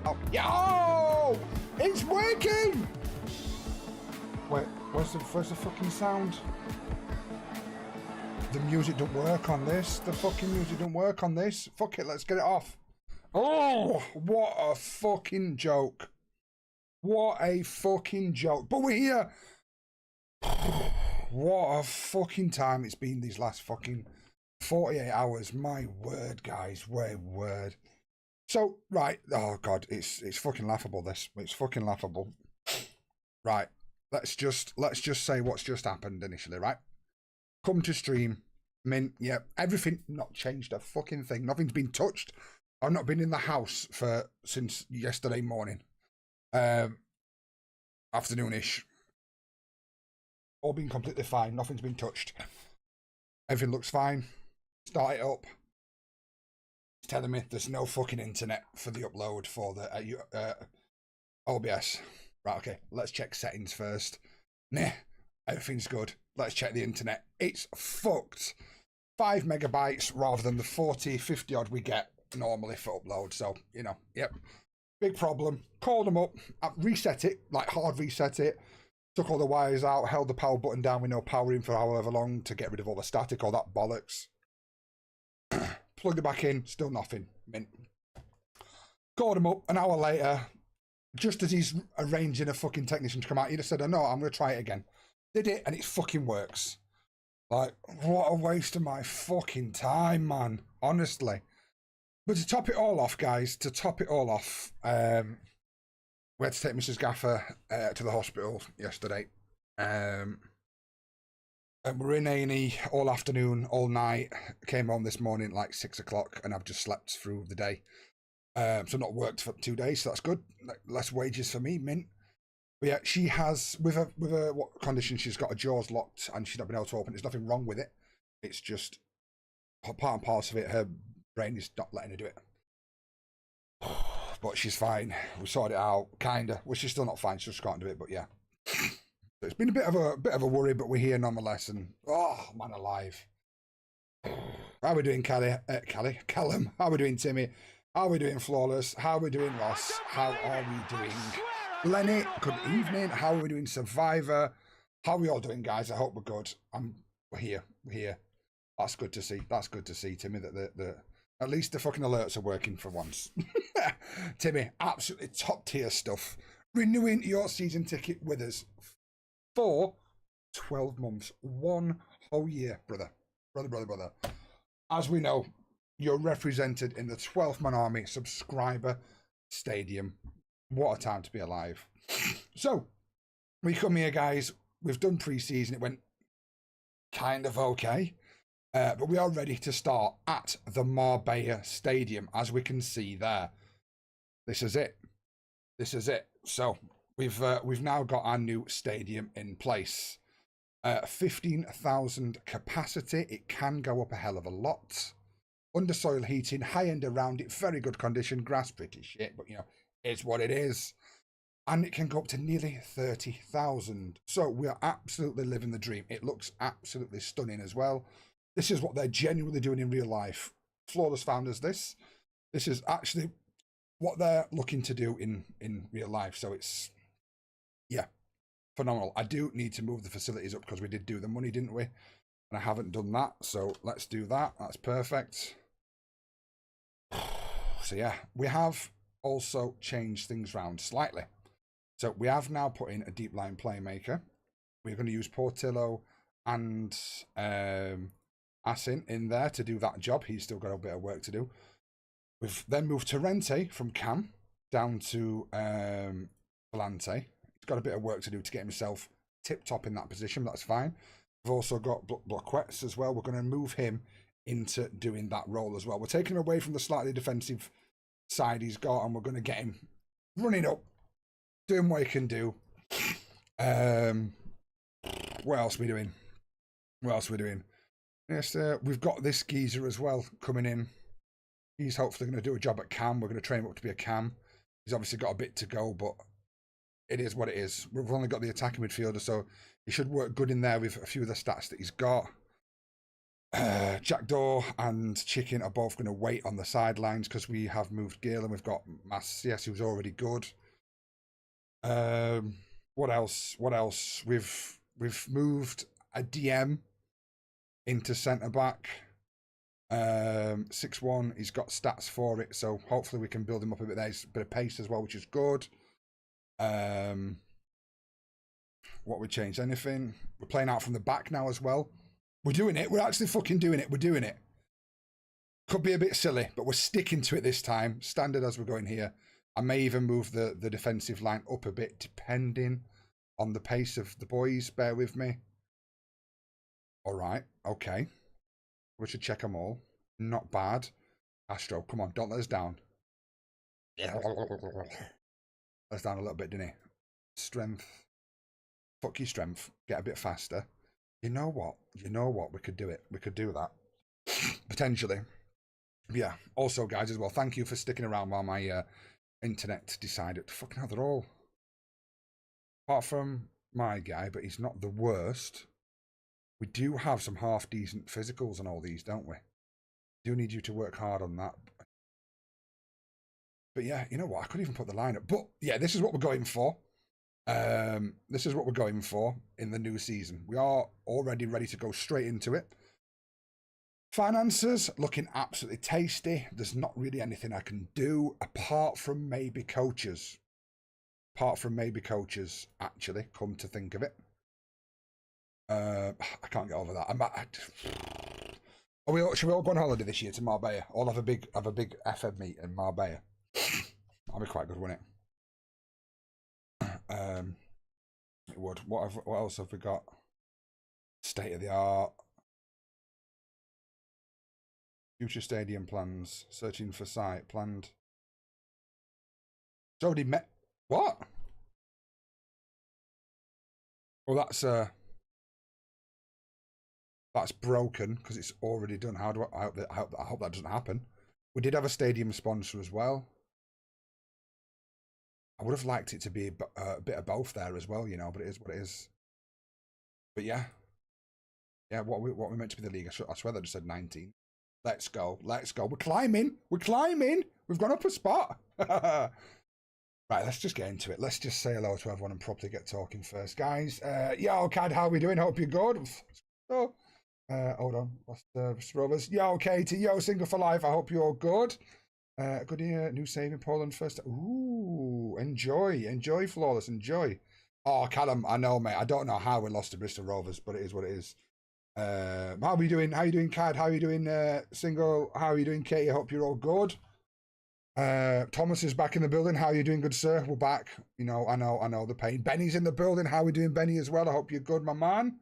Oh, yo! It's working! Wait, where's the fucking sound? The music don't work on this. The fucking music don't work on this. Fuck it, let's get it off. Oh, what a fucking joke. What a fucking joke. But we're here. What a fucking time it's been these last fucking 48 hours. My word, guys. My word. So, right. Oh, God. It's fucking laughable, this. It's fucking laughable. Right. Let's just say what's just happened initially, right? Come to stream. Mint. Yeah. Everything not changed a fucking thing. Nothing's been touched. I've not been in the house since yesterday morning. Afternoonish. All been completely fine. Nothing's been touched. Everything looks fine. Start it up. It's telling me there's no fucking internet for the upload for the OBS. Right, okay. Let's check settings first. Nah, everything's good. Let's check the internet. It's fucked. 5 megabytes rather than the 40, 50 odd we get normally for upload. So, you know, yep. Big problem. Called them up. Reset it, like hard reset it. Took all the wires out, held the power button down with no power in for however long to get rid of all the static, all that bollocks. Plugged it back in, still nothing. Mint. Called him up an hour later, just as he's arranging a fucking technician to come out, he just said, oh, no, I'm going to try it again. Did it, and it fucking works. Like, what a waste of my fucking time, man. Honestly. But to top it all off, guys, we had to take Mrs. Gaffer to the hospital yesterday. And we're in A&E all afternoon, all night. Came home this morning at like 6 o'clock, and I've just slept through the day. So not worked for 2 days, so that's good. Less wages for me, mint. But yeah, she has, with her what condition, she's got her jaws locked, and she's not been able to open. There's nothing wrong with it. It's just part and parcel of it. Her brain is not letting her do it. But she's fine. We sorted it out, kinda. Well, she's still not fine. She just can't do it. But yeah, it's been a bit of a worry, but we're here nonetheless. And oh man, alive. How are we doing, Callum? How are we doing, Timmy? How are we doing, Flawless? How are we doing, Ross? How are we doing, Lenny? Good evening. How are we doing, Survivor? How are we all doing, guys? I hope we're good. We're here. We're here. That's good to see. That's good to see, Timmy. That at least the fucking alerts are working for once. Timmy, absolutely top tier stuff. Renewing your season ticket with us for 12 months. 1 whole year, brother. Brother. As we know, you're represented in the 12th Man Army subscriber stadium. What a time to be alive. So, we come here, guys. We've done pre-season. It went kind of okay. But we are ready to start at the Marbella Stadium, as we can see there. This is it. This is it. So we've now got our new stadium in place. 15,000 capacity. It can go up a hell of a lot. Undersoil heating, high end around it, very good condition. Grass pretty shit, but you know, it's what it is. And it can go up to nearly 30,000. So we are absolutely living the dream. It looks absolutely stunning as well. This is what they're genuinely doing in real life. Flawless found us this. This is actually what they're looking to do in real life. So it's, yeah, phenomenal. I do need to move the facilities up because we did do the money, didn't we? And I haven't done that. So let's do that. That's perfect. So yeah, we have also changed things around slightly. So we have now put in a deep line playmaker. We're going to use Portillo and Asin in there to do that job. He's still got a bit of work to do. We've then moved Torrente from Cam down to Volante. He's got a bit of work to do to get himself tip-top in that position, but that's fine. We've also got Bloquets as well. We're going to move him into doing that role as well. We're taking him away from the slightly defensive side he's got, and we're going to get him running up, doing what he can do. What else are we doing? Yes, we've got this geezer as well coming in. He's hopefully going to do a job at Cam. We're going to train him up to be a Cam. He's obviously got a bit to go, but it is what it is. We've only got the attacking midfielder, so he should work good in there with a few of the stats that he's got. Jackdaw and Chicken are both going to wait on the sidelines because we have moved Gil and we've got Macias, who's already good. What else? What else? We've moved a DM into centre back. 6'1", he's got stats for it, so hopefully we can build him up a bit. There's a bit of pace as well, which is good. What we changed? Anything? We're playing out from the back now as well. We're doing it. We're actually fucking doing it. We're doing it. Could be a bit silly, but we're sticking to it this time. Standard as we're going here. I may even move the defensive line up a bit, depending on the pace of the boys. Bear with me. All right. Okay. We should check them all. Not bad. Astro, come on. Don't let us down. Let us down a little bit, didn't he? Strength. Fuck your strength. Get a bit faster. You know what? You know what? We could do it. We could do that. Potentially. Yeah. Also, guys, as well, thank you for sticking around while my internet decided. Fucking hell, they're all... Apart from my guy, but he's not the worst. We do have some half-decent physicals on all these, don't we? Do need you to work hard on that. But yeah, you know what? I could even put the line up. But yeah, this is what we're going for. This is what we're going for in the new season. We are already ready to go straight into it. Finances looking absolutely tasty. There's not really anything I can do apart from maybe coaches. Actually, come to think of it. I can't get over that. Should we all go on holiday this year to Marbella? All have a big FM meet in Marbella. That'd be quite good, wouldn't it? It would. What else have we got? State of the art. Future stadium plans. Searching for site. Planned. It's already met. What? Well, that's broken because it's already done. How do I hope that doesn't happen. We did have a stadium sponsor as well. I would have liked it to be a bit of both there as well, you know, but it is what it is. But yeah. Yeah, what we meant to be the league. I swear that just said 19. Let's go. Let's go. We're climbing. We're climbing. We've gone up a spot. Right, let's just get into it. Let's just say hello to everyone and properly get talking first. Guys, yo, Cad, how are we doing? Hope you're good. So, hold on. What's the Rovers? Yo, Katie. Yo, Single for Life. I hope you're good. Good year, new save in Poland first. Ooh, enjoy, Flawless, enjoy. Oh, Callum, I know, mate. I don't know how we lost to Bristol Rovers, but it is what it is. How are you doing? How are you doing, Cad? How are you doing, Single? How are you doing, Katie? I hope you're all good. Thomas is back in the building. How are you doing, good sir? We're back. You know, I know the pain. Benny's in the building. How are we doing, Benny, as well? I hope you're good, my man.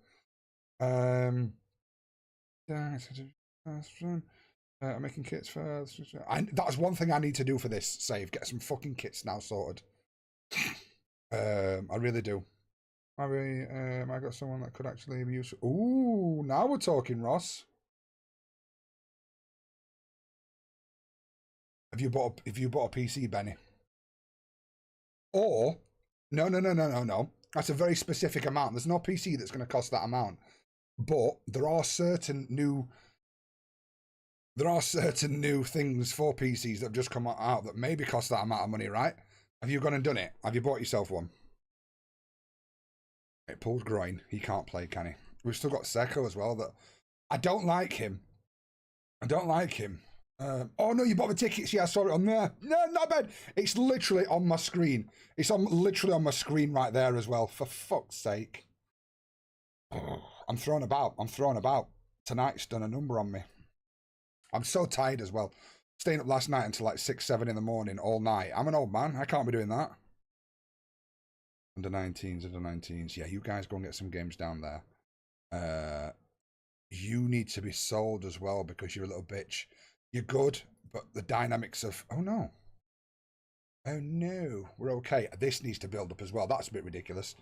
I'm making kits for... that's one thing I need to do for this save. Get some fucking kits now sorted. I really do. I got someone that could actually be useful. Ooh, now we're talking, Ross. Have you bought a PC, Benny? Or no. That's a very specific amount. There's no PC that's going to cost that amount. But there are certain new things for PCs that have just come out that maybe cost that amount of money, right? Have you gone and done it? Have you bought yourself one? It pulled groin. He can't play, can he? We've still got Seko as well. That I don't like him. Oh no, you bought the tickets. Yeah, I saw it on there. No, not bad. It's literally on my screen. It's literally on my screen right there as well. For fuck's sake. I'm thrown about. Tonight's done a number on me. I'm so tired as well. Staying up last night until like 6, 7 in the morning all night. I'm an old man. I can't be doing that. Under 19s. Yeah, you guys go and get some games down there. You need to be sold as well because you're a little bitch. You're good, but the dynamics of... Oh, no. We're okay. This needs to build up as well. That's a bit ridiculous.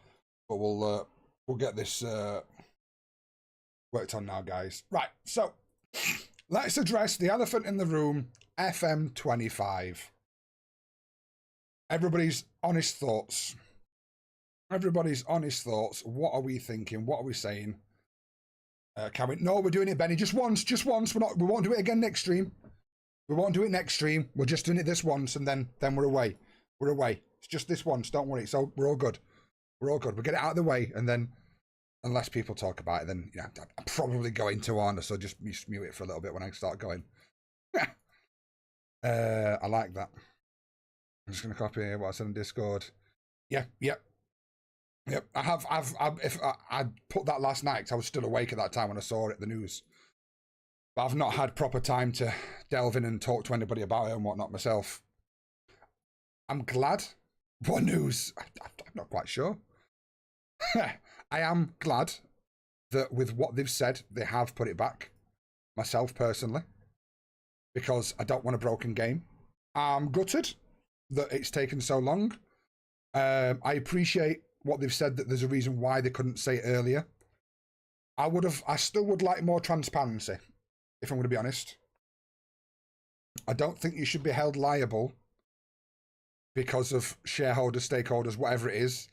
But we'll get this worked on now, guys. Right, so... Let's address the elephant in the room, FM25. Everybody's honest thoughts. What are we thinking? What are we saying? Can we? No, we're doing it, Benny. Just once. Just once. We won't do it again next stream. We won't do it next stream. We're just doing it this once, and then we're away. We're away. It's just this once. Don't worry. So we're all good. We're all good. We'll get it out of the way, and then, unless people talk about it, then yeah, I'm probably going to honor. So just mute it for a little bit when I start going. I like that. I'm just gonna copy what I said in Discord. Yeah. Yep. I put that last night because I was still awake at that time when I saw it, the news. But I've not had proper time to delve in and talk to anybody about it and whatnot myself. I'm glad. What news? I'm not quite sure. I am glad that with what they've said, they have put it back. Myself, personally. Because I don't want a broken game. I'm gutted that it's taken so long. I appreciate what they've said, that there's a reason why they couldn't say it earlier. I still would like more transparency, if I'm going to be honest. I don't think you should be held liable because of shareholders, stakeholders, whatever it is.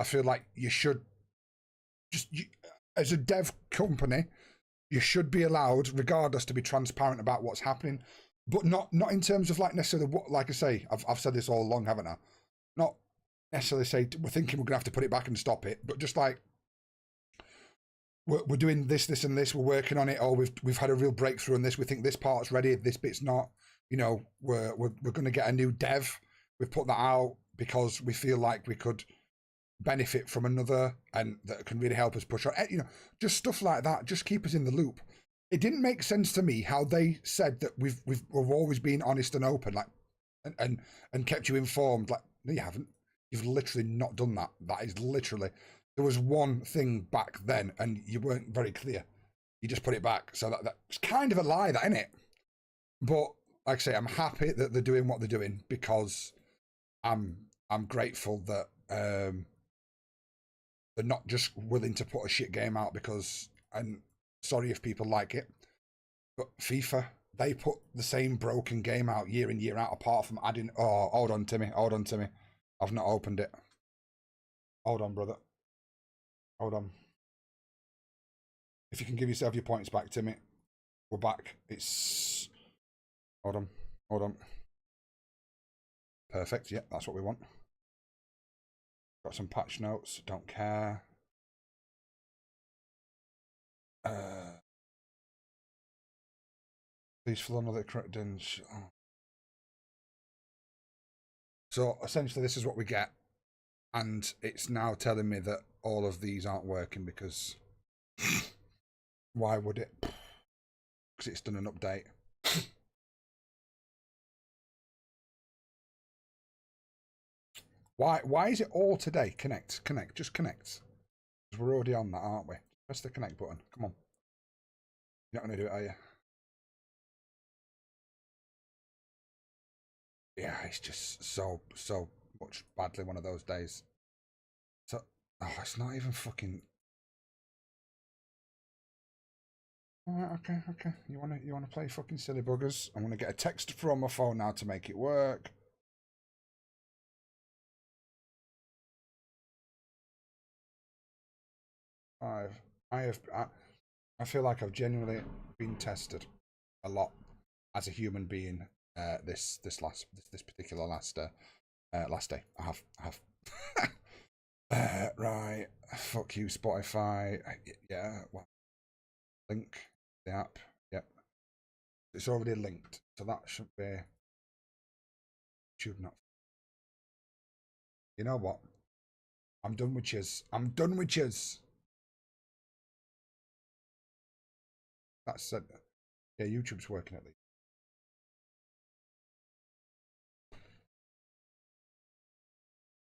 I feel like you should as a dev company, you should be allowed, regardless, to be transparent about what's happening, but not in terms of like necessarily what, like I say, I've said this all along, haven't I? Not necessarily say we're thinking we're gonna have to put it back and stop it, but just like we're doing this and this, we're working on it, or we've had a real breakthrough on this, we think this part's ready, this bit's not, you know, we're gonna get a new dev, we've put that out because we feel like we could benefit from another and that can really help us push on, you know, just stuff like that, just keep us in the loop. It didn't make sense to me how they said that we've always been honest and open, like and kept you informed. Like, no, you haven't. You've literally not done that. That is literally, there was one thing back then and you weren't very clear. You just put it back. So that's kind of a lie, that, isn't it? But like I say, I'm happy that they're doing what they're doing because I'm grateful that they're not just willing to put a shit game out because, and sorry if people like it, but FIFA, they put the same broken game out year in, year out, apart from adding, oh, hold on, Timmy. I've not opened it. Hold on, brother. Hold on. If you can give yourself your points back, Timmy. We're back. It's... Hold on. Perfect, yeah, that's what we want. Got some patch notes, don't care. Please fill another credential. Oh. So essentially this is what we get. And it's now telling me that all of these aren't working because why would it? Because it's done an update. Why is it all today? Connect, just connect. Because we're already on that, aren't we? Press the connect button. Come on. You're not going to do it, are you? Yeah, it's just so much badly one of those days. So, oh, it's not even fucking... Alright, okay. You wanna play fucking silly buggers? I'm gonna get a text from my phone now to make it work. I feel like I've genuinely been tested a lot as a human being. This particular last day. I have. Right. Fuck you, Spotify. Yeah. Well, link the app. Yep. It's already linked, so that should be. Should not. You know what? I'm done with chiz. That's said. Yeah, YouTube's working at least.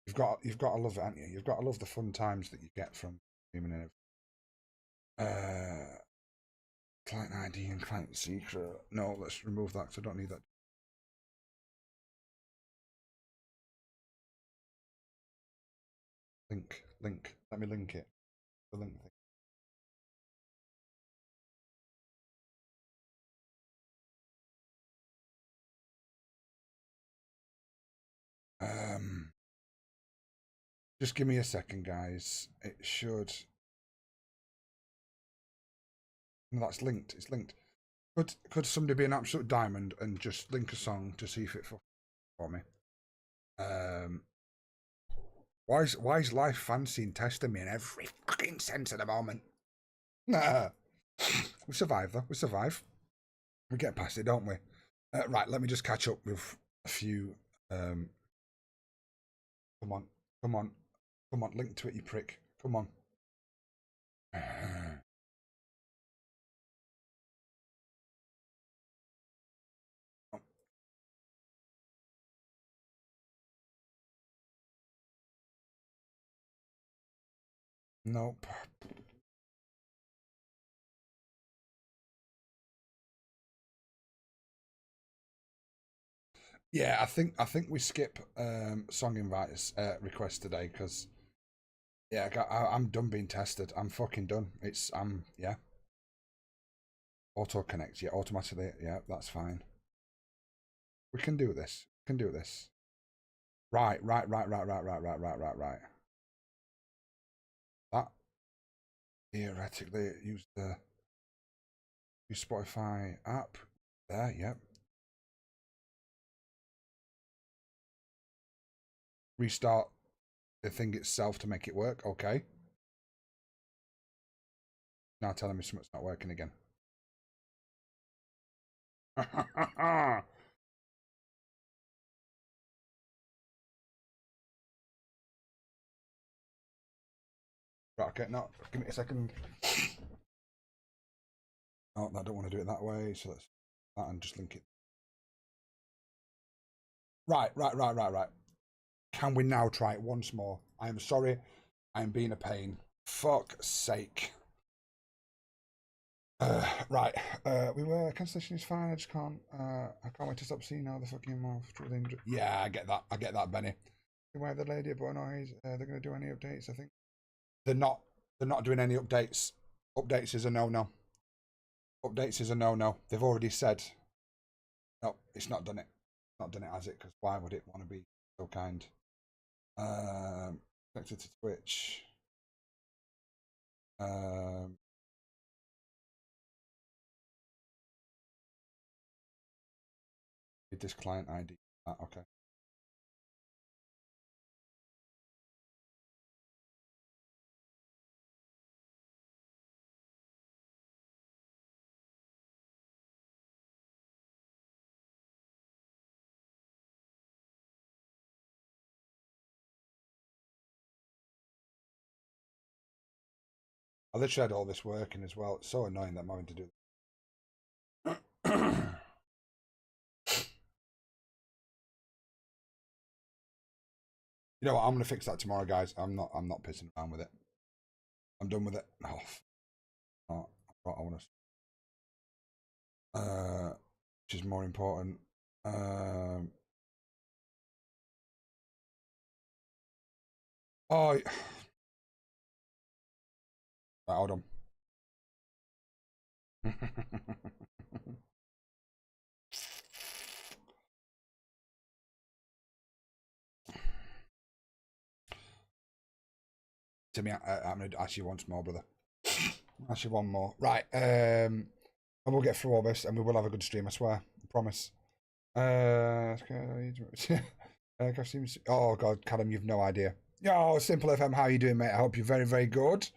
You've got to love it, haven't you? You've got to love the fun times that you get from streaming and everything. Client ID and client secret. No, let's remove that because I don't need that. Link. Let me link it. The link thing. Just give me a second, guys. It should. No, that's linked. It's linked. Could somebody be an absolute diamond and just link a song to see if it for me? Why is life fancying testing me in every fucking sense at the moment? Nah. We survive though. We survive. We get past it, don't we? Right, let me just catch up with a few. Come on, come on, come on. Link to it, you prick. Come on. Nope. Yeah, I think we skip song invites requests today because yeah, I'm done being tested. I'm fucking done. I'm yeah. Auto connect, yeah, automatically, yeah, that's fine. We can do this. We can do this. Right. That theoretically use Spotify app. There, yep. Restart the thing itself to make it work. Okay. Now telling me something's not working again. Right, okay, no, give me a second. Oh, I don't want to do it that way, so let's that and just link it. Right. Can we now try it once more? I am sorry. I am being a pain. Fuck's sake. Right. We were cancellation is fine. I just can't. I can't wait to stop seeing how the fucking mouth. Yeah, I get that. I get that, Benny. Where the lady at Bonois? They're going to do any updates? I think they're not. They're not doing any updates. Updates is a no-no. Updates is a no-no. They've already said. No, it's not done it. Not done it, has it? Because why would it want to be so kind? Connected to Twitch. This client ID. Okay. I literally had all this working as well. It's so annoying that I'm having to do. You know what? I'm gonna fix that tomorrow, guys. I'm not pissing around with it. I'm done with it. Oh, I want to. Which is more important. Oh, right, hold on. Timmy, I'm gonna ask you once more, brother. Ask you one more. Right. And we'll get through all this, and we will have a good stream. I swear. I promise. Oh God, Callum, you've no idea. Yo, Simple FM, how you doing, mate? I hope you're very, very good.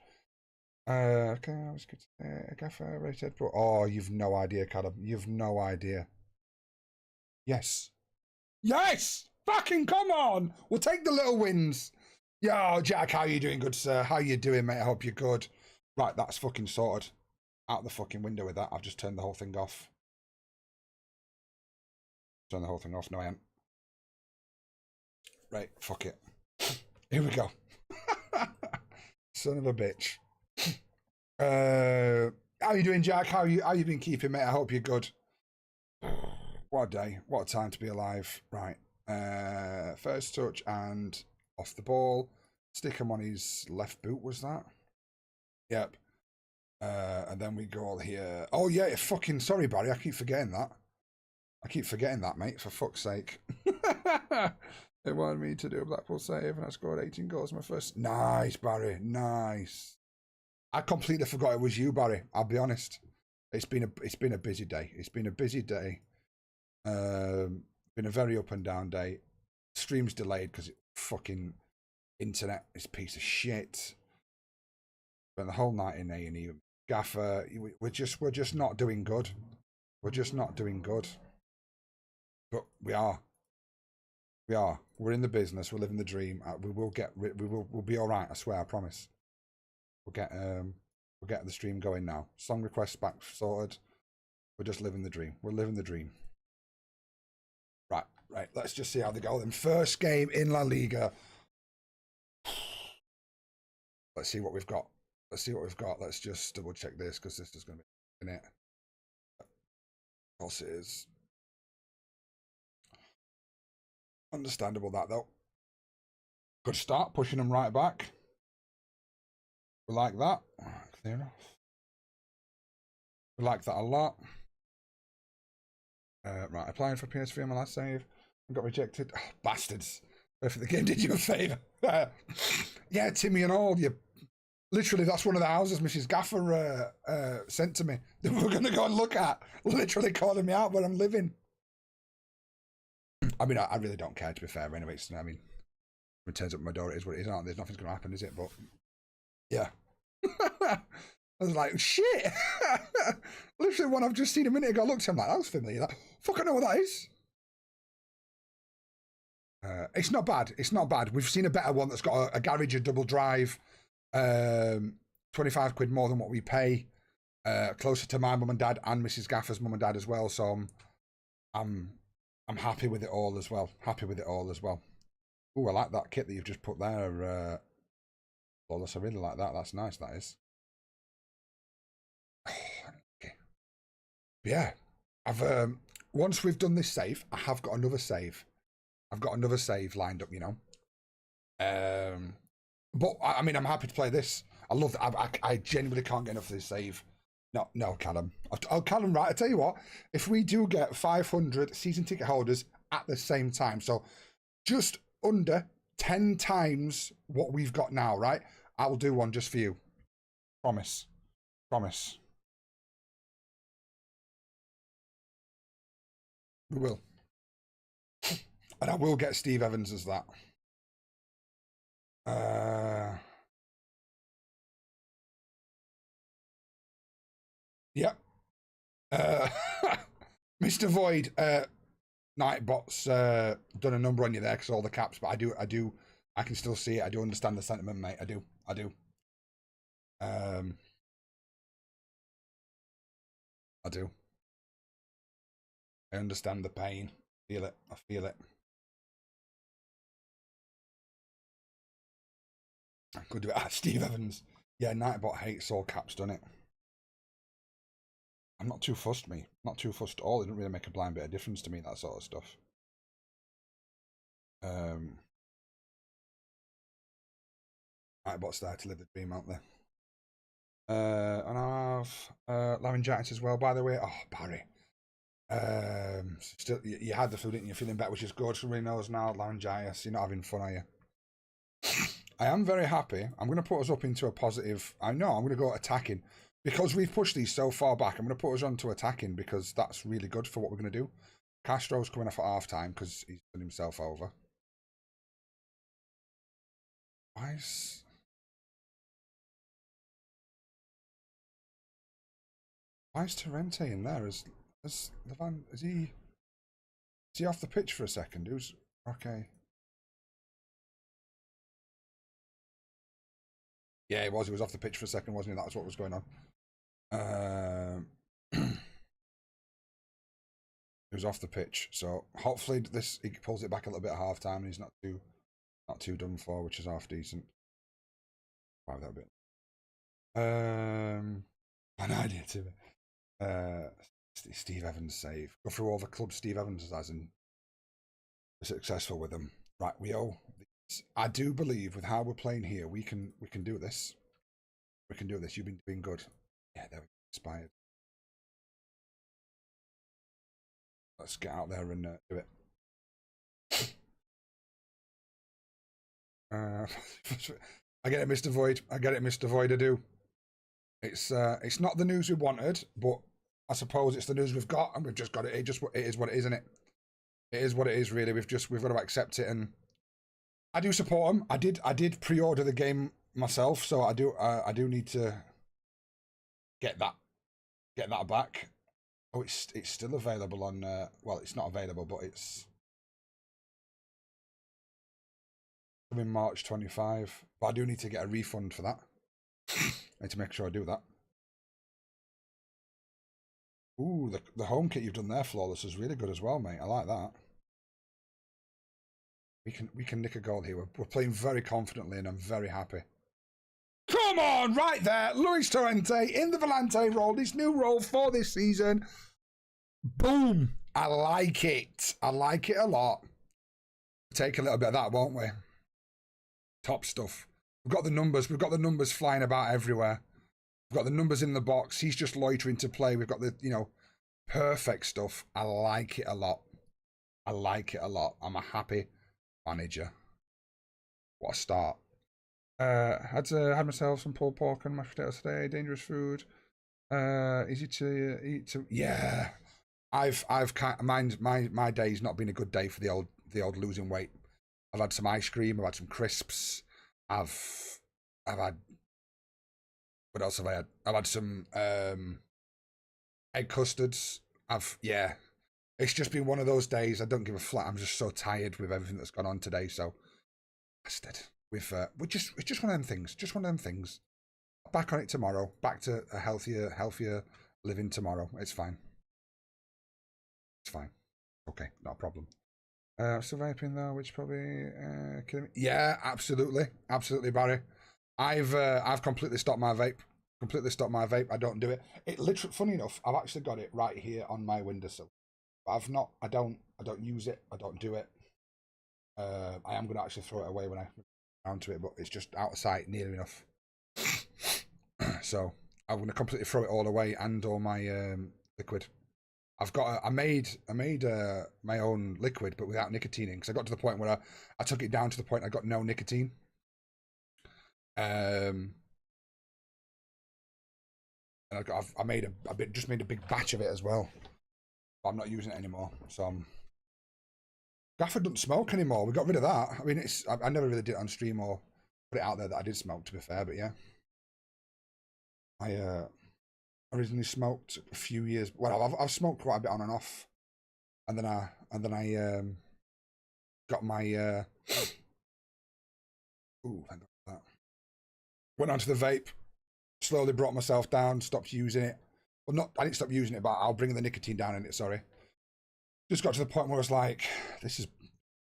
Okay, I was good. Gaffer rated, but oh, you've no idea, Callum. You've no idea. Yes. Yes! Fucking come on! We'll take the little wins. Yo, Jack, how you doing, good sir? How you doing, mate? I hope you're good. Right, that's fucking sorted. Out the fucking window with that. I've just turned the whole thing off. Turn the whole thing off. No, I ain't. Right, fuck it. Here we go. Son of a bitch. How you doing, Jack? How you been keeping, mate? I hope you're good. What a day. What a time to be alive. Right. First touch and off the ball. Stick him on his left boot, was that? Yep. And then we go here. Oh, yeah, fucking sorry, Barry. I keep forgetting that. Mate, for fuck's sake. They wanted me to do a Blackpool save, and I scored 18 goals my first. Nice, Barry. Nice. I completely forgot it was you, Barry. I'll be honest. It's been a busy day. It's been a busy day. Been a very up and down day. Stream's delayed because fucking internet is a piece of shit. Spent the whole night in A&E. Gaffer, we're just not doing good. We're just not doing good. But we are. We are. We're in the business. We're living the dream. We'll be all right. I swear. I promise. We'll get the stream going now. Song requests back sorted. We're just living the dream. We're living the dream. Right. Let's just see how they go. Then first game in La Liga. Let's see what we've got. Let's just double check this because this is going to be in it. Of course it is. Understandable that though. Good start, pushing them right back. We like that. Clear enough. We like that a lot. Right, applying for PSV on my last save. Got rejected. Oh, bastards. If the game did you a favour. Yeah, Timmy and all. You literally, that's one of the houses Mrs. Gaffer sent to me that we're going to go and look at. Literally calling me out where I'm living. I mean, I really don't care, to be fair. Anyway, I mean, when it turns up at my door, it is what it is. There's nothing's going to happen, is it? But yeah. I was like, shit. Literally, one I've just seen a minute ago. I looked at him like, that was familiar. Like, fuck, I know what that is. It's not bad. It's not bad. We've seen a better one that's got a garage, a double drive, 25 quid more than what we pay, closer to my mum and dad and Mrs. Gaffer's mum and dad as well. So I'm happy with it all as well. Oh, I like that kit that you've just put there. Flawless. I really like that. That's nice. That is. Okay. Yeah, I've once we've done this save, I have got another save. I've got another save lined up, you know. But I mean, I'm happy to play this. I love that. I genuinely can't get enough of this save. No, Callum. Oh, Callum, right. I tell you what. If we do get 500 season ticket holders at the same time, so just under 10 times what we've got now, right? I will do one just for you. Promise. We will. And I will get Steve Evans as that. Yep. Mr. Void, Nightbot's done a number on you there because all the caps, but I can still see it. I do understand the sentiment, mate. I do. I do. I understand the pain. I feel it. Could do it. Steve Evans. Yeah, Nightbot hates all caps, done it. I'm not too fussed, me. Not too fussed at all. It doesn't really make a blind bit of difference to me, that sort of stuff. Nightbot's there to live the dream, aren't they? And I have laryngitis as well, by the way. Oh, Barry. Still, you had the flu, didn't you? You're feeling better, which is good. So everybody knows now, laryngitis. You're not having fun, are you? I am very happy. I'm going to put us up into a positive. I know I'm going to go attacking because we've pushed these so far back. I'm going to put us on to attacking because that's really good for what we're going to do. Castro's coming off at half time because he's done himself over. Why is Torrente in there? Is he off the pitch for a second? Who's okay? Yeah, he was off the pitch for a second, wasn't he? That was what was going on. He was off the pitch, so hopefully he pulls it back a little bit at half time and he's not too done for, which is half decent. Wow, that bit. An idea to Steve Evans save. Go through all the clubs Steve Evans has and we're successful with them. Right, we owe. I do believe with how we're playing here, we can do this. We can do this. You've been doing good. Yeah, there we go. Inspired. Let's get out there and do it. I get it, Mr. Void. I do. It's not the news we wanted, but I suppose it's the news we've got, and we've just got it. It is what it is, isn't it? It is what it is, really. We've got to accept it, and I do support them. I did pre-order the game myself, so I do need to get that back. Oh, it's still available on. Well, it's not available, but it's in March 25. But I do need to get a refund for that. I need to make sure I do that. Ooh, the home kit you've done there, Flawless, is really good as well, mate. I like that. We can nick a goal here. We're playing very confidently, and I'm very happy. Come on, right there, Luis Torrente in the Volante role, his new role for this season. Boom! I like it. I like it a lot. Take a little bit of that, won't we? Top stuff. We've got the numbers. We've got the numbers flying about everywhere. We've got the numbers in the box. He's just loitering to play. We've got the, perfect stuff. I like it a lot. I like it a lot. I'm a happy manager. What a start. Had myself some pulled pork and mashed potatoes today. Dangerous food. Easy to eat. Yeah. My day's not been a good day for the old losing weight. I've had some ice cream. I've had some crisps. I've had. What else have I had? I've had some egg custards. It's just been one of those days. I don't give a flat. I'm just so tired with everything that's gone on today. So, bastard. It's just one of them things. Just one of them things. Back on it tomorrow. Back to a healthier living tomorrow. It's fine. It's fine. Okay, not a problem. Still vaping though, which probably killing me. Yeah, absolutely, Barry. I've completely stopped my vape. I don't do it. It literally, funny enough, I've actually got it right here on my windowsill. But I don't use it. I don't do it. I am gonna actually throw it away when I round to it, but it's just out of sight near enough. So I'm gonna completely throw it all away and all my liquid. I made my own liquid, but without nicotine in, because I got to the point where I took it down to the point I got no nicotine. And I made just made a big batch of it as well. But I'm not using it anymore. So Gaffer doesn't smoke anymore. We got rid of that. I mean, I never really did it on stream or put it out there that I did smoke, to be fair. But yeah, I originally smoked a few years. Well, I've smoked quite a bit on and off, and then I got my ooh, thank God for that. Went onto the vape, slowly brought myself down, stopped using it. Well, I didn't stop using it, but I'll bring the nicotine down in it. Sorry, just got to the point where I was like, "This is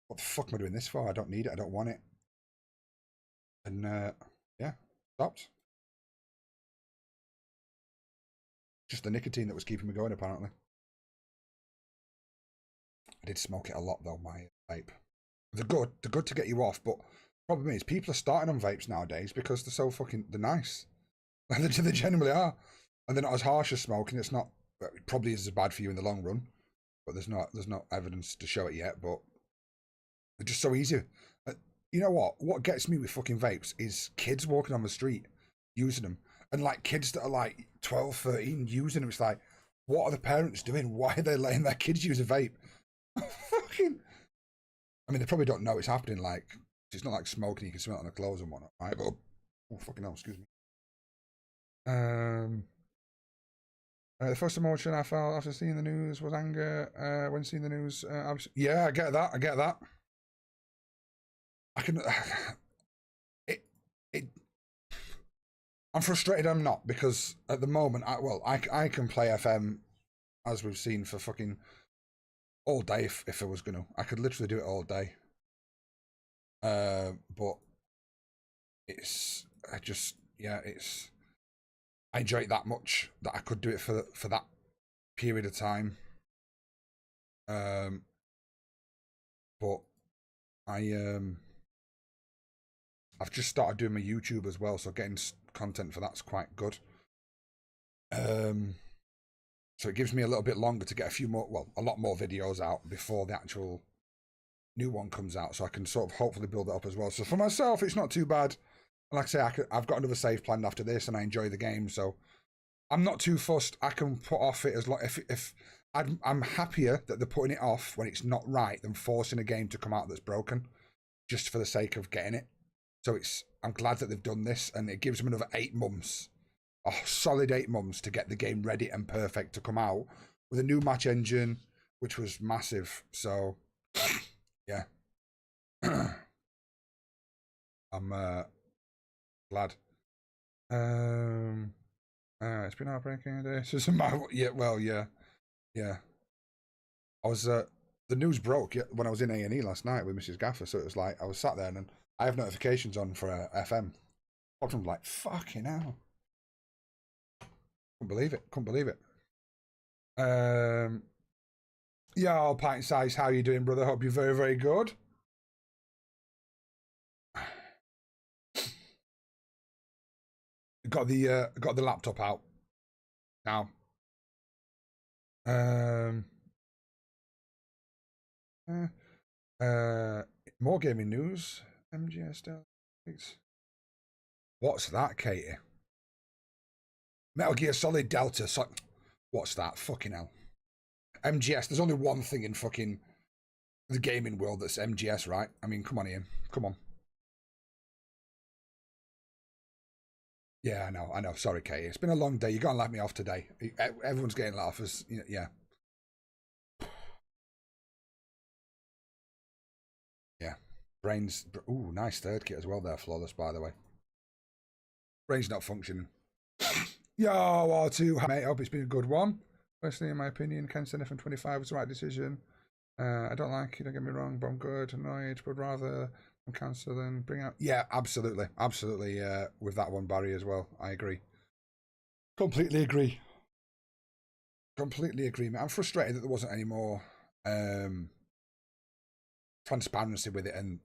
what the fuck am I doing this for? I don't need it. I don't want it." And yeah, stopped. Just the nicotine that was keeping me going, apparently. I did smoke it a lot, though, my vape. They're good to get you off, but the problem is people are starting on vapes nowadays because they're so they're nice. They genuinely are. And they're not as harsh as smoking. It probably is as bad for you in the long run, but there's no evidence to show it yet, but they're just so easy. You know what? What gets me with fucking vapes is kids walking on the street using them. And like kids that are like 12, 13 using them. It's like, what are the parents doing? Why are they letting their kids use a vape? Fucking. I mean, they probably don't know it's happening. Like, it's not like smoking. You can smell it on the clothes and whatnot, right? But oh fucking hell, excuse me. The first emotion I felt after seeing the news was anger. When seeing the news, yeah, I get that. I can. I'm frustrated I'm not, because at the moment, I can play FM, as we've seen, for fucking all day if I was going to. I could literally do it all day. But I enjoy it that much that I could do it for that period of time. But I've just started doing my YouTube as well, so getting content for that's quite good. So it gives me a little bit longer to get a lot more videos out before the actual new one comes out, so I can sort of hopefully build it up as well. So for myself, it's not too bad. And like I say, I've got another save planned after this, and I enjoy the game, so I'm not too fussed. I can put off it as long if I'm happier that they're putting it off when it's not right than forcing a game to come out that's broken, just for the sake of getting it. So I'm glad that they've done this, and it gives them another 8 months, a solid 8 months to get the game ready and perfect to come out with a new match engine, which was massive. So, yeah, I'm glad. It's been heartbreaking today. So yeah, well, yeah. I was the news broke when I was in A&E last night with Mrs. Gaffer, so it was like I was sat there and I have notifications on for FM. I'm like, fucking hell. Couldn't believe it. Yeah, old pint size, how you doing, brother? Hope you're very, very good. Got the laptop out now. More gaming news. MGS still. What's that, Katie? Metal Gear Solid Delta. What's that? Fucking hell. MGS. There's only one thing in fucking the gaming world that's MGS, right? I mean, come on, Ian. Come on. Yeah, I know. Sorry, Katie. It's been a long day. You're going to let me off today. Everyone's getting let off as, yeah. Yeah. Brains. Ooh, nice third kit as well there. Flawless, by the way. Brain's not functioning. Yo, R2, mate. I hope it's been a good one. Personally, in my opinion, Kenson FM25 was the right decision. I don't like it, don't get me wrong, but I'm good, annoyed, but rather cancel than bring out. Yeah, absolutely. With that one, Barry, as well. I agree. Completely agree. Mate. I'm frustrated that there wasn't any more transparency with it, and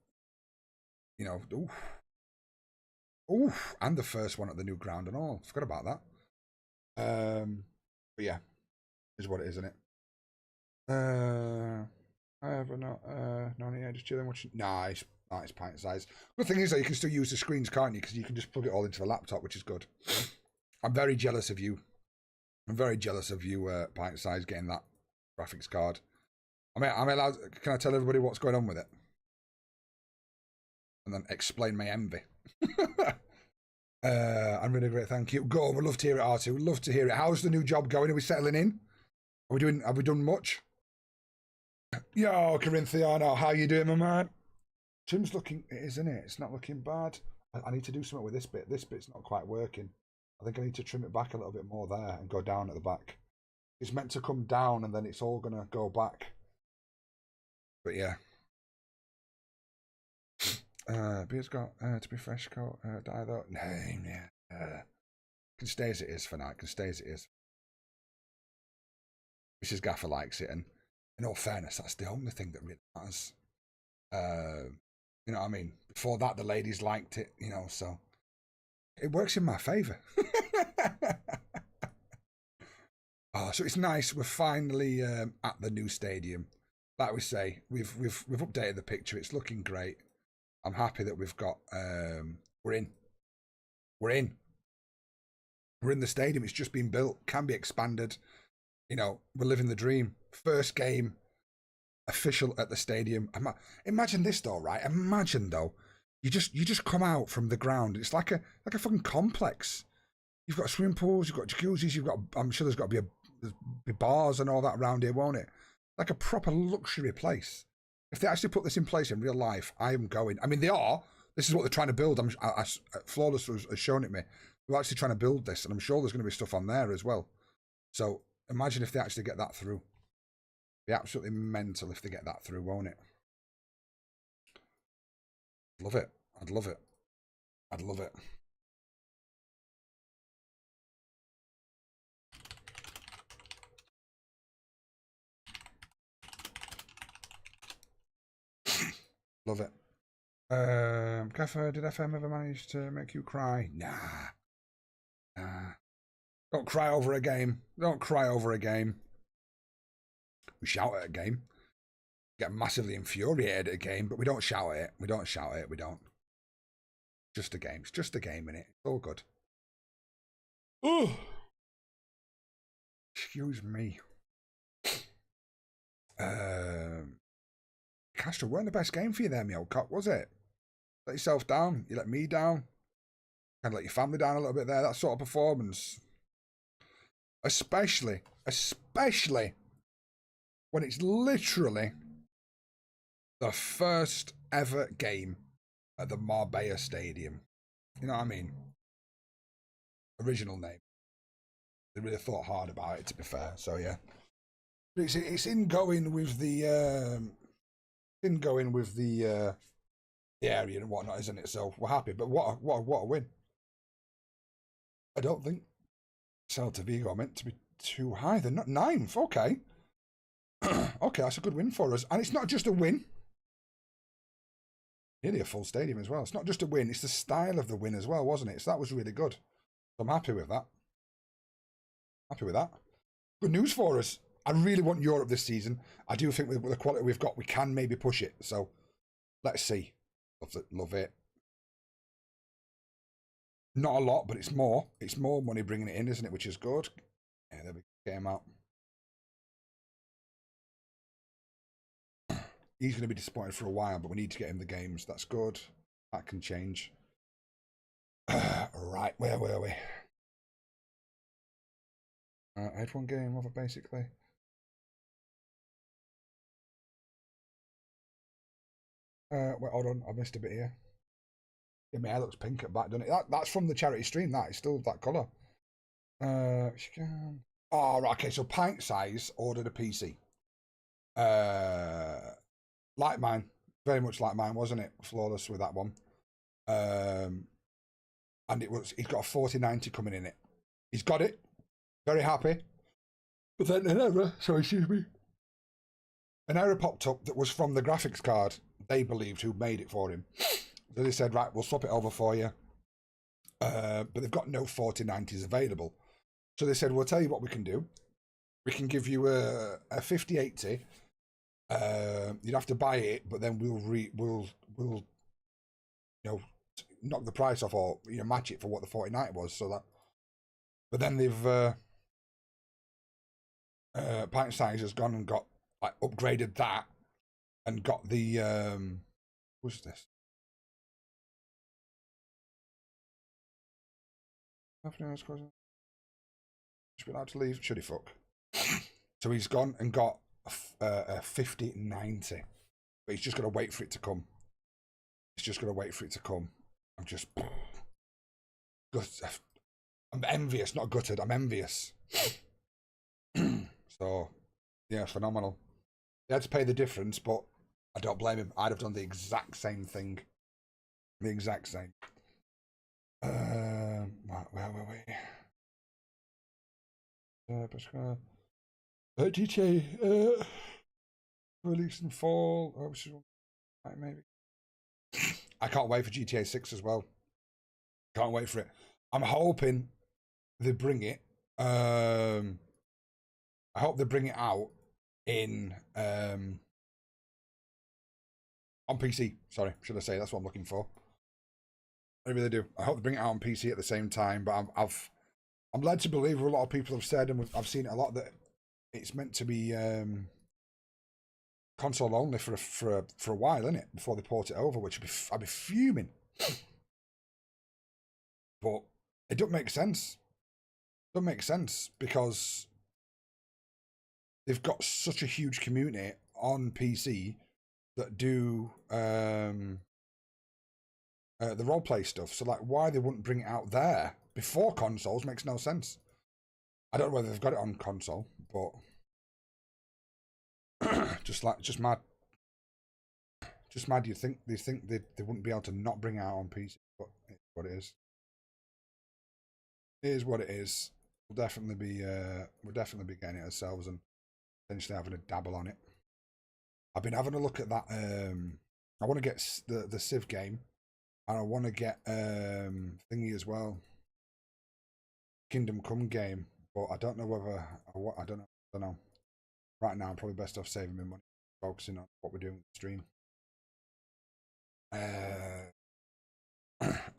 and the first one at the new ground and all. Forgot about that. But yeah, is what it is, isn't it? I have not just chilling watching. Nice pint size. Good thing is that you can still use the screens, can't you? Because you can just plug it all into the laptop, which is good. I'm very jealous of you. Pint size, getting that graphics card. I'm allowed. Can I tell everybody what's going on with it? And then explain my envy. I'm really great, thank you. Go, we'd love to hear it, R2. We'd love to hear it. How's the new job going? Are we settling in? Have we done much? Yo, Corinthiano, how you doing, my man? Tim's looking, isn't it? It's not looking bad. I need to do something with this bit. This bit's not quite working. I think I need to trim it back a little bit more there and go down at the back. It's meant to come down and then it's all gonna go back. But yeah. Beer's got to be fresh coat. Dye though. No, yeah. Can stay as it is for now. It can stay as it is. Mrs. Gaffer likes it, and in all fairness, that's the only thing that really matters. You know what I mean? Before that, the ladies liked it, so it works in my favour. So it's nice. We're finally at the new stadium. Like we say, we've updated the picture. It's looking great. I'm happy that we've got. We're in. We're in the stadium. It's just been built. Can be expanded. We're living the dream. First game official at the stadium. Imagine this though, right? Imagine though, you just come out from the ground. It's like a fucking complex. You've got swimming pools, you've got jacuzzis, I'm sure there's got to be bars and all that around here, won't it? Like a proper luxury place. If they actually put this in place in real life, I am going. I mean, they are. This is what they're trying to build. Flawless has shown it me. We're actually trying to build this, and I'm sure there's going to be stuff on there as well. So imagine if they actually get that through. It'd be absolutely mental if they get that through, won't it? Love it. I'd love it. Love it. Gaffer, did FM ever manage to make you cry? Nah. Don't cry over a game. We shout at a game. Get massively infuriated at a game, but we don't shout at it. We don't. Just a game. It's just a game, innit? It's all good. Ooh. Excuse me. Castro weren't the best game for you there, me old cock, was it? Let yourself down. You let me down. Kind of let your family down a little bit there. That sort of performance. Especially when it's literally the first ever game at the Marbella Stadium. You know what I mean? Original name. They really thought hard about it, to be fair. So yeah, it's in going with the area and whatnot, isn't it? So we're happy. But what a win! I don't think Celta Vigo are meant to be too high. They're not ninth. Okay. Okay, that's a good win for us. And it's not just a win. Nearly a full stadium as well. It's not just a win, it's the style of the win as well, wasn't it? So that was really good. So I'm happy with that. Happy with that. Good news for us. I really want Europe this season. I do think with the quality we've got, we can maybe push it. So let's see. Love it. Not a lot, but it's more. It's more money bringing it in, isn't it? Which is good. Yeah, there we get him out. He's going to be disappointed for a while, but we need to get him the games. That's good. That can change. Right, where were we? I had one game over basically. Wait, hold on, I missed a bit here. Yeah, my hair looks pink at back, doesn't it? That's from the charity stream. That is still that colour. Oh, right, okay. So pint size ordered a PC. Like mine, very much like mine, wasn't it? Flawless with that one. And he's got a 4090 coming in it. He's got it. Very happy. But then an error, an error popped up that was from the graphics card they believed who made it for him. So they said, right, we'll swap it over for you. But they've got no 4090s available. So they said, we'll tell you what we can do. We can give you a 5080. You'd have to buy it, but then we'll knock the price off or match it for what the 4090 was. So that, but then they've Pint Size has gone and got upgraded that and got the what's this? Just be allowed to leave. Should he fuck? So he's gone and got a 5090, but he's just got to wait for it to come. I'm just, I'm envious, not gutted. I'm envious. So, yeah, phenomenal. He had to pay the difference, but I don't blame him. I'd have done the exact same thing. The exact same. Where were we? GTA release in fall. Maybe. I can't wait for GTA 6 as well. Can't wait for it. I'm hoping they bring it. I hope they bring it out in on PC. Sorry, should I say? That's what I'm looking for. I really do. I hope they bring it out on PC at the same time. But I'm led to believe what a lot of people have said, and I've seen it a lot, that it's meant to be console only for a while, isn't it? Before they port it over, which I'd be fuming. But it don't make sense. It don't make sense because they've got such a huge community on PC that do the roleplay stuff. So why they wouldn't bring it out there before consoles makes no sense. I don't know whether they've got it on console, but just mad. Just mad. You think they wouldn't be able to not bring it out on PC, but it's what it is. It is what it is. We'll definitely be getting it ourselves and potentially having a dabble on it. I've been having a look at that. I want to get the Civ game, and I want to get thingy as well. Kingdom Come game, but I don't know whether I don't know. Right now, I'm probably best off saving my money, focusing on what we're doing with the stream.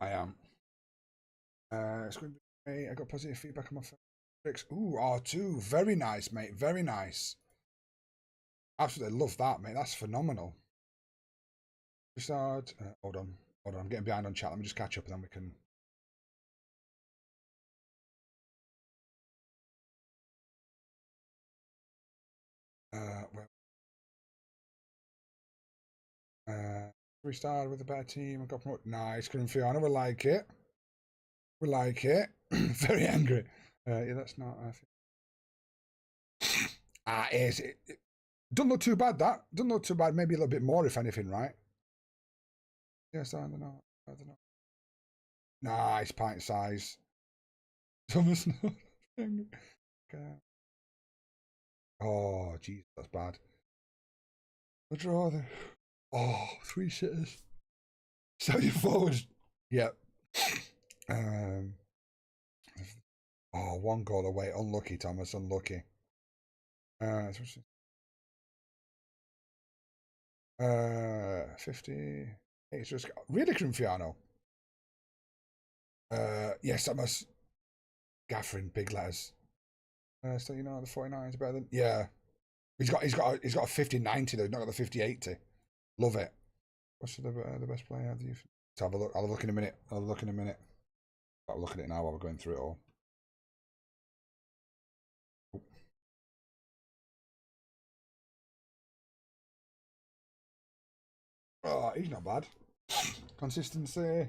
I am. It's going to be. I got positive feedback on my phone. Ooh, R2. Very nice, mate. Very nice. Absolutely love that, mate. That's phenomenal. Start. Hold on. Hold on. I'm getting behind on chat. Let me just catch up and then we can. We started with a better team. I got promoted. Nice, Fiona. We like it. We like it. Very angry. Yeah, that's not. Is it? Doesn't look too bad. That doesn't look too bad. Maybe a little bit more, if anything, right? Yes, I don't know. I don't know. Nice pint size. Thomas. Okay. Oh, jeez, that's bad. A draw there. Oh, 3 sitters. So you forward. Yep. Oh, 1 goal away. Unlucky, Thomas. Unlucky. 50. It's just really Crinfiano. Yes, that must. Gaffer in big letters. So you know the 49 is better than. Yeah. He's got a 50-90 though. He's not got the 50-80. Love it. What's the best player? Let's have a look. I'll have a look in a minute. I'll look in a minute. I'll look at it now while we're going through it all. Oh, he's not bad. Consistency.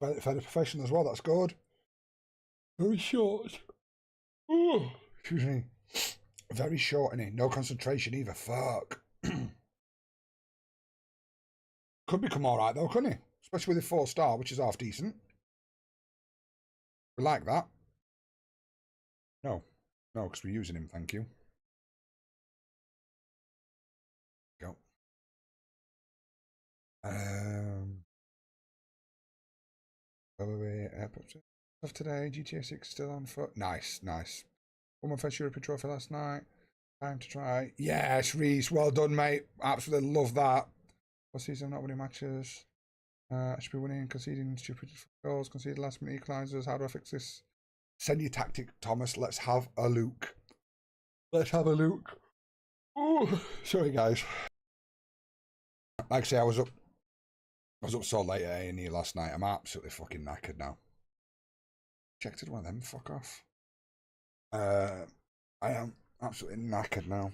Fairly professional as well. That's good. Very short. Oh, excuse me. Very short, innit? No concentration either. Fuck. Could become alright though, couldn't he? Especially with a 4-star, which is half decent. We like that. No. No, because we're using him, thank you. Go. Of today, GTA 6 still on foot. Nice, nice. Won my first European trophy last night. Time to try. Yes, Reese, well done, mate. Absolutely love that. Last season, I'm not winning matches. I should be winning, conceding stupid goals, conceded last minute equalisers. How do I fix this? Send your tactic, Thomas. Let's have a look. Let's have a look. Oh, sorry, guys. Like I say, I was up so late at A&E last night. I'm absolutely fucking knackered now. Checked one of them. Fuck off. I am absolutely knackered now.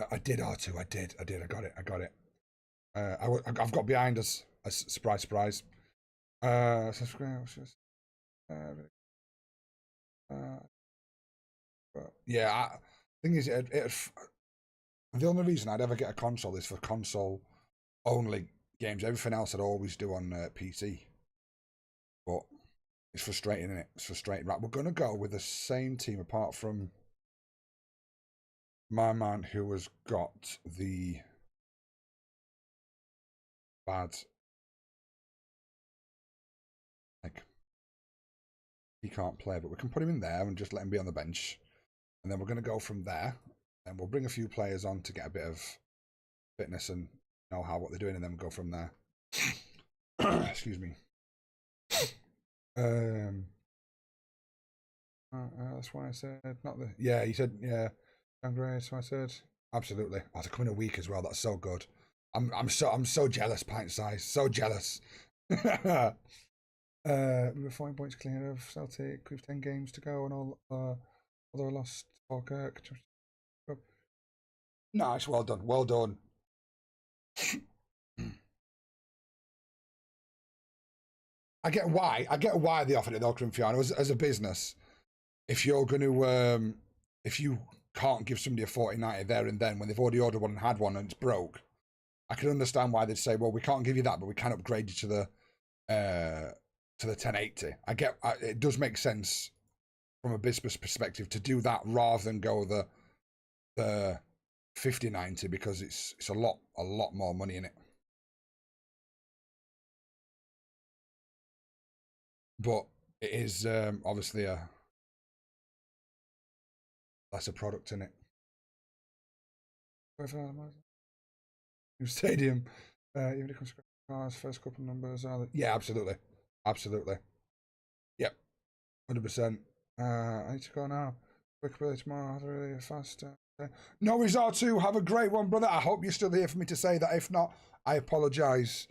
I did R2. I did. I got it. I've got behind us. A surprise, surprise. Subscribe. Yeah. Thing is, the only reason I'd ever get a console is for console only games. Everything else I'd always do on PC. But it's frustrating, isn't it? It's frustrating. Right, we're gonna go with the same team apart from my man who has got the bad, like, he can't play, but we can put him in there and just let him be on the bench, and then we're going to go from there, and we'll bring a few players on to get a bit of fitness and know what they're doing, and then go from there. Excuse me. That's why I said not the. Yeah, he said yeah. Great. So I said absolutely. Oh, to come in a week as well. That's so good. I'm so jealous. Pint size. So jealous. We were 14 points clear of Celtic with 10 games to go, and all. Although I lost Falkirk. Nice. Well done. Well done. I get why they offered it though, Crinfiano, as a business. If you're going to, if you can't give somebody a 4090 there and then when they've already ordered one and had one and it's broke, I can understand why they'd say, well, we can't give you that, but we can upgrade you to the 1080. It does make sense from a business perspective to do that rather than go the 5090 because it's a lot more money in it. But it is obviously a lesser product in it. New stadium, even if it comes to cars, first couple of numbers are yeah, absolutely. 100%. I need to go now. Quick ability tomorrow. Have a really fast. No, R2. Have a great one, brother. I hope you're still here for me to say that. If not, I apologise.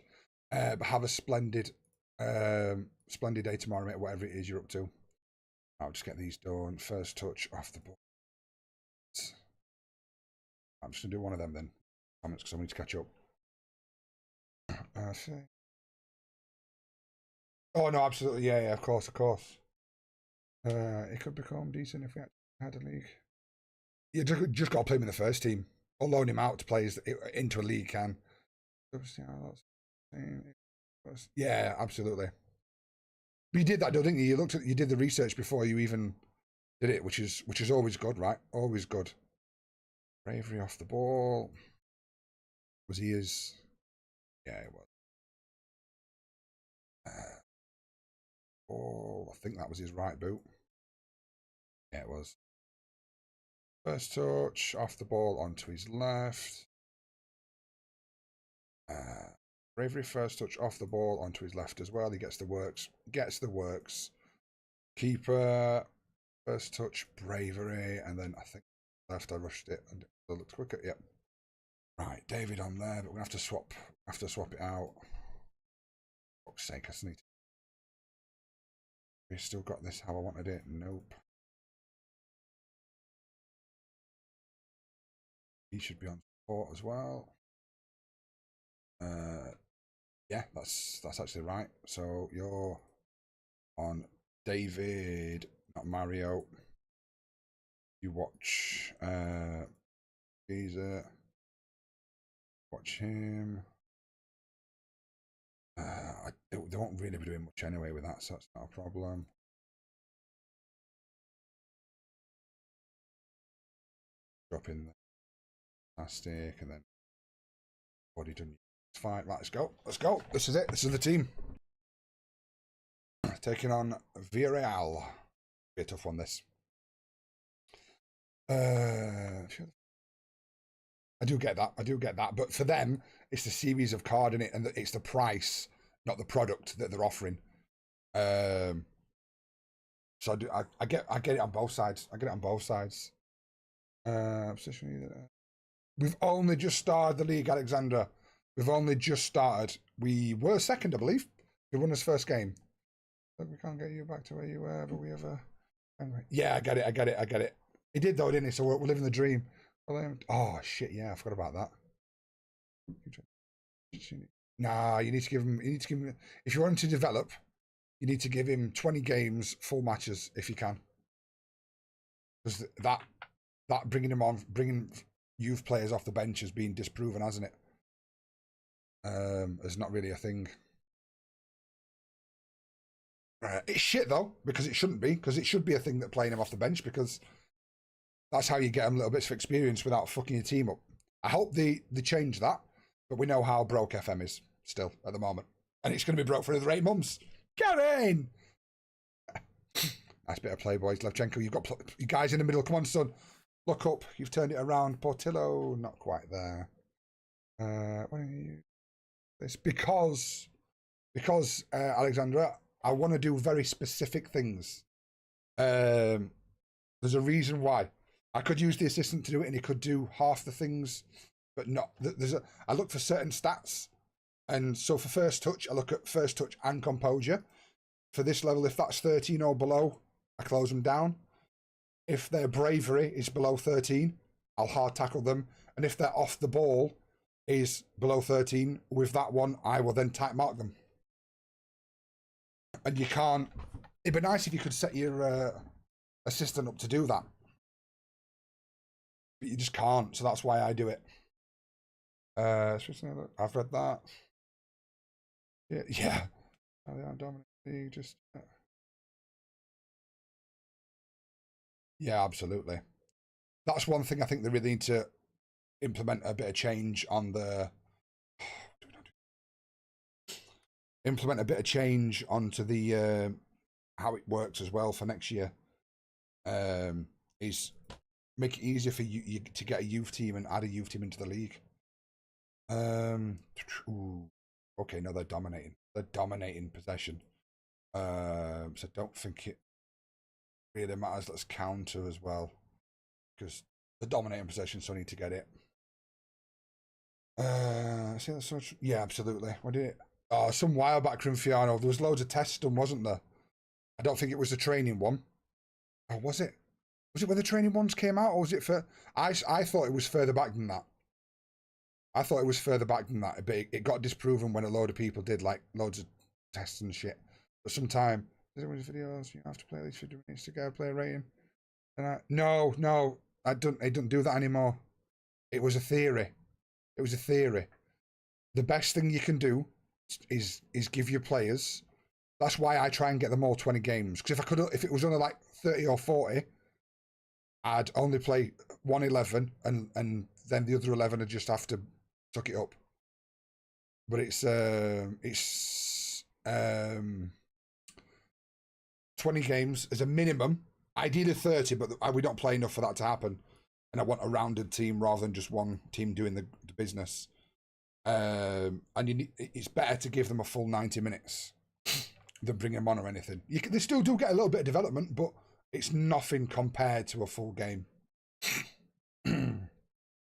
But have a splendid day tomorrow, mate. Whatever it is you're up to. I'll just get these done. First touch off the ball. I'm just gonna do one of them then. Comments because I need to catch up. Oh no, absolutely, yeah, of course. It could become decent if we had a league. You just got to play him in the first team, or loan him out to play into a league. Can. Yeah, absolutely. But you did that, though, didn't you? You did the research before you even did it, which is always good, right? Always good. Bravery off the ball. Was he his? Yeah, it was. I think that was his right boot. Yeah, it was. First touch off the ball onto his left. Bravery first touch off the ball onto his left as well. He gets the works. Keeper first touch bravery, and then I think left. I rushed it and it looked quicker. Yep. Right, David on there, but we're gonna have to swap. It out. For fuck's sake, I need to. We still got this how I wanted it. Nope. He should be on support as well. Yeah, that's actually right. So you're on David, not Mario. You watch Geezer. Watch him. They won't really be doing much anyway with that, so that's not a problem. Drop in the plastic and then body done. It's fine. Right, let's go. This is it. This is the team. Taking on Villarreal. Be a tough one, this. I do get that. But for them, it's the series of card in it, and it's the price, not the product that they're offering. So I get it on both sides. We've only just started the league, Alexandra. We've only just started. We were second, I believe. We won this first game. Look, we can't get you back to where you were, but we have a. Anyway. Yeah, I get it. He did though, didn't he? So we're living the dream. Oh shit! Yeah, I forgot about that. Nah, you need to give him. If you want him to develop, you need to give him 20 games, full matches, if you can. Because that bringing youth players off the bench has been disproven, hasn't it? It's not really a thing. It's shit though, because it shouldn't be. Because it should be a thing that playing him off the bench, because that's how you get them little bits of experience without fucking your team up. I hope they change that, but we know how broke FM is still at the moment, and it's going to be broke for another 8 months. Get in. Nice bit of play, boys. Levchenko, you've got you guys in the middle. Come on, son. Look up. You've turned it around. Portillo, not quite there. What are you? It's because Alexandra, I want to do very specific things. There's a reason why. I could use the assistant to do it, and he could do half the things, but not. I look for certain stats, and so for first touch, I look at first touch and composure. For this level, if that's 13 or below, I close them down. If their bravery is below 13, I'll hard tackle them, and if they're off the ball is below 13, with that one, I will then tight mark them. And you can't. It'd be nice if you could set your assistant up to do that. But you just can't, so that's why I do it. I've read that. Yeah. Just. Yeah, absolutely. That's one thing I think they really need to implement a bit of change on the. Implement a bit of change onto the how it works as well for next year. Is make it easier for you to get a youth team and add a youth team into the league. Okay, no, they're dominating. They're dominating possession. So don't think it. really matters. Let's counter as well. Because the dominating possession, so I need to get it. See, that's so much, yeah, absolutely. What did it? Oh, some while back, Grinfiano. There was loads of tests done, wasn't there? I don't think it was the training one. Oh, was it? Was it when the training ones came out, or was it for? I thought it was further back than that. I thought it was further back than that, but it got disproven when a load of people did like loads of tests and shit. But sometime there's videos you have to play at least 50 minutes to get a player rating. And no, I don't do that anymore. It was a theory. It was a theory. The best thing you can do is give your players. That's why I try and get them all 20 games. Because if it was only like 30 or 40, I'd only play 111, and then the other 11 would just have to suck it up. But it's 20 games as a minimum. Ideally 30, but we don't play enough for that to happen. And I want a rounded team rather than just one team doing the business. And it's better to give them a full 90 minutes than bring them on or anything. They still do get a little bit of development, but it's nothing compared to a full game.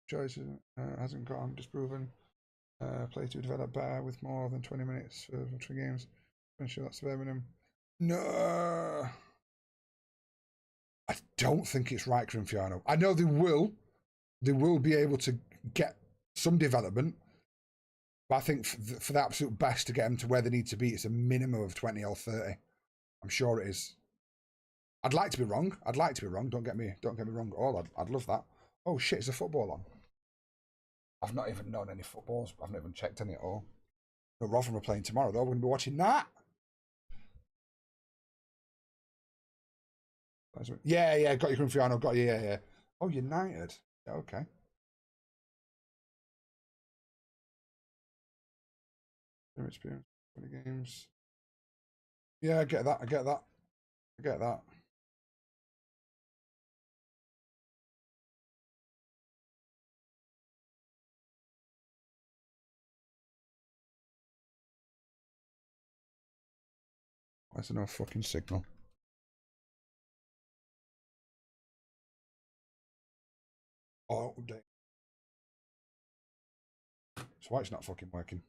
Choice hasn't gone disproven. Play to develop better with more than 20 minutes for 3 games. I'm sure that's Birmingham. No. I don't think it's right, Grinfiano. I know they will be able to get some development, but I think for the absolute best to get them to where they need to be, it's a minimum of 20 or 30. I'm sure it is. I'd like to be wrong. Don't get me wrong at all. I'd love that. Oh shit, is a football on? I've not even known any footballs. I've not even checked any at all. But Rotherham are playing tomorrow, though. We're going to be watching that. Yeah, got you, Grinfiano. Got you, yeah. Oh, United. Yeah, okay. Their experience, 20 games. Yeah, I get that. Where's no fucking signal? Oh, update. So why it's not fucking working?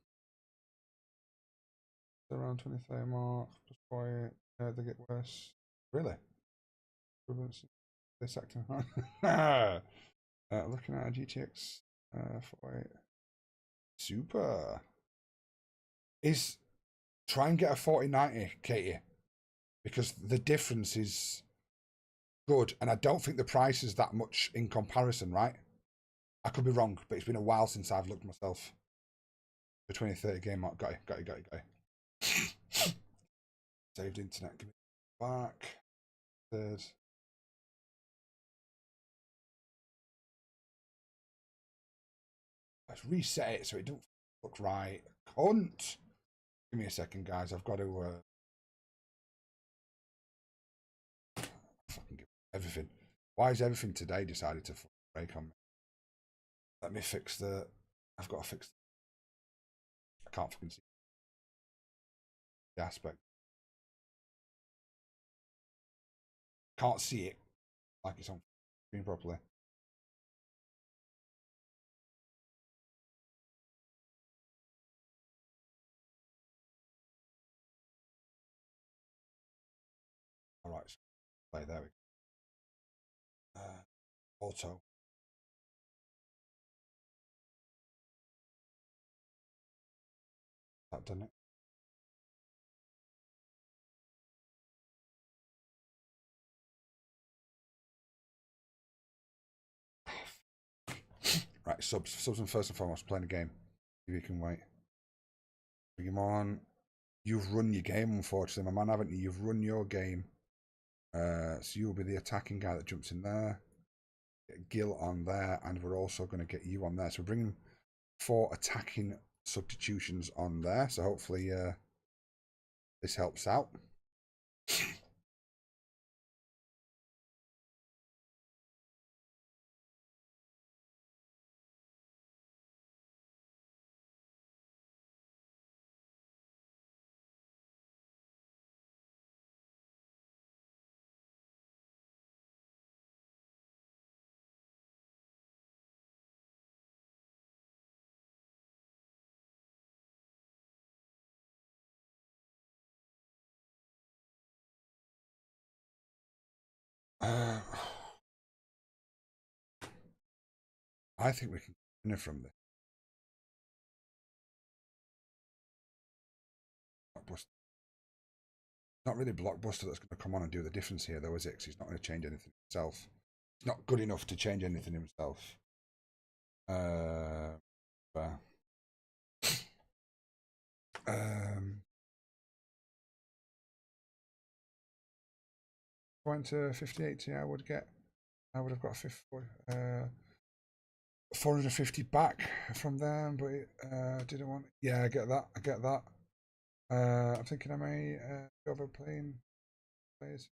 Around 23 mark, plus quiet. They get worse. Really? This sector. Looking at a GTX 48. Super. Is try and get a 4090, Katie, because the difference is good, and I don't think the price is that much in comparison, right? I could be wrong, but it's been a while since I've looked myself. The 2030 game mark. Got it. Saved internet. Give me back. Third. Let's reset it so it don't look right. Cunt. Give me a second, guys. I've got to fucking give everything. Why is everything today decided to break on me? Let me fix the. I've got to fix. I can't fucking see the aspect. Can't see it like it's on screen properly. All right, so play there. We go. Auto. That done it. Right, subs and first and foremost, playing a game. If you can wait. Bring him on. You've run your game, unfortunately, my man, haven't you? You've run your game. So you'll be the attacking guy that jumps in there. Get Gil on there, and we're also going to get you on there. So we're bringing 4 attacking substitutions on there. So hopefully this helps out. I think we can win from this. Not really Blockbuster that's going to come on and do the difference here, though, is it? Because he's not going to change anything himself. He's not good enough to change anything himself. Going to 5080, I would have got 450 back from them, but didn't want. Yeah, I get that. I'm thinking I may go over playing players.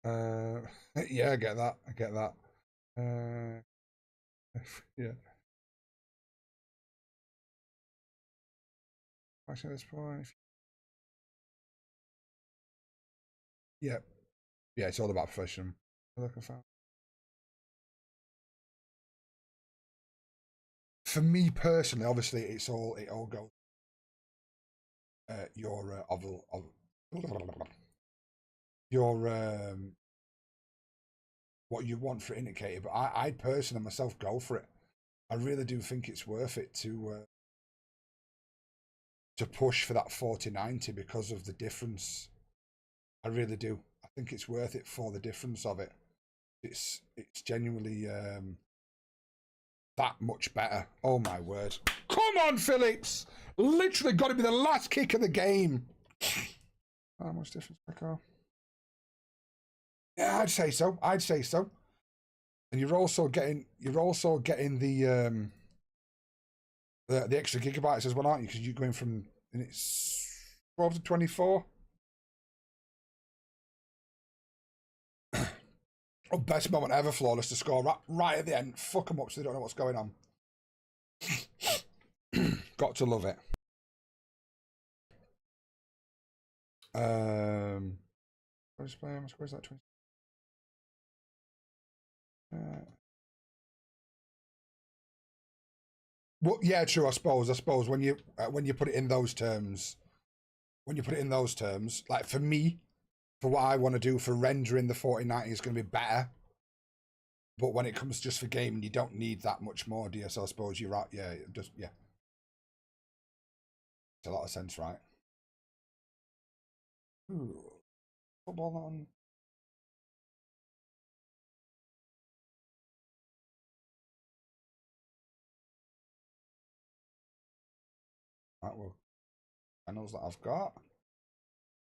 Yeah, I get that. Yeah. Actually, at this point, yeah, it's all about profession. For me personally, obviously, it all goes. Your what you want for it indicator, but I'd personally myself go for it. I really do think it's worth it to push for that 4090 because of the difference. I really do. I think it's worth it for the difference of it. It's genuinely that much better. Oh my word! Come on, Phillips! Literally got to be the last kick of the game. How much difference, Echo? Yeah, I'd say so. And you're also getting the extra gigabytes as well, aren't you? Because you're going from, and it's 12 to 24. Oh, best moment ever, Flawless to score right at the end. Fuck them up so they don't know what's going on. Got to love it. Where's that 20? Well, yeah, true. I suppose when you put it in those terms, like for me, for what I want to do for rendering, the 4090 is going to be better. But when it comes just for gaming, you don't need that much more, do you? So I suppose you're right. Yeah, it's a lot of sense, right? Ooh, football on. Right, well, channels that I've got.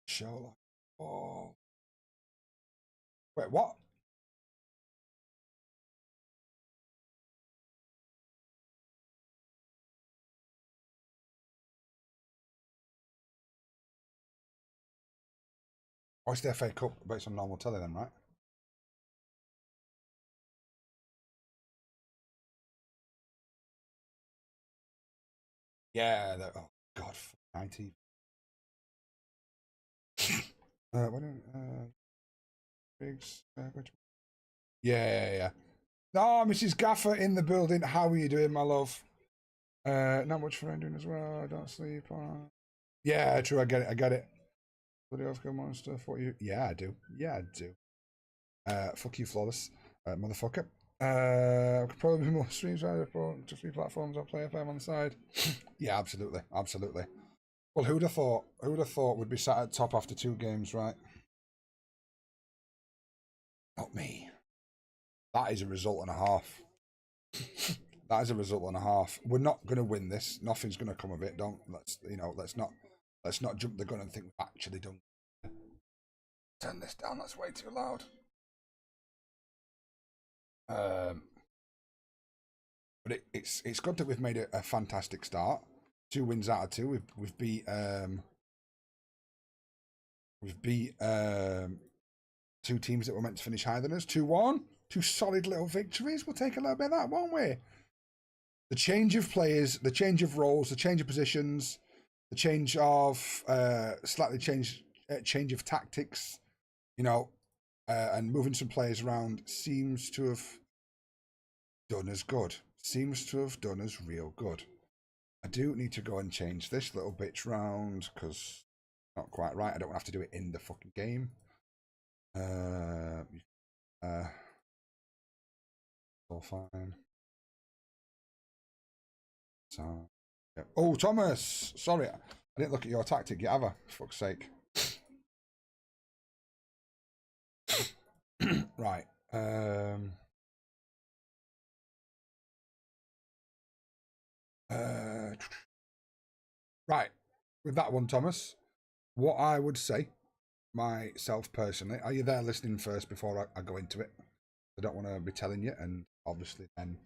Show. Oh, wait, what? Oh, it's the FA Cup, but it's on normal telly then, right? Yeah. Oh God, 90. Why don't Biggs? Yeah. No, Mrs. Gaffer in the building. How are you doing, my love? Not much for doing as well. I don't sleep. Yeah, true. I get it. Bloody Oscar monster. What you? Yeah, I do. Fuck you, flawless, motherfucker. Could probably be more streams either for to 3 platforms. I'll play FM on the side. Yeah, absolutely. Well, who'd have thought? Would be sat at top after 2 games, right? Not me. That is a result and a half. We're not going to win this. Nothing's going to come of it. Let's not jump the gun and think we've actually done. Turn this down. That's way too loud. But it's good that we've made a fantastic start. 2 wins out of 2. We've beat 2 teams that were meant to finish higher than us. 2-1. 2 solid little victories. We'll take a little bit of that, won't we? The change of players, the change of roles, the change of positions, the change of change of tactics, and moving some players around seems to have done us good. Seems to have done us real good. I do need to go and change this little bitch round because not quite right. I don't want to have to do it in the fucking game. all fine. So, yeah. Oh, Thomas! Sorry, I didn't look at your tactic yet, have I? For fuck's sake. Right. Right. With that one, Thomas, what I would say, myself personally, are you there listening first before I go into it? I don't want to be telling you, and obviously then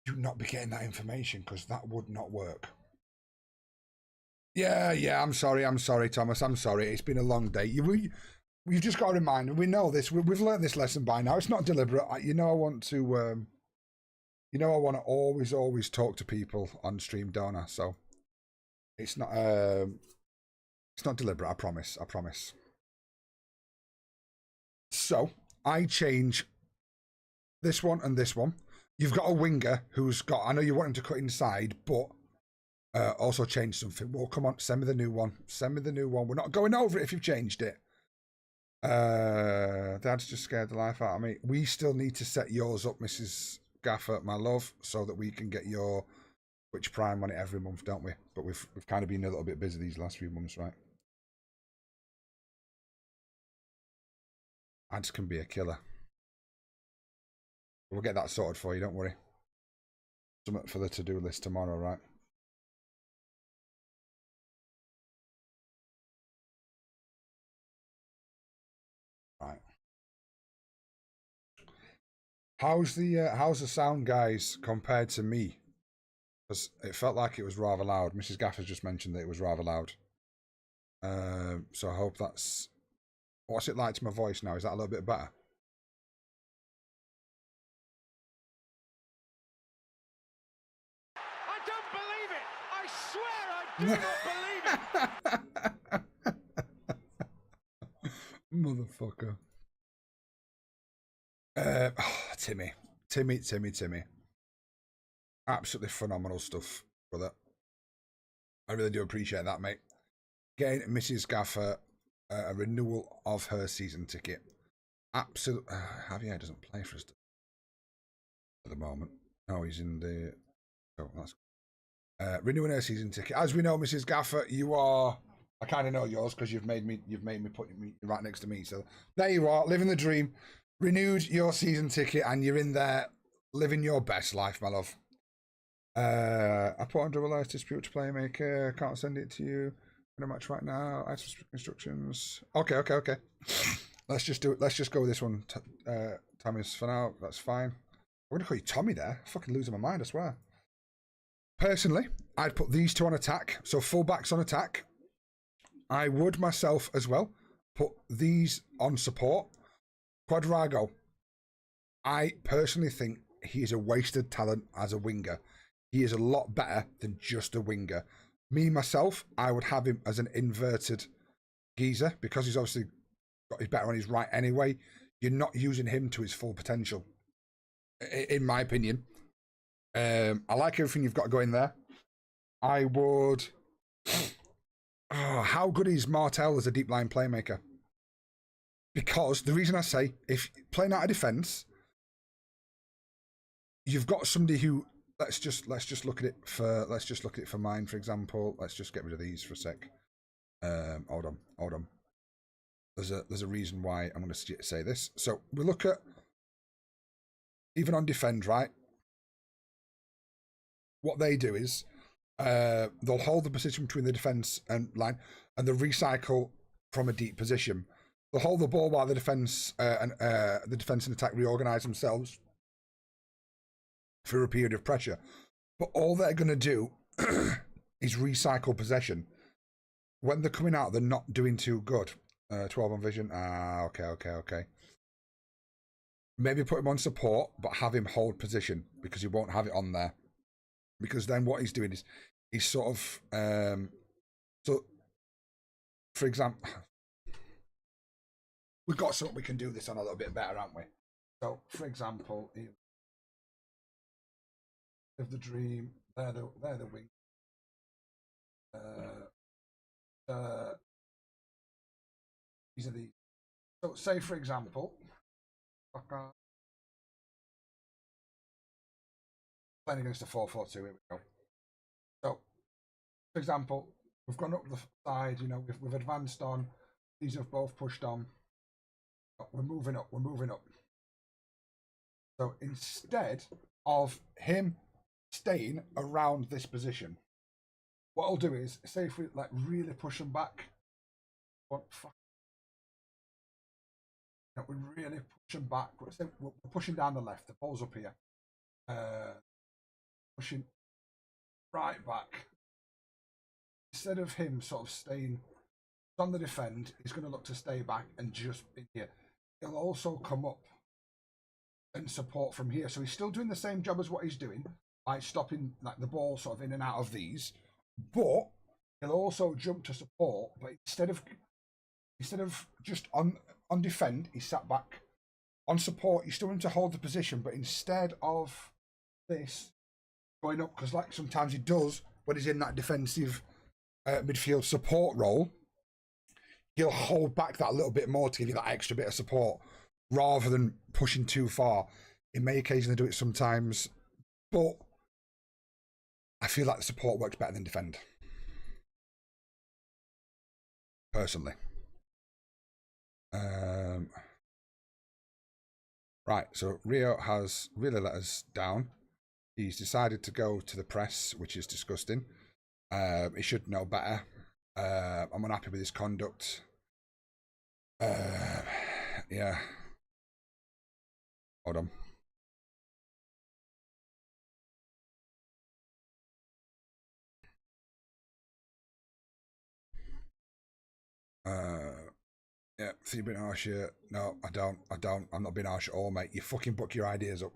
you not be getting that information because that would not work. Yeah, I'm sorry, Thomas, I'm sorry. It's been a long day. You've just got to remind, we know this, we've learned this lesson by now. It's not deliberate. I want to always talk to people on stream, don't I? So it's not deliberate, I promise. So I change this one and this one. You've got a winger who's got, I know you want him to cut inside, but also change something. Well, come on, send me the new one. We're not going over it if you've changed it. Dad's just scared the life out of me. We still need to set yours up, Mrs. Gaffer, my love, so that we can get your Twitch Prime on it every month, don't we? But we've kind of been a little bit busy these last few months, right? Ads can be a killer. We'll get that sorted for you, don't worry. Something for the to-do list tomorrow, right? Right. How's the sound, guys, compared to me? Because it felt like it was rather loud. Mrs. Gaffer's just mentioned that it was rather loud. So I hope that's... What's it like to my voice now? Is that a little bit better? I don't believe it! I swear I do not believe it! Motherfucker. Timmy. Absolutely phenomenal stuff, brother. I really do appreciate that, mate. Getting Mrs. Gaffer a renewal of her season ticket. Absolutely. Javier doesn't play for us at the moment. No, he's in the... Oh, that's... renewing her season ticket. As we know, Mrs. Gaffer, you are... I kind of know yours because you've made me put me right next to me. So there you are, living the dream. Renewed your season ticket and you're in there living your best life, my love. I put on double ice dispute to Playmaker. Can't send it to you in a match right now. Ice instructions. Okay. Let's just do it. Let's just go with this one. Tommy's for now. That's fine. I'm gonna call you Tommy there. I'm fucking losing my mind, I swear. Personally, I'd put these two on attack. So fullbacks on attack. I would myself as well put these on support. Quadrago. I personally think he is a wasted talent as a winger. He is a lot better than just a winger. Me, myself, I would have him as an inverted geezer because he's obviously got his better on his right anyway. You're not using him to his full potential, in my opinion. I like everything you've got going there. I would... Oh, how good is Martel as a deep line playmaker? Because the reason I say, if playing out of defence, you've got somebody who... Let's just look at it for mine, for example. Let's just get rid of these for a sec. Hold on. There's a reason why I'm going to say this. So we look at even on defend, right? What they do is they'll hold the position between the defence and line, and they'll recycle from a deep position. They'll hold the ball while the defence and attack reorganise themselves for a period of pressure. But all they're going to do is recycle possession. When they're coming out, they're not doing too good. 12 on vision. Okay. Maybe put him on support, but have him hold position because he won't have it on there. Because then what he's doing is he's sort of... so, for example... We've got something we can do this on a little bit better, haven't we? So, for example... Of the dream, they're the wing. These are the... So, say for example, playing against a 4-4-2. Here we go. So, for example, we've gone up the side. You know, we've advanced on. These have both pushed on. We're moving up. We're moving up. So instead of him staying around this position, what I'll do is, say if we like really push him back, we really push him back. We're pushing down the left. The ball's up here. Pushing right back. Instead of him sort of staying on the defend, he's going to look to stay back and just in here. He'll also come up and support from here. So he's still doing the same job as what he's doing by stopping like the ball sort of in and out of these, but he'll also jump to support. But instead of just on defend, he's sat back. On support, he's still going to hold the position, but instead of this going up, because like sometimes he does when he's in that defensive midfield support role, he'll hold back that little bit more to give you that extra bit of support rather than pushing too far. It may occasionally do it sometimes, but I feel like the support works better than defend, personally. Right, so Rio has really let us down. He's decided to go to the press, which is disgusting. He should know better. I'm unhappy with his conduct. Yeah. Hold on. Yeah, so you've been harsh here. No, I don't. I'm not being harsh at all, mate. You fucking book your ideas up.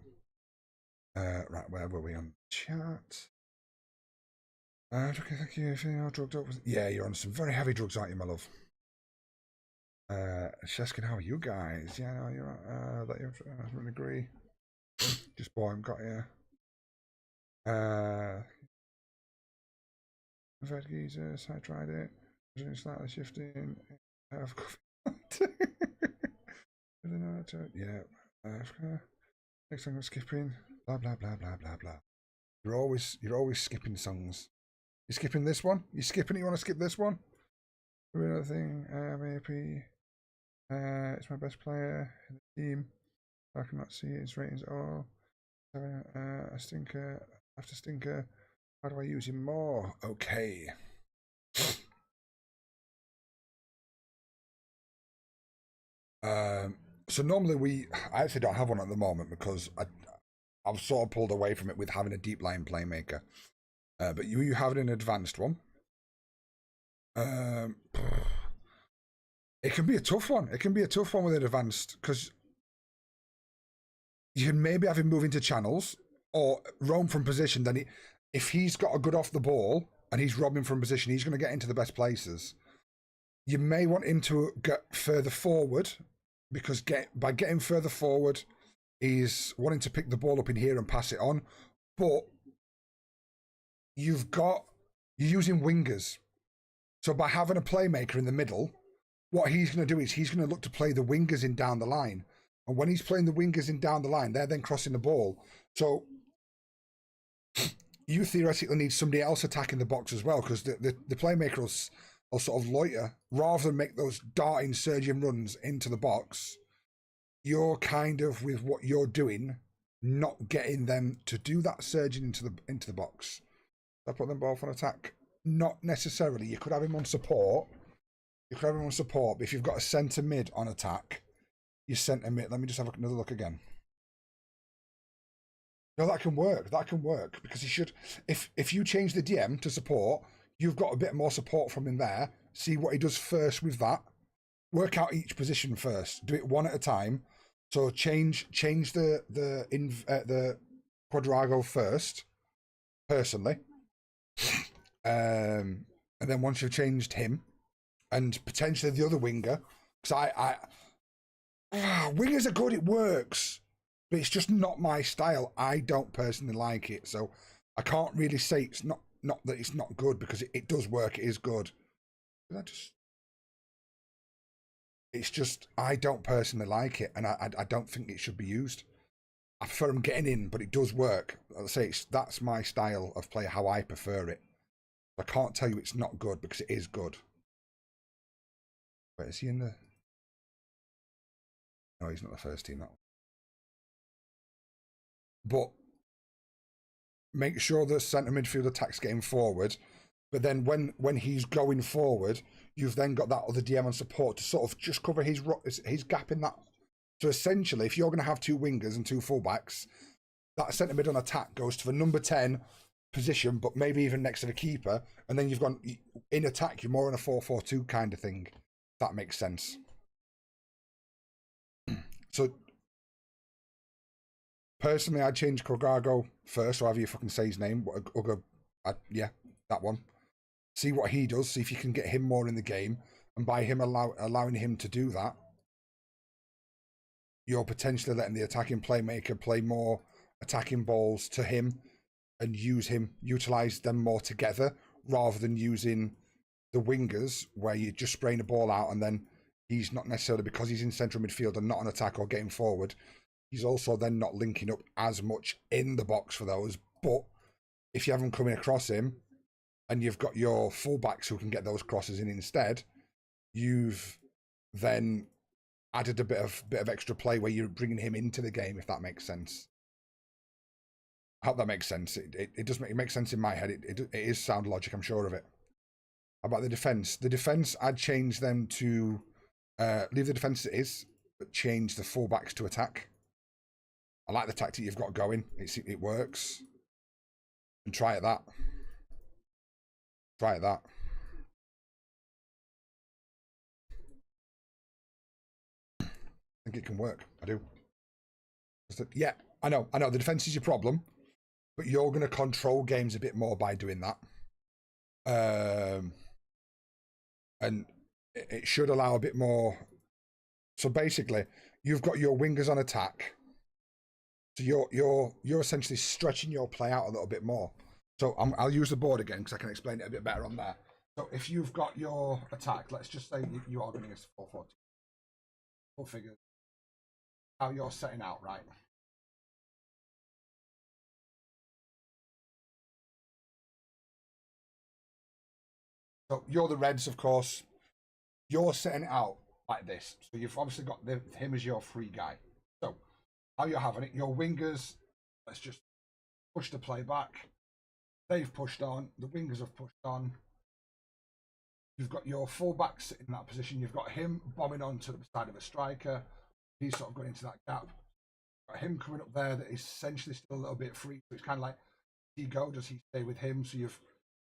Right, where were we on chat? Okay, thank you. If you're drugged up, yeah, you're on some very heavy drugs, aren't you, my love? Sheskin, how are you guys? Yeah, no, you're right. That you really agree. Just boring, got you. I've had geezers, I tried it. Slightly shifting. I've yeah. Next time I'm skipping. Blah blah blah blah blah blah. You're always skipping songs. You skipping this one? You skipping it? You want to skip this one? Another thing, maybe. It's my best player in the team. I cannot see his ratings at all. Having a stinker after stinker. How do I use him more? Okay. So normally I actually don't have one at the moment because I've sort of pulled away from it with having a deep line playmaker. But you have an advanced one. It can be a tough one. It can be a tough one with an advanced because you can maybe have him move into channels or roam from position. Then if he's got a good off the ball and he's robbing from position, he's going to get into the best places. You may want him to get further forward because by getting further forward, he's wanting to pick the ball up in here and pass it on. But you're using wingers. So by having a playmaker in the middle, what he's going to do is he's going to look to play the wingers in down the line. And when he's playing the wingers in down the line, they're then crossing the ball. So you theoretically need somebody else attacking the box as well because the playmaker will sort of loiter rather than make those darting, surging runs into the box. You're kind of, with what you're doing, not getting them to do that surging into the box. I put them both on attack. Not necessarily. You could have him on support. But if you've got a centre mid on attack, your centre mid. Let me just have another look again. No, that can work. Because he should. If you change the DM to support, you've got a bit more support from him there. See what he does first with that. Work out each position first. Do it one at a time. So change the Quadrago first, personally. And then once you've changed him and potentially the other winger, because wingers are good, it works, but it's just not my style. I don't personally like it, so I can't really say it's not that it's not good because it does work. It is good. It's just I don't personally like it, and I don't think it should be used. I prefer them getting in, but it does work. I'll say that's my style of play, how I prefer it. I can't tell you it's not good because it is good. Wait, is he in the... No, he's not the first team, that one. But make sure the centre midfield attack's getting forward. But then when he's going forward, you've then got that other DM on support to sort of just cover his gap in that. So essentially, if you're going to have two wingers and two fullbacks, that centre mid on attack goes to the number 10 position, but maybe even next to the keeper. And then you've gone in attack, you're more in a 4-4-2 kind of thing. If that makes sense. So personally, I'd change Kogago first, or however you fucking say his name. Yeah, that one. See what he does. See if you can get him more in the game, and by him allowing him to do that, you're potentially letting the attacking playmaker play more attacking balls to him and utilize them more together, rather than using the wingers where you're just spraying a ball out and then he's not necessarily, because he's in central midfield and not on attack or getting forward, he's also then not linking up as much in the box for those. But if you have them coming across him and you've got your fullbacks who can get those crosses in instead, you've then added a bit of extra play where you're bringing him into the game, if that makes sense. I hope that makes sense. It does make sense in my head. It is sound logic, I'm sure of it. How about the defense? The defense, I'd change them to leave the defense as it is, but change the fullbacks to attack. I like the tactic you've got going. It works. And try it that. Try it that. I think it can work. I do. Yeah, I know. The defense is your problem, but you're going to control games a bit more by doing that. And it should allow a bit more. So basically, you've got your wingers on attack. So you're essentially stretching your play out a little bit more. So I'll use the board again because I can explain it a bit better on there. So if you've got your attack, let's just say you are going against 4-4-2. Full figures. How you're setting out, right? So you're the Reds, of course. You're setting it out like this. So you've obviously got him as your free guy. So how you're having it, your wingers, let's just push the play back. They've pushed on. The wingers have pushed on. You've got your fullbacks in that position. You've got him bombing onto the side of a striker. He's sort of going into that gap. Got him coming up there that is essentially still a little bit free. So it's kind of like, does he go? Does he stay with him? So you've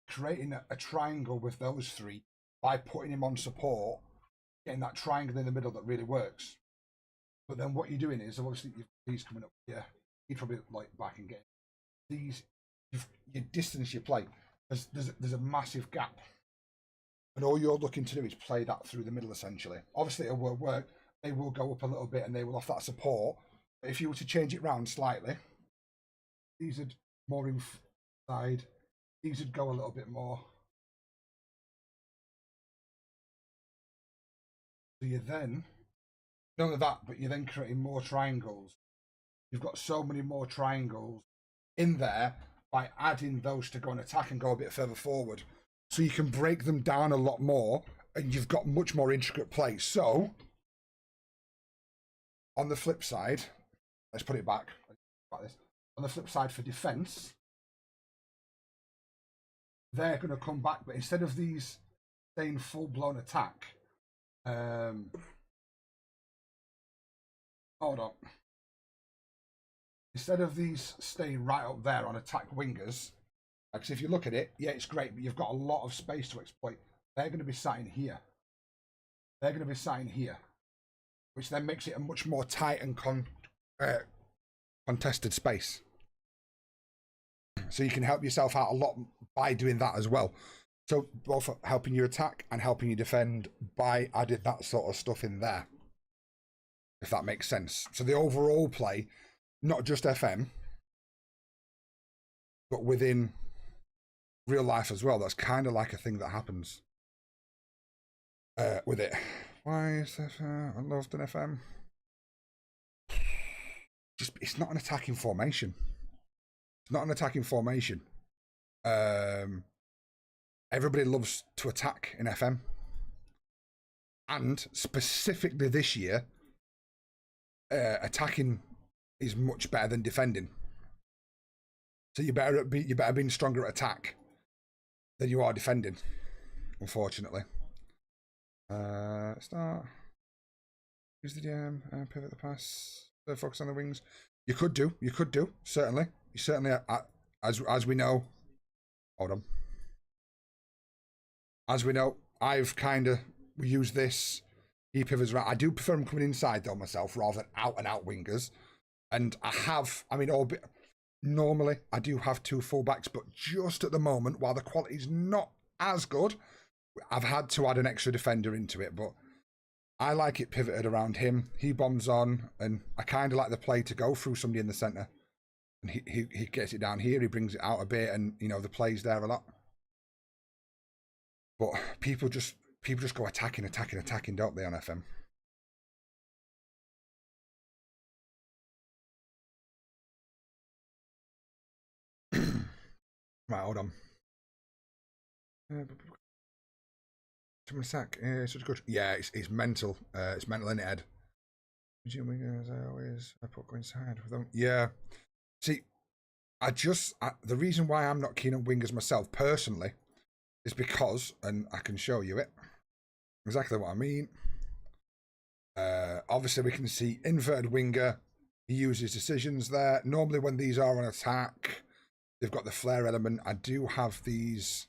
creating a triangle with those three by putting him on support, getting that triangle in the middle that really works. But then what you're doing is, obviously, he's coming up here. He'd probably like back and get these. You distance your play. There's a massive gap. And all you're looking to do is play that through the middle, essentially. Obviously, it will work. They will go up a little bit and they will off that support. But if you were to change it round slightly, these would more inside. These would go a little bit more. So you then, not only that, but you're then creating more triangles. You've got so many more triangles in there by adding those to go and attack and go a bit further forward. So you can break them down a lot more and you've got much more intricate play. So, on the flip side, let's put it back like this. On the flip side for defense, they're going to come back, but instead of these staying full-blown attack, hold on. Instead of these staying right up there on attack wingers, because if you look at it, yeah, it's great, but you've got a lot of space to exploit. They're going to be sat in here. They're going to be sat in here, which then makes it a much more tight and contested space. So you can help yourself out a lot by doing that as well. So both helping you attack and helping you defend by adding that sort of stuff in there, if that makes sense. So the overall play, not just FM, but within real life as well, that's kind of like a thing that happens with it. Why is that unloved in FM? it's not an attacking formation. It's not an attacking formation. Everybody loves to attack in FM. And specifically this year, attacking is much better than defending. So you better be stronger at attack than you are defending, unfortunately. Start. Use the DM, pivot the pass, focus on the wings. You could do, certainly. You certainly, as we know. Hold on. As we know, I've kind of used this. He pivots around. I do prefer him coming inside though myself, rather than out and out wingers. And normally I do have 2 fullbacks, but just at the moment, while the quality's not as good, I've had to add an extra defender into it. But I like it pivoted around him. He bombs on, and I kind of like the play to go through somebody in the centre. And he gets it down here, he brings it out a bit, and the play's there a lot. But people just go attacking, don't they, on FM? Right, hold on. Sack. Such a good. Yeah, it's mental. It's mental in the head. Wingers, I always put go inside with them. Yeah. See, the reason why I'm not keen on wingers myself personally is because, and I can show you it exactly what I mean. Obviously, we can see inverted winger. He uses decisions there. Normally, when these are on attack, they've got the flare element. I do have these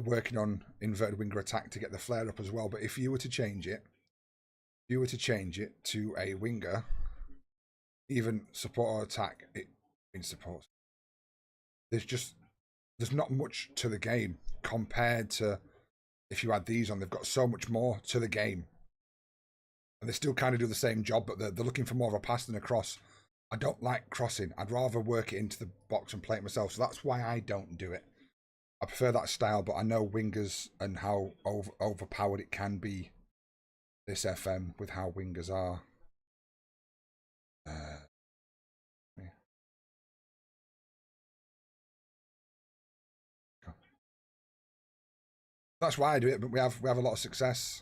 working on inverted winger attack to get the flare up as well. But if you were to change it, to a winger, even support or attack, it in support. There's not much to the game compared to if you add these on. They've got so much more to the game, and they still kind of do the same job, but they're looking for more of a pass than a cross. I don't like crossing. I'd rather work it into the box and play it myself. So that's why I don't do it. I prefer that style, but I know wingers and how overpowered it can be. This FM with how wingers are. Yeah. That's why I do it, but we have a lot of success.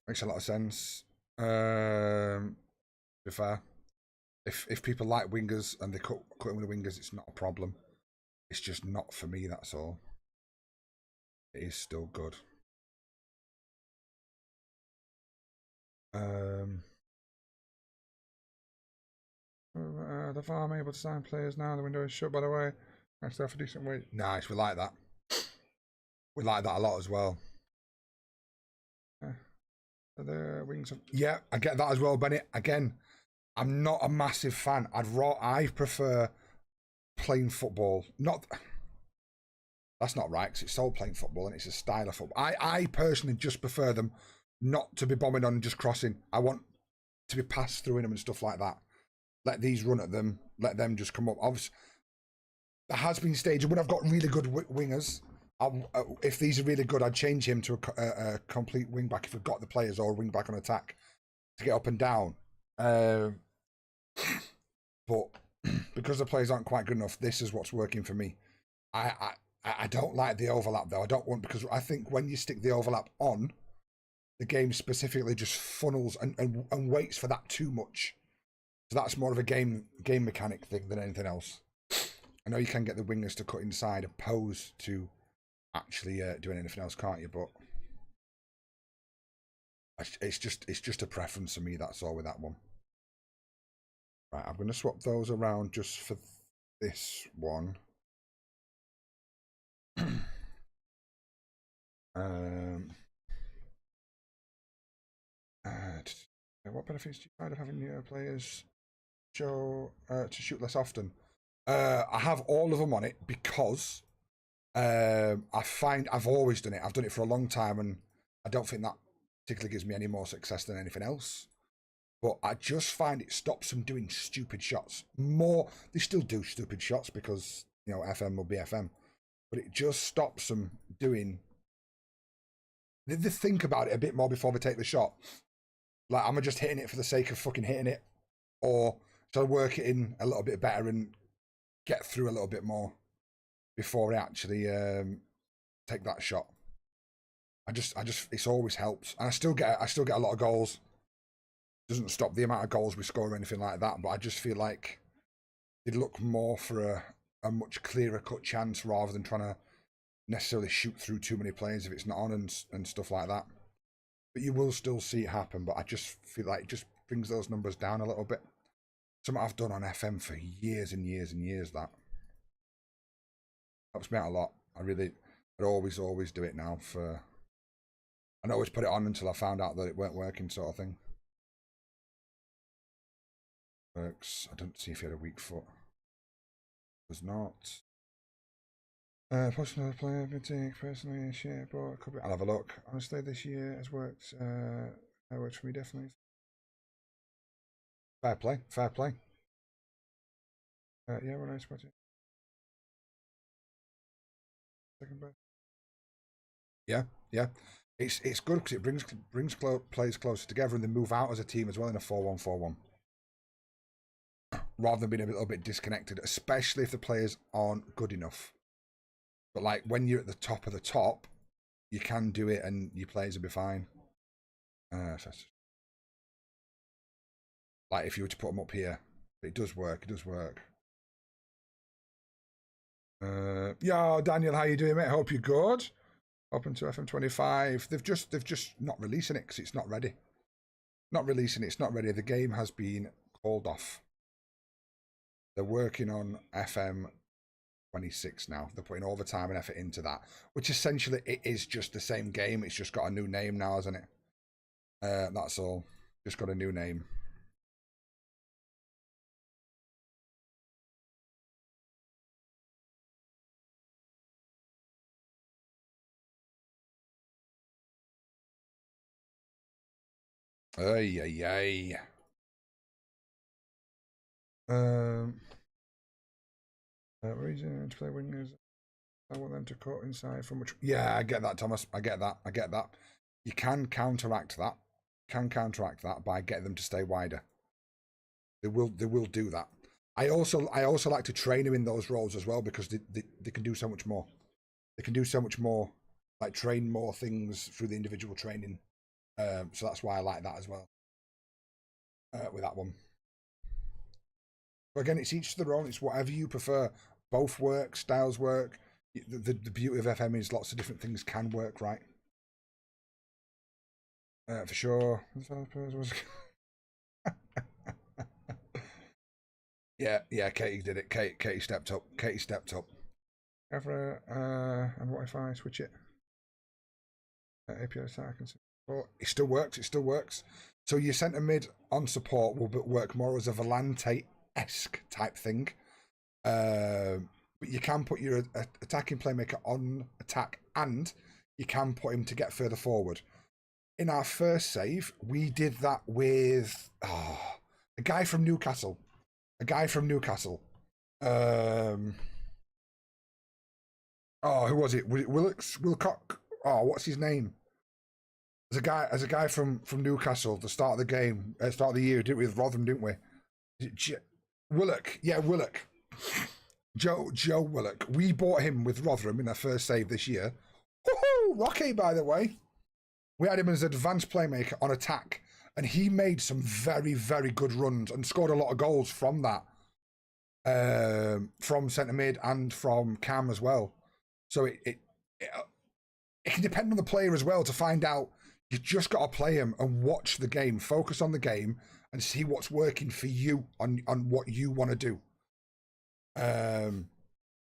Makes a lot of sense. To be fair, if people like wingers and they cut in with the wingers, it's not a problem. It's just not for me. That's all. It is still good. The farm able to sign players now. The window is shut, by the way. Actually, for decent wage. Nice, we like that. We like that a lot as well. The wings. Yeah, I get that as well, Bennett. Again, I'm not a massive fan. I prefer playing football. That's not right, because it's all playing football and it's a style of football. I personally just prefer them not to be bombing on and just crossing. I want to be passed through them and stuff like that. Let these run at them. Let them just come up. Obviously, there has been stages when I've got really good wingers. If these are really good, I'd change him to a complete wing back if I've got the players, or a wing back on attack to get up and down. But because the players aren't quite good enough, this is what's working for me. I don't like the overlap though. I don't want, because I think when you stick the overlap on, the game specifically just funnels and waits for that too much. So that's more of a game mechanic thing than anything else. I know you can get the wingers to cut inside opposed to actually doing anything else, can't you? But it's just a preference for me. That's all with that one. Right, I'm going to swap those around just for this one. What benefits do you find of having your players to shoot less often? I have all of them on it because I find I've always done it. I've done it for a long time, and I don't think that particularly gives me any more success than anything else. But I just find it stops them doing stupid shots. They still do stupid shots because, FM will be FM. But it just stops them doing... They think about it a bit more before they take the shot. Like, am I just hitting it for the sake of fucking hitting it? Or So I work it in a little bit better and get through a little bit more before I actually take that shot. I just, it's always helps, and I still get a lot of goals. Doesn't stop the amount of goals we score or anything like that, but I just feel like they'd look more for a much clearer cut chance rather than trying to necessarily shoot through too many players if it's not on and stuff like that. But you will still see it happen, but I just feel like it just brings those numbers down a little bit. Something I've done on FM for years and years and years. That helps me out a lot. I'd always do it now. I'd always put it on until I found out that it weren't working, sort of thing. Works. I don't see if he had a weak foot. Was not. Possible player, personally, shit, but could be. I'll have a look. Honestly, this year has worked. It worked for me definitely. Fair play, fair play. Yeah, when I spot it. Second best. Yeah, yeah. It's good because it brings players closer together and they move out as a team as well in a 4-1-4-1. Rather than being a little bit disconnected, especially if the players aren't good enough. But like when you're at the top of the top, you can do it and your players will be fine. Like if you were to put them up here, it does work. It does work. Yo, Daniel, how you doing, mate? Hope you're good. Open to FM25. They've just not releasing it because it's not ready. Not releasing it. It's not ready. The game has been called off. They're working on FM26 now. They're putting all the time and effort into that, which essentially it is just the same game. It's just got a new name now, hasn't it? That's all. Just got a new name. Ay, ay, ay. Reason to play wingers. I want them to cut inside from which. Yeah, I get that, Thomas. I get that. You can counteract that. By getting them to stay wider. They will do that. I also like to train them in those roles as well because they can do so much more. They can do so much more, like train more things through the individual training. So that's why I like that as well. With that one. But again, it's each to their own. It's whatever you prefer. Both work, styles work. The beauty of FM is lots of different things can work, right? For sure. Yeah, Katie did it. Katie stepped up. Ever, and what if I switch it? API I can see. Well, it still works. So your centre mid on support will work more as a Volante-esque type thing. But you can put your attacking playmaker on attack and you can put him to get further forward. In our first save, we did that with a guy from Newcastle. Who was it? Wilcock. Oh, what's his name? As a guy from Newcastle, the start of the game, start of the year, did it with Rotherham, didn't we? Willock, yeah, Willock. Joe Willock. We bought him with Rotherham in our first save this year. Woohoo! Rocky, by the way. We had him as advanced playmaker on attack, and he made some very, very good runs and scored a lot of goals from that. From centre mid and from Cam as well. So it can depend on the player as well to find out. You just got to play him and watch the game, focus on the game, and see what's working for you on what you want to do.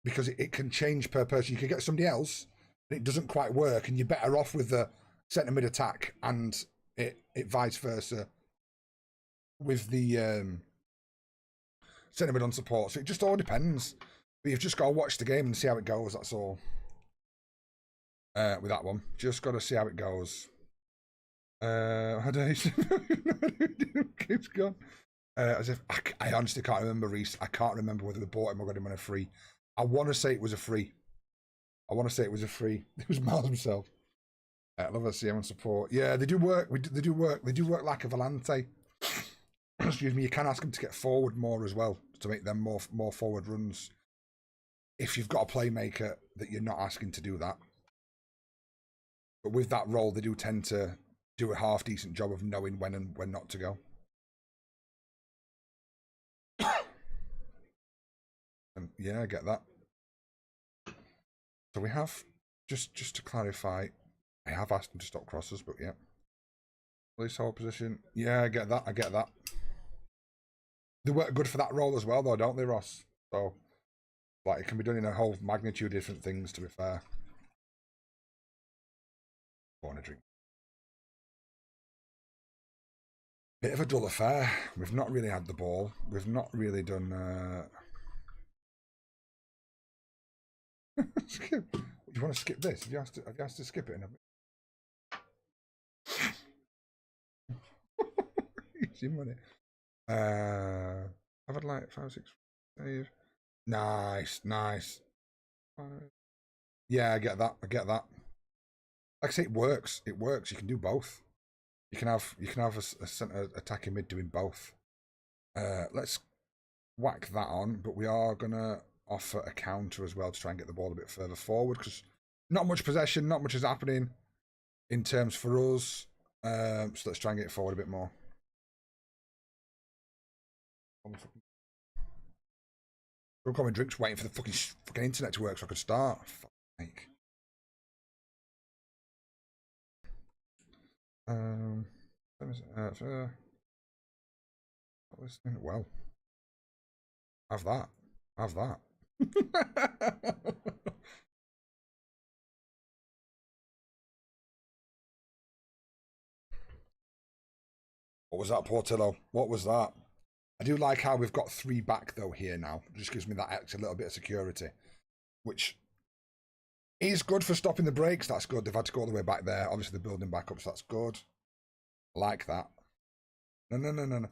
Because it can change per person. You can get somebody else and it doesn't quite work, and you're better off with the centre mid attack, and it vice versa with the centre mid on support. So it just all depends. But you've just got to watch the game and see how it goes. That's all. With that one, just got to see how it goes. Keeps going. As if I honestly can't remember, Reese. I can't remember whether they bought him or got him on a free. I want to say it was a free. It was Miles himself. I love to see him on support. Yeah, they do work. They do work like a Volante. excuse me, you can ask them to get forward more as well, to make them more forward runs. If you've got a playmaker that you're not asking to do that. But with that role, they do tend to do a half decent job of knowing when and when not to go. And yeah, I get that. So we have, just to clarify, I have asked them to stop crosses, but yeah. Police hold position. Yeah, I get that. I get that. They work good for that role as well, though, don't they, Ross? So, like, it can be done in a whole magnitude of different things, to be fair. I want a drink. Bit of a dull affair. We've not really had the ball. We've not really done... Skip. Do you want to skip this? Have you asked to skip it in a bit? Easy money. I've had like 5, 6 save. Nice. Yeah, I get that. Like I say, it works. It works. You can do both. You can have a centre attacking mid doing both. Let's whack that on, but we are gonna offer a counter as well to try and get the ball a bit further forward, because not much possession, not much is happening in terms for us. So let's try and get it forward a bit more. I'm coming drinks, waiting for the fucking internet to work so I could start. Fuck sake. Listening. Well, have that. What was that, Portillo? What was that? I do like how we've got 3 back though here now. It just gives me that extra little bit of security, which is good for stopping the breaks. That's good. They've had to go all the way back there. Obviously, they're building back up, so that's good. I like that. No.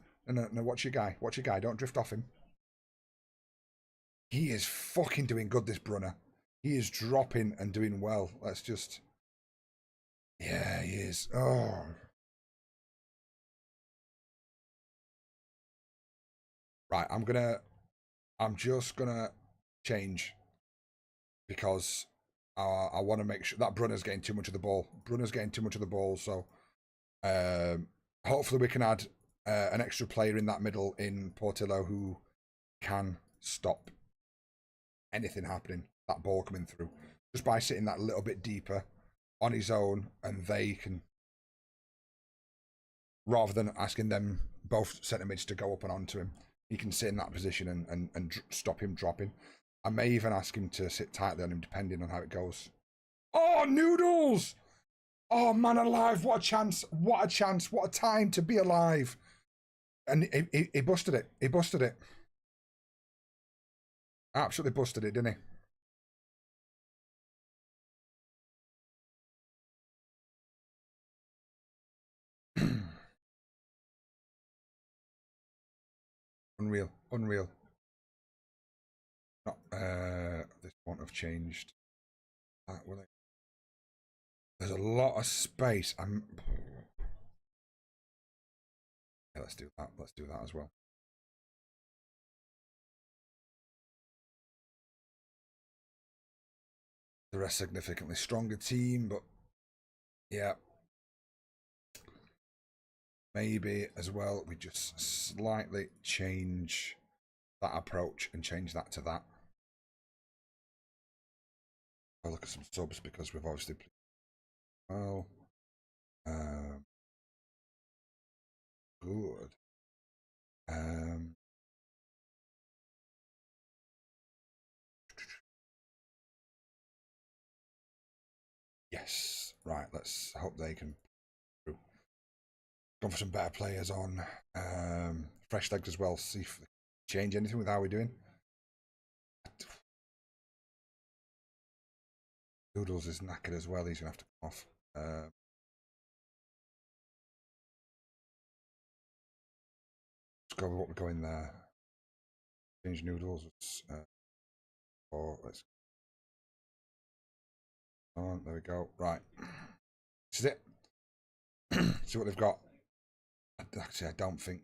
Watch your guy. Don't drift off him. He is fucking doing good, this Brunner. He is dropping and doing well. Let's just... Yeah, he is. Oh. Right, I'm just gonna change, because I want to make sure that Brunner's getting too much of the ball. So hopefully we can add an extra player in that middle in Portillo who can stop anything happening, that ball coming through, just by sitting that little bit deeper on his own, and they can, rather than asking them both centre mids to go up and onto him, he can sit in that position and stop him dropping. I may even ask him to sit tightly on him, depending on how it goes. Oh, Noodles! Oh, man alive, what a chance. What a time to be alive. And he busted it. Absolutely busted it, didn't he? Unreal. Not, this won't have changed. Will it? There's a lot of space. Yeah, let's do that. As well. They're a significantly stronger team, but yeah. Maybe as well we just slightly change that approach and change that to that. I'll look at some subs, because we've obviously played well. Good. Yes. Right, let's hope they can go for some better players on fresh legs as well. See if they change anything with how we're doing. Doodles is knackered as well. He's gonna have to come off. Let's go with what we're going there. Change Noodles. Or let's. Oh, there we go. Right. This is it. See what they've got. Actually, I don't think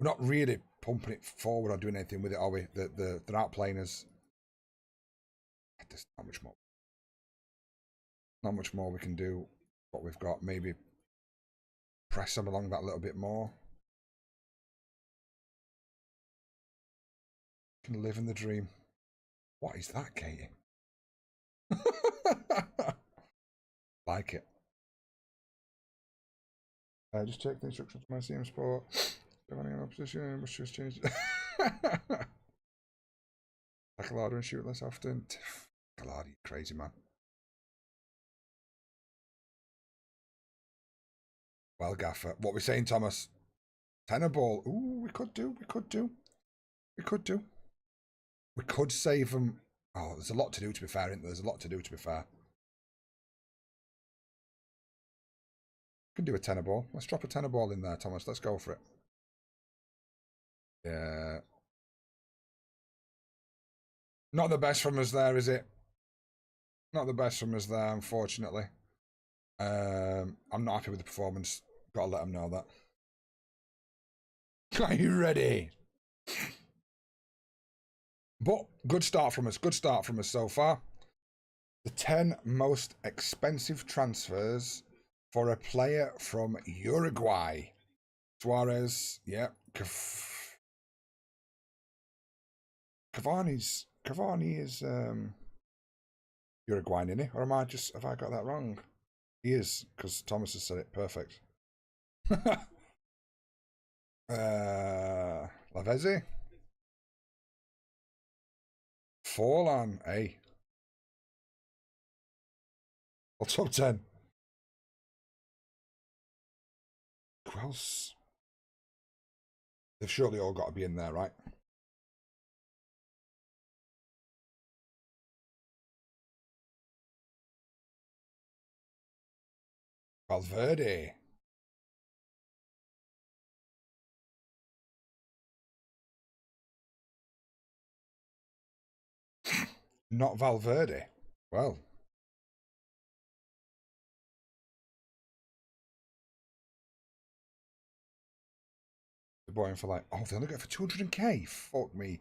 We're not really pumping it forward or doing anything with it, are we? They're outplaying us. There's not much more. Not much more we can do. What we've got, maybe press them along that a little bit more. Can live in the dream. What is that, Katie? Like it. Just take the instructions from my CM Sport. Depending on opposition, must just change. Tackle harder and shoot less often. Tackle harder, you crazy man. Well, Gaffer, what we're saying, Thomas? Tenor ball. Ooh, we could do. We could do. We could do. We could save them. Oh, there's a lot to do, to be fair, isn't there? There's a lot to do, to be fair. We can do a tenor ball. Let's drop a tenor ball in there, Thomas. Let's go for it. Yeah. Not the best from us there, is it? Not the best from us there, unfortunately. I'm not happy with the performance. Gotta let them know that. Are you ready? But good start from us. Good start from us so far. The 10 most expensive transfers for a player from Uruguay. Suarez, yeah. Cavani is Uruguayan, isn't he? Or have I got that wrong? He is, because Thomas has said it perfect. Lavezzi. Forlan, hey. Well, top 10. Who else? They've surely all got to be in there, right? Valverde. Not Valverde. Well. They're buying for like, oh, they only got it for 200k. Fuck me.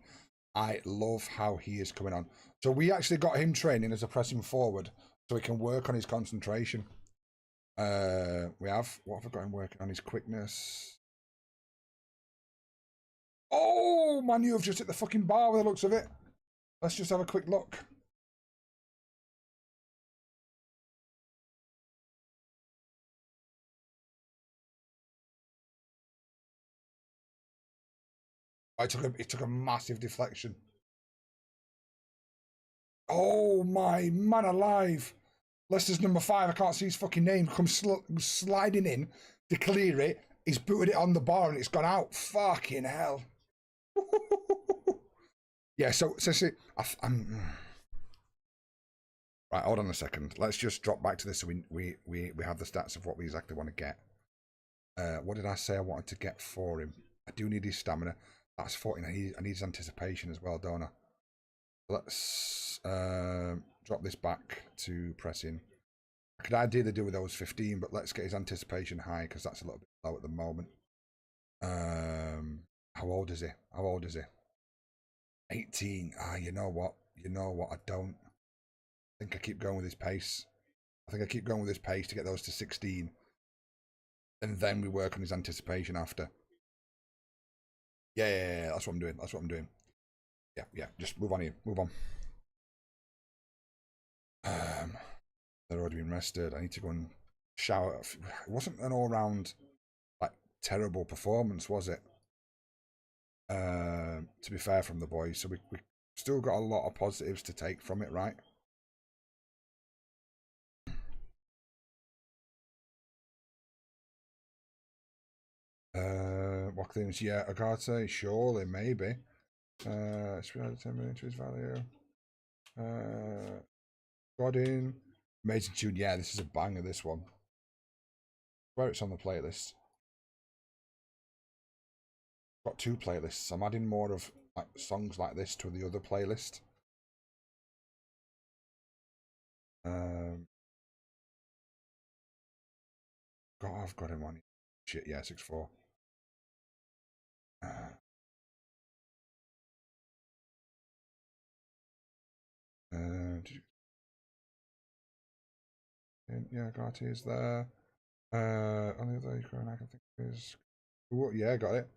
I love how he is coming on. So we actually got him training as a pressing forward so he can work on his concentration. What have I got him working on? His quickness. Oh, man, you've just hit the fucking bar with the looks of it. Let's just have a quick look. It took a massive deflection. Oh, my man alive. Leicester's number 5, I can't see his fucking name, comes sliding in to clear it. He's booted it on the bar and it's gone out. Fucking hell. Yeah, so see, I'm... Right, hold on a second. Let's just drop back to this so we have the stats of what we exactly want to get. What did I say I wanted to get for him? I do need his stamina. That's 14. I need his anticipation as well, don't I? Let's drop this back to pressing. I could ideally do with those 15, but let's get his anticipation high because that's a little bit low at the moment. How old is he? How old is he? 18. You know what? I don't. I think I keep going with his pace. I think I keep going with his pace to get those to 16. And then we work on his anticipation after. Yeah, that's what I'm doing. That's what I'm doing. Yeah, just move on here. Move on. They're already been rested. I need to go and shower. It wasn't an all-round, like, terrible performance, was it? To be fair from the boys. So we still got a lot of positives to take from it, right? What things? Yeah, Agate, surely, maybe. It's been 10 minutes to his value. Godin. Amazing tune. Yeah, this is a banger, this one. Where it's on the playlist. Got 2 playlists. I'm adding more of like songs like this to the other playlist. God, I've got him on. Shit, yeah, 6-4. Yeah, Gatti is there. Only other Ukraine I can think of is. Ooh, yeah, got it.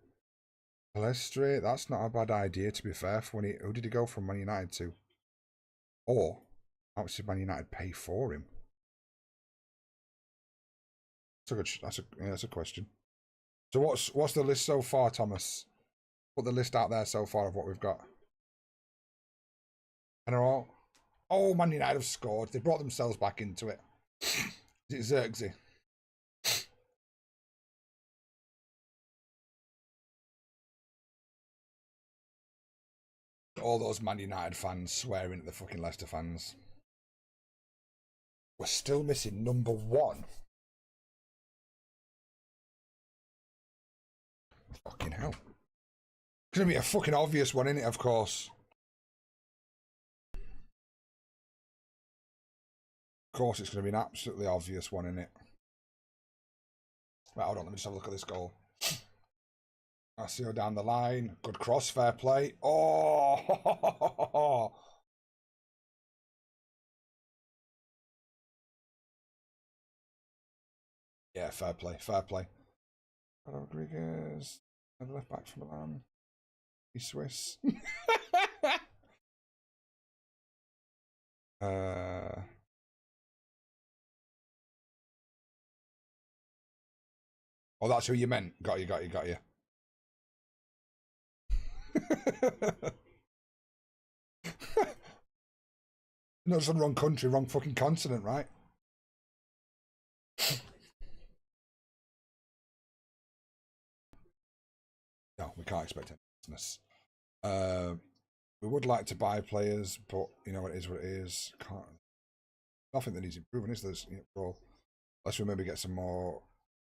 Palestri, that's not a bad idea to be fair. For when who did he go from Man United to? Or how much did Man United pay for him? That's a question. So what's the list so far, Thomas? Put the list out there so far of what we've got. And all. Oh, Man United have scored. They brought themselves back into it. Is it Xerxes? All those Man United fans swearing at the fucking Leicester fans. We're still missing number 1. Fucking hell. It's going to be a fucking obvious one, isn't it, of course? Of course, it's going to be an absolutely obvious one, isn't it? Right, hold on, let me just have a look at this goal. I see her down the line. Good cross, fair play. Oh! Yeah, fair play, fair play. Rodriguez, the left back from Milan. He's Swiss. Oh, that's who you meant. Got you. No, it's the wrong country, wrong fucking continent, right? No, we can't expect any business. We would like to buy players, but you know it is what it is. Can't. Nothing that needs improving, is there? Well, let's maybe get some more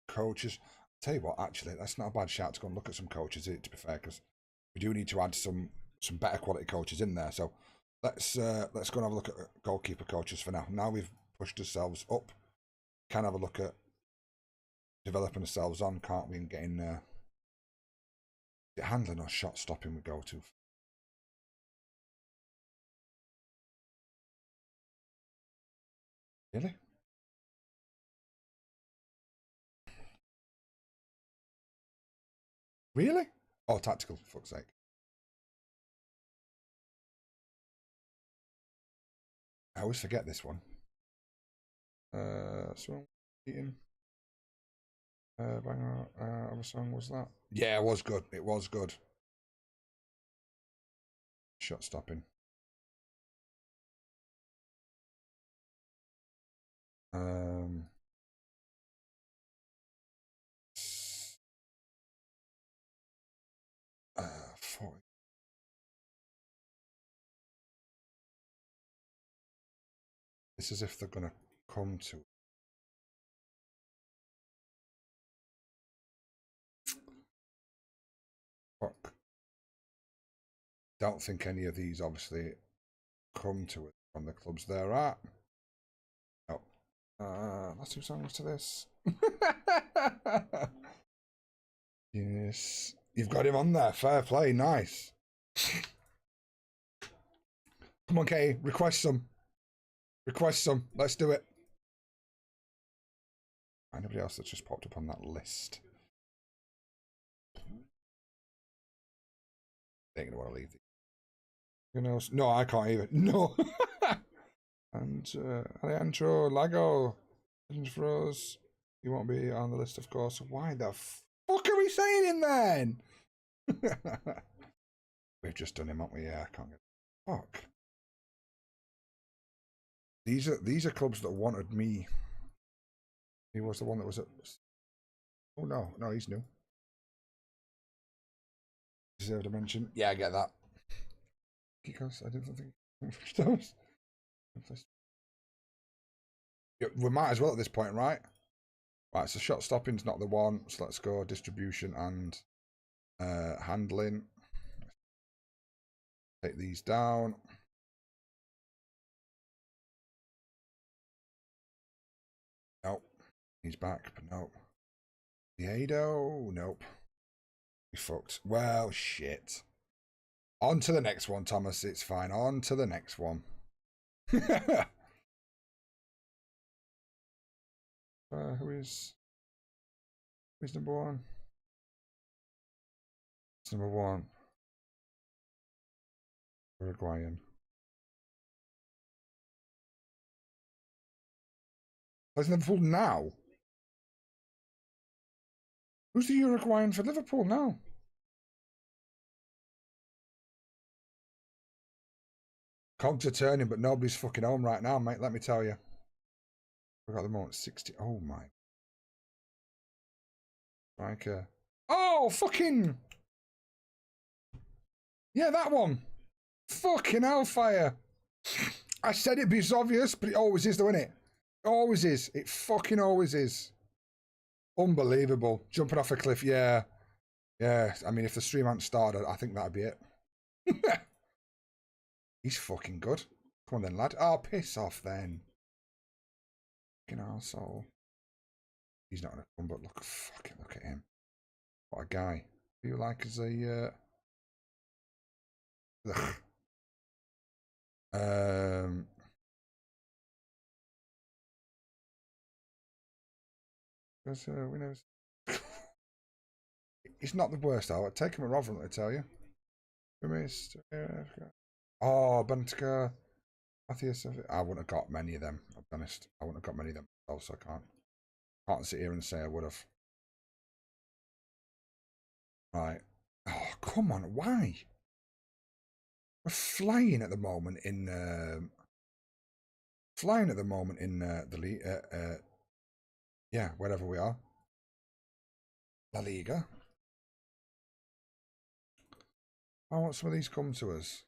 coaches. I'll tell you what, actually, that's not a bad shout to go and look at some coaches. To be fair, because we do need to add some better quality coaches in there. So let's go and have a look at goalkeeper coaches for now. Now we've pushed ourselves up, can have a look at developing ourselves on, can't we? And getting handling or shot stopping we go to. Really? Really? Oh, tactical, for fuck's sake. I always forget this one. So eating. Banger. Other song was that? Yeah, it was good. It was good. Shot stopping. Um. Fuck. It's as if they're gonna come to. Fuck. Don't think any of these obviously come to it from the clubs they're at. No. Let's do songs to this. Yes. You've got him on there. Fair play. Nice. Come on, Katie. Request some. Request some. Let's do it. Anybody else that's just popped up on that list? They're going to want to leave. Who knows? No, I can't either. No. And Alejandro Lago, for us, he won't be on the list, of course. Why the fuck are we saying him then? We've just done him, haven't we? Yeah, I can't get. Fuck. These are clubs that wanted me. He was the one that was at. Oh no, he's new. Deserved a mention. Yeah, I get that. Because I didn't think those. We might as well at this point, right? Right, so shot stopping's not the one. So let's go distribution and handling. Take these down. Nope. He's back, but nope. Viedo, nope. We fucked. Well, shit. On to the next one, Thomas. It's fine. On to the next one. Who's number one? It's number one. Uruguayan. Plays Liverpool now. Who's the Uruguayan for Liverpool now? Cogs are turning, but nobody's fucking home right now, mate. Let me tell you. We've got the moment 60. Oh my. Striker. Oh, fucking. Yeah, that one. Fucking hellfire. I said it'd be obvious, but it always is, though, innit? It always is. It fucking always is. Unbelievable. Jumping off a cliff, yeah. Yeah, I mean, if the stream hadn't started, I think that'd be it. He's fucking good. Come on then, lad. Oh, piss off then. Fucking arsehole. He's not gonna come, but look at him. What a guy. Who you like as a ugh. We know he's not the worst. I'll take him at Rotherham, I tell you. Oh, Bentica. Matthias. I wouldn't have got many of them. I'll be honest. I wouldn't have got many of them. Also, I can't sit here and say I would have. Right. Oh, come on. Why? We're flying at the moment in the league. Yeah, wherever we are. La Liga. I want some of these come to us.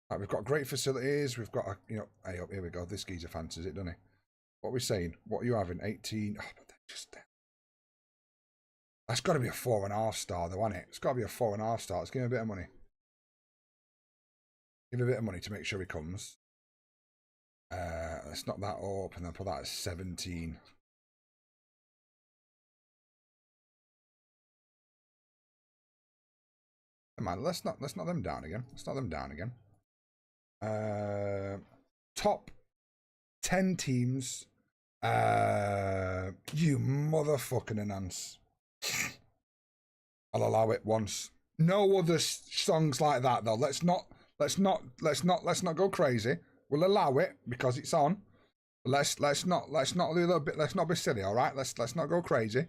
Right, we've got great facilities. We've got, hey, up here we go. This geezer fancies it, doesn't he? What are we saying? What are you having? 18. Oh, but that's got to be a 4.5 star, though, hasn't it? It's got to be a 4.5 star. Let's give him a bit of money. Give him a bit of money to make sure he comes. Let's knock that up and then put that at 17. Come on, let's knock them down again. Let's knock them down again. Top 10 teams. You motherfucking enhance. I'll allow it once. No other songs like that though. Let's not go crazy. We'll allow it because it's on. Let's not do a little bit. Let's not be silly. All right. Let's not go crazy.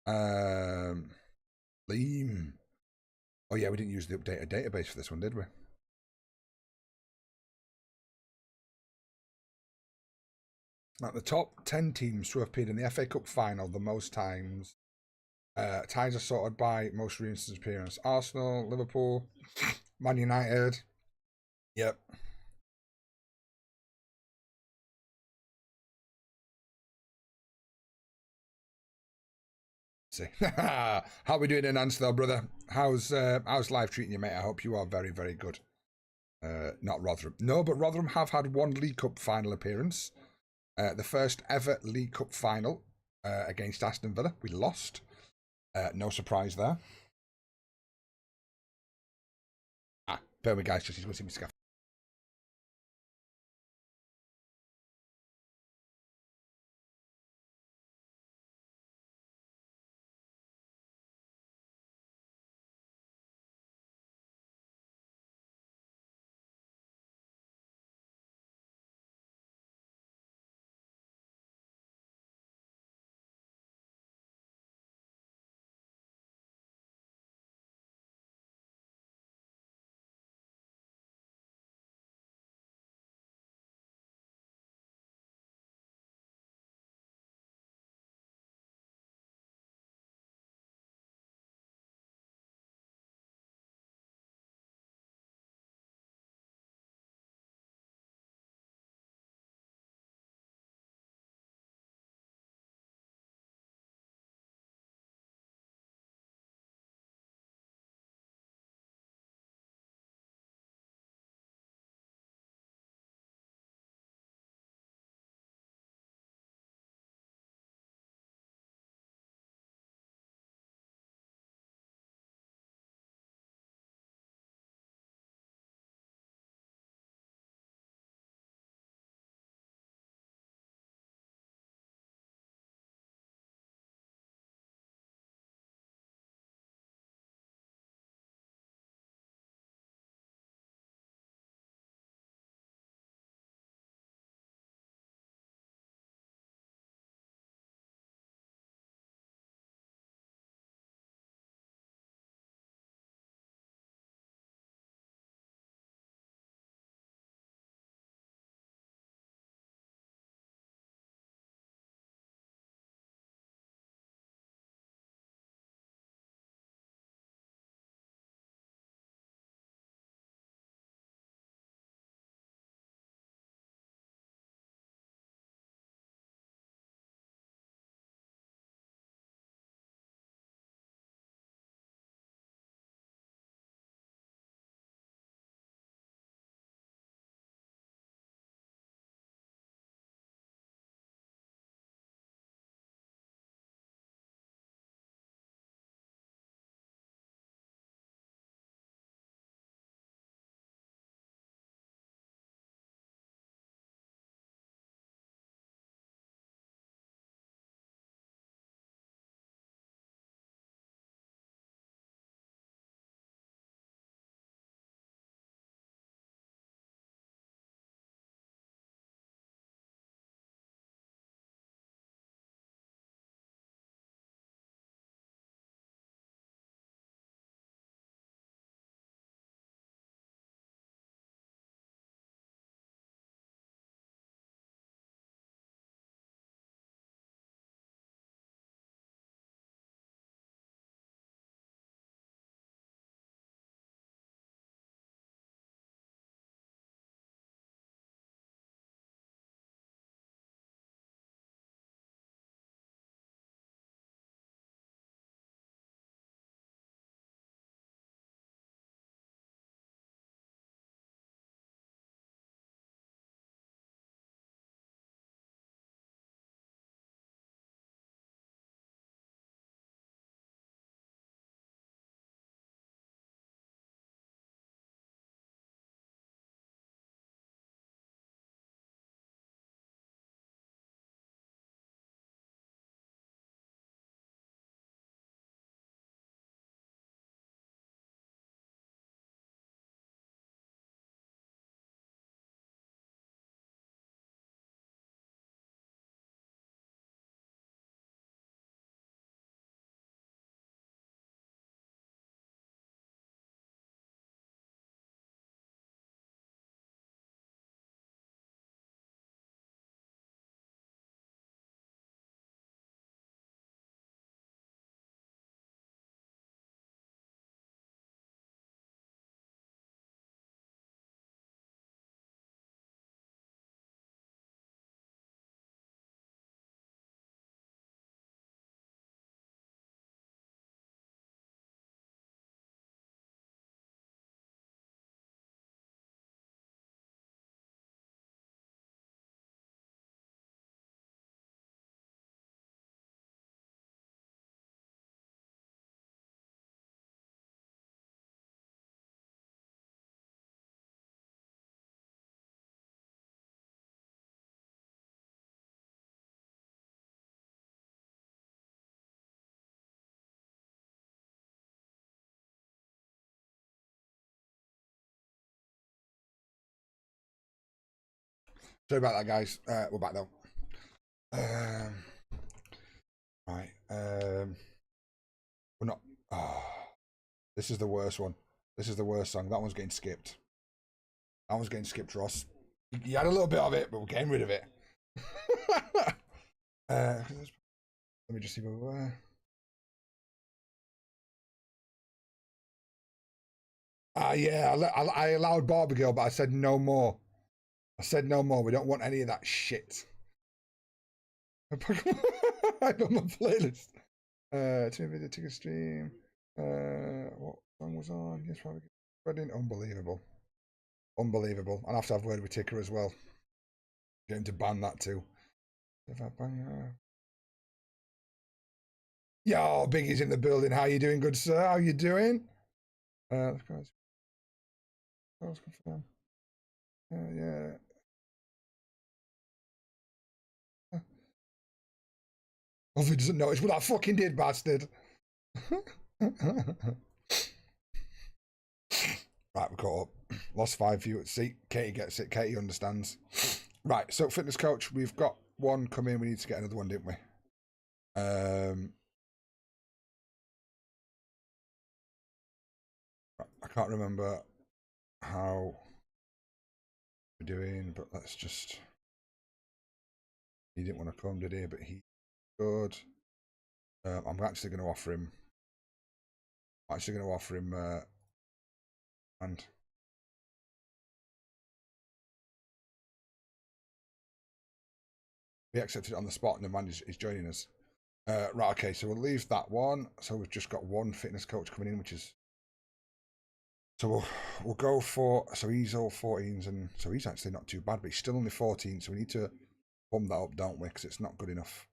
Liam. Oh yeah, we didn't use the updated database for this one, did we? At the top 10 teams to have appeared in the FA Cup final the most times. Ties are sorted by most recent appearance. Arsenal, Liverpool, Man United. Yep. See. How are we doing in answer though, brother? How's life treating you, mate? I hope you are very, very good. Not Rotherham. No, but Rotherham have had one League Cup final appearance. The first ever League Cup final against Aston Villa. We lost. No surprise there. Bear with me, guys. Just he's going to see me scaff. Sorry about that, guys. We're back though. Right. We're not. Oh, this is the worst one. This is the worst song. That one's getting skipped. That one's getting skipped, Ross. You had a little bit of it, but we're getting rid of it. Let me just see where we were. Yeah, I allowed Barbie Girl, but I said no more. I said no more. We don't want any of that shit. I put on my playlist. TV ticket stream. What song was on? Yes, probably. Wedding. Unbelievable. Unbelievable. And I have to have a word with Ticker as well. Get him to ban that too. If I bang her. Yo, Biggie's in the building. How you doing, good sir? How you doing? Let's go. Let's confirm. Yeah. Oh, he doesn't notice what I fucking did, bastard. Right, we're caught up. Lost 5 viewers. See, Katie gets it. Katie understands. Right, so fitness coach, we've got one come in. We need to get another one, didn't we? I can't remember how we're doing, but let's just. He didn't want to come, did he? But he good. I'm actually going to offer him. And we accepted it on the spot, and the man is joining us. Right, okay, so we'll leave that one. So we've just got one fitness coach coming in, which is. So we'll go for. So he's all 14s, and so he's actually not too bad, but he's still only 14. So we need to bump that up, don't we? Because it's not good enough.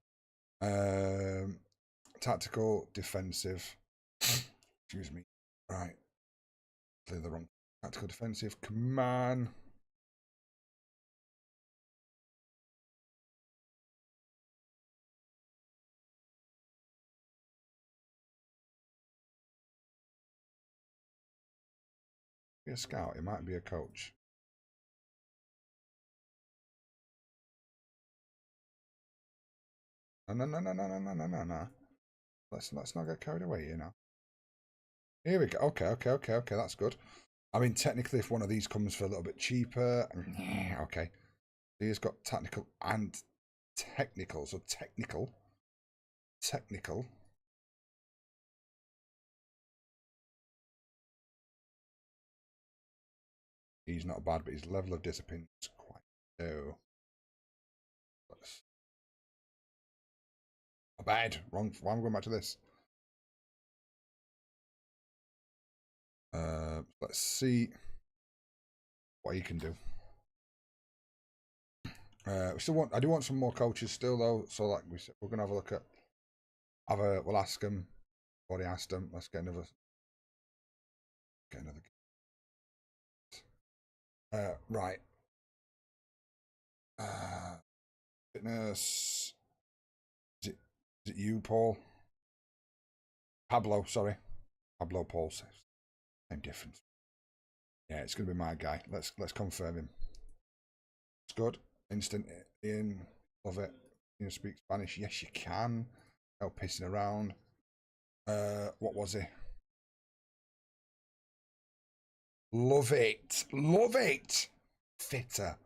Tactical, defensive. Excuse me. Right. Clear the wrong. Tactical, defensive. Come on. Be a scout. It might be a coach. No. Let's not get carried away, you know. Here we go. Okay. That's good. I mean, technically, if one of these comes for a little bit cheaper, okay. He's got tactical and technical. So technical. He's not bad, but his level of discipline is quite low. Not bad. Wrong. Why am I going back to this? Let's see what he can do. I do want some more coaches still though. So like we said, we're gonna have a look at. We'll ask them. Already asked them. Let's get another. Right. Fitness. Is it you, Paul? Pablo, sorry. Pablo Paul says. Same difference. Yeah, it's gonna be my guy. Let's confirm him. It's good. Instant in. Love it. You speak Spanish? Yes, you can. No pissing around. What was he? Love it. Fitter.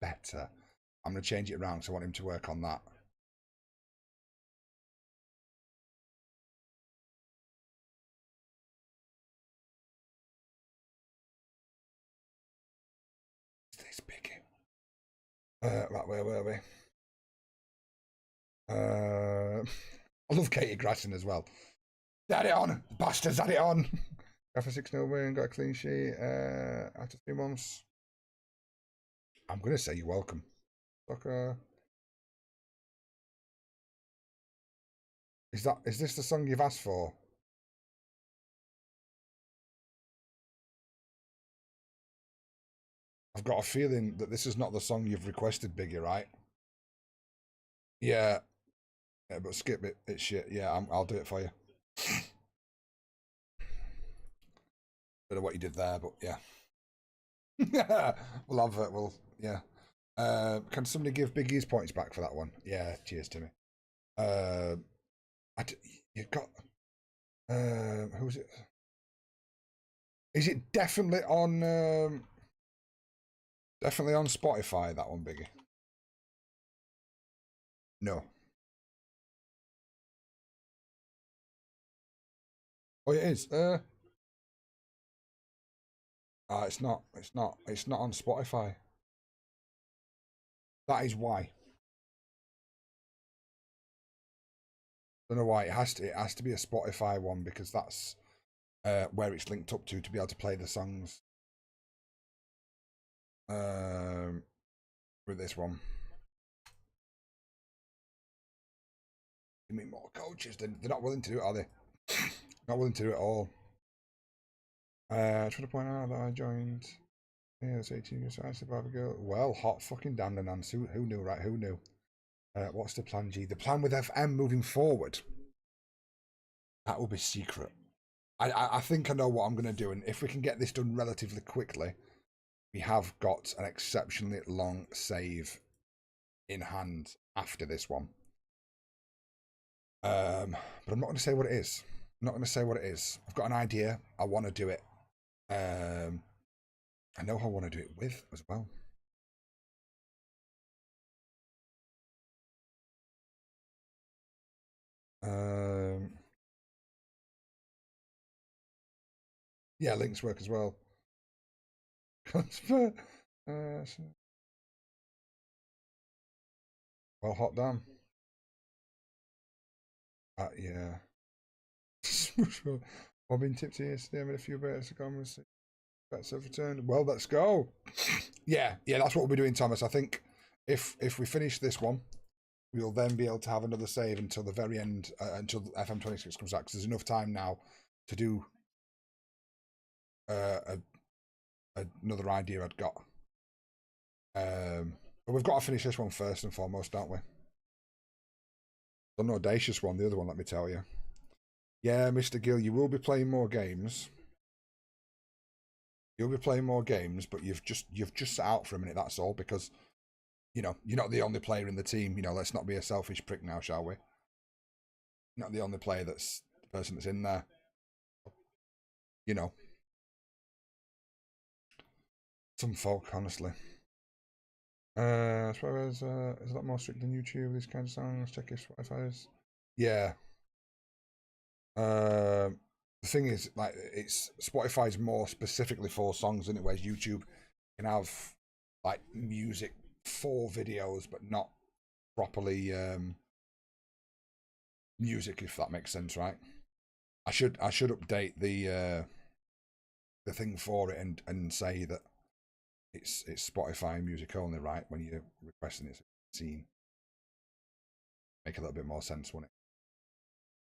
Better. I'm going to change it around because I want him to work on that. Is this big? Right, where were we? I love Katie Grasson as well. Had it on. Bastards had it on. After 6-0 win, got a clean sheet. After 3 months. I'm going to say you're welcome. Is this the song you've asked for? I've got a feeling that this is not the song you've requested, Biggie, right? Yeah. Yeah, but skip it. It's shit. Yeah, I'll do it for you. Don't know what you did there, but yeah. We'll have it. Yeah. Can somebody give Biggie's points back for that one? Yeah, cheers to me. You've got who's it? Is it definitely on Spotify, that one, Biggie? No. Oh, it is. It's not. It's not. It's not on Spotify. That is why. Don't know why. It has to. It has to be a Spotify one because that's where it's linked up to be able to play the songs. With this one. You mean more coaches? They're not willing to do it, are they? Not willing to do it at all. Trying to point out that I joined. Yeah, it's 18 years old. Girl. Well, hot fucking damn the Nance. Who knew, right? Who knew? What's the plan, G? The plan with FM moving forward. That will be secret. I think I know what I'm going to do, and if we can get this done relatively quickly, we have got an exceptionally long save in hand after this one. But I'm not going to say what it is. I'm not going to say what it is. I've got an idea. I want to do it. I know who I want to do it with as well. Yeah, links work as well. Well, hot damn. Yeah. I've been tipsy yesterday. I made a few bets. Bets have returned. Well, let's go. Yeah, that's what we'll be doing, Thomas. I think if we finish this one, we'll then be able to have another save until the very end, until FM26 comes out, because there's enough time now to do another idea I'd got. But we've got to finish this one first and foremost, don't we? The audacious one, the other one, let me tell you. Yeah, Mr. Gill, you will be playing more games. You'll be playing more games, but you've just sat out for a minute, that's all, because you know, you're not the only player in the team. You know, let's not be a selfish prick now, shall we? You're not the only player that's the person that's in there. You know. Some folk, honestly. As far as is a lot more strict than YouTube, these kinds of songs, check if Spotify is. Yeah. The thing is, like, it's Spotify's more specifically for songs, isn't it? Whereas YouTube can have like music for videos, but not properly music, if that makes sense, right? I should update the thing for it and say that it's Spotify music only, right? When you're requesting it, scene, make a little bit more sense, wouldn't it?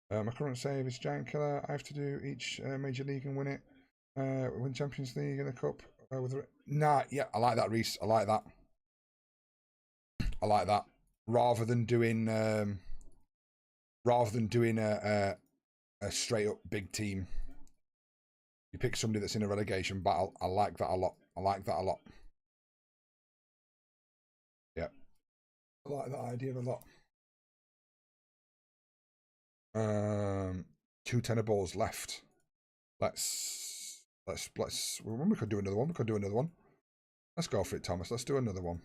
My current save is Giant Killer. I have to do each major league and win it. Win Champions League and a cup. Yeah, I like that, Reese. I like that. Rather than doing a straight up big team, you pick somebody that's in a relegation battle. I like that a lot. Yeah, I like that idea a lot. 2 tenor balls left. Let's. We could do another one. Let's go for it, Thomas. Let's do another one.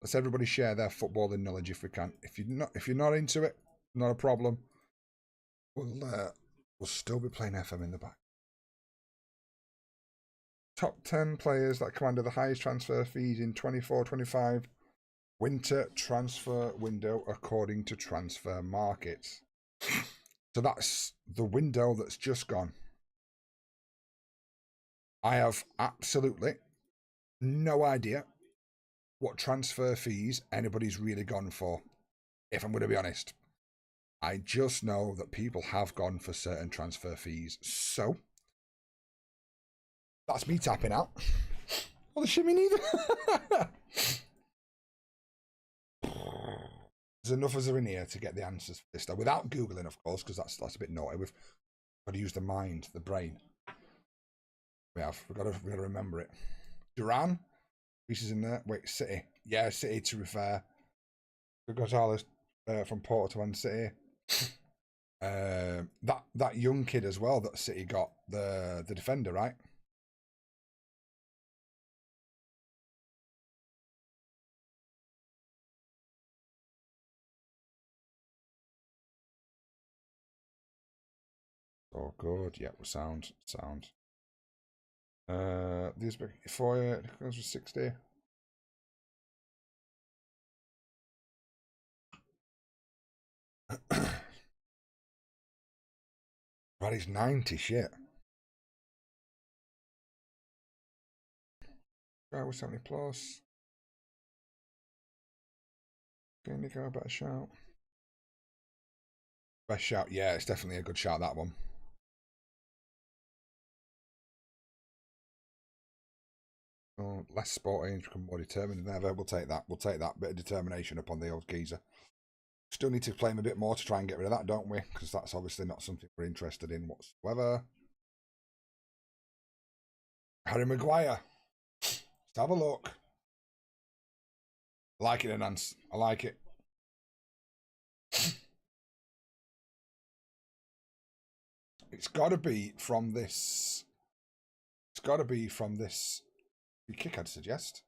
Let's everybody share their footballing knowledge if we can. If you're not into it, not a problem. We'll still be playing FM in the back. Top 10 players that commanded the highest transfer fees in 24-25 winter transfer window according to Transfer Markets. So that's the window that's just gone. I have absolutely no idea what transfer fees anybody's really gone for, if I'm going to be honest. I just know that people have gone for certain transfer fees. So that's me tapping out. Well, the shimmy neither. There's enough of us in here to get the answers for this, though, without Googling, of course, because that's a bit naughty. We've got to use the mind, the brain. We've got to remember it. Duran, Reese is in there. Wait, City. Yeah, City, to be fair. We've got Gonzalez from Porto and City. That young kid as well that City got, the defender, right? Oh, good. Yeah, sound. These for you. It goes with 60. Right, he's 90. Shit. Right, we're 70 plus. Okay, Nico, better shout. Best shout. Yeah, it's definitely a good shout, that one. Oh, less sporting, become more determined than ever. We'll take that. We'll take that bit of determination upon the old geezer. Still need to play him a bit more to try and get rid of that, don't we? Because that's obviously not something we're interested in whatsoever. Harry Maguire. Let's have a look. I like it, Nance. I like it. It's got to be from this. It's got to be from this free kick, I'd suggest.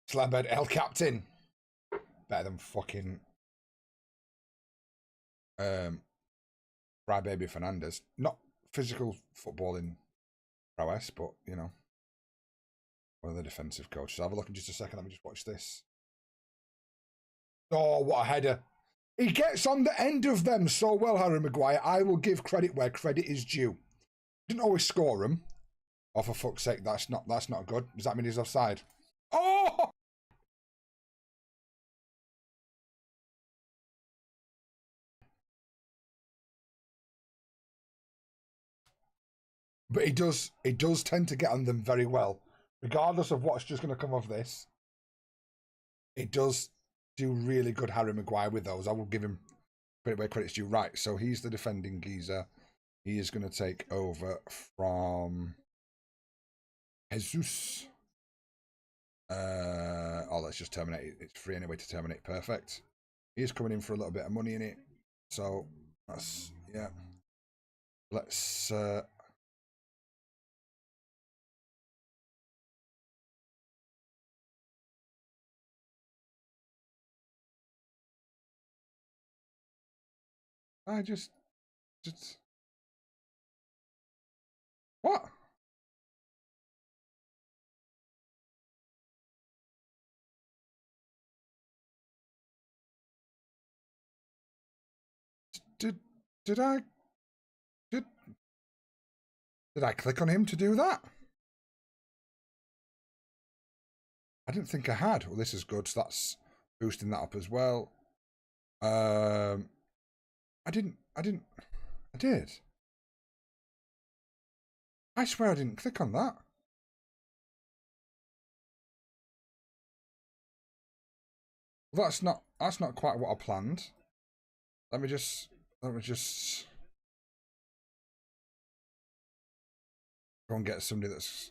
Slambed El Captain. Better than fucking Baby Fernandez. Not physical footballing prowess, but you know, one of the defensive coaches. Have a look in just a second. Let me just watch this. Oh, what a header! He gets on the end of them so well, Harry Maguire. I will give credit where credit is due. Didn't always score them. Oh, for fuck's sake, that's not good. Does that mean he's offside? Oh! But he does tend to get on them very well. Regardless of what's just going to come of this, it does do really good Harry Maguire with those. I will give him credit where credit's due. Right, so he's the defending geezer. He is going to take over from Jesus. Let's just terminate it. It's free anyway to terminate. Perfect. He is coming in for a little bit of money in it. So that's, yeah. Let's I just what? Did did I did did I click on him to do that? I didn't think I had. Well, this is good. So that's boosting that up as well. I didn't. I did. I swear I didn't click on that. Well, that's not quite what I planned. Let me just go and get somebody that's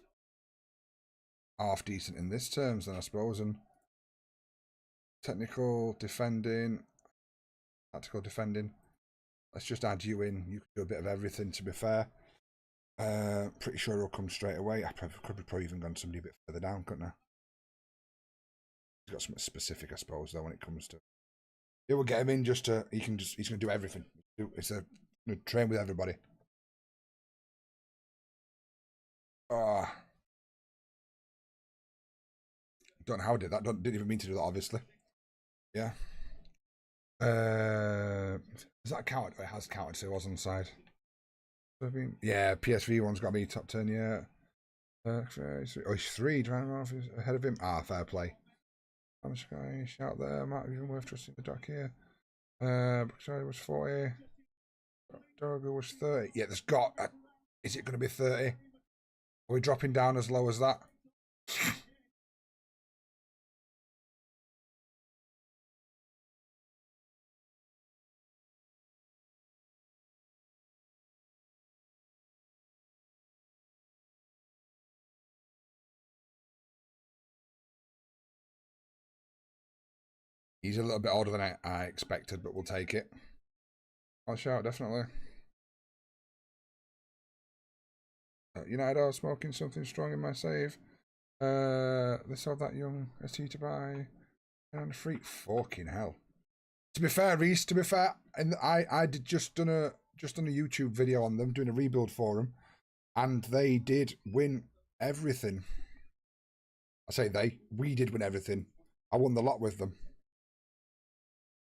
half decent in this terms then, I suppose. And technical defending, tactical defending. Let's just add you in. You can do a bit of everything, to be fair. Pretty sure it'll come straight away. I could have probably even gone somebody a bit further down, couldn't I? He's got something specific, I suppose, though, when it comes to. Yeah, we'll get him in he's gonna do everything. It's a train with everybody. Don't know how I did that. Didn't even mean to do that, obviously. Yeah. Is that counted? It has counted, so it was on the side. Yeah, PSV one's got to be top 10, yeah. Oh, he's 3, ahead of him. Ah, fair play. I'm just going to shout there. Might be even worth trusting the doc here. Sorry, was 40. Dorogo was 30. Yeah, there's got. Is it going to be 30? Are we dropping down as low as that? He's a little bit older than I expected, but we'll take it. I'll shout, definitely. United are smoking something strong in my save. Let's have that young ST to buy. And freak, fucking hell. To be fair, Reese, to be fair, and I did just done a YouTube video on them, doing a rebuild for them, and they did win everything. I say we did win everything. I won the lot with them.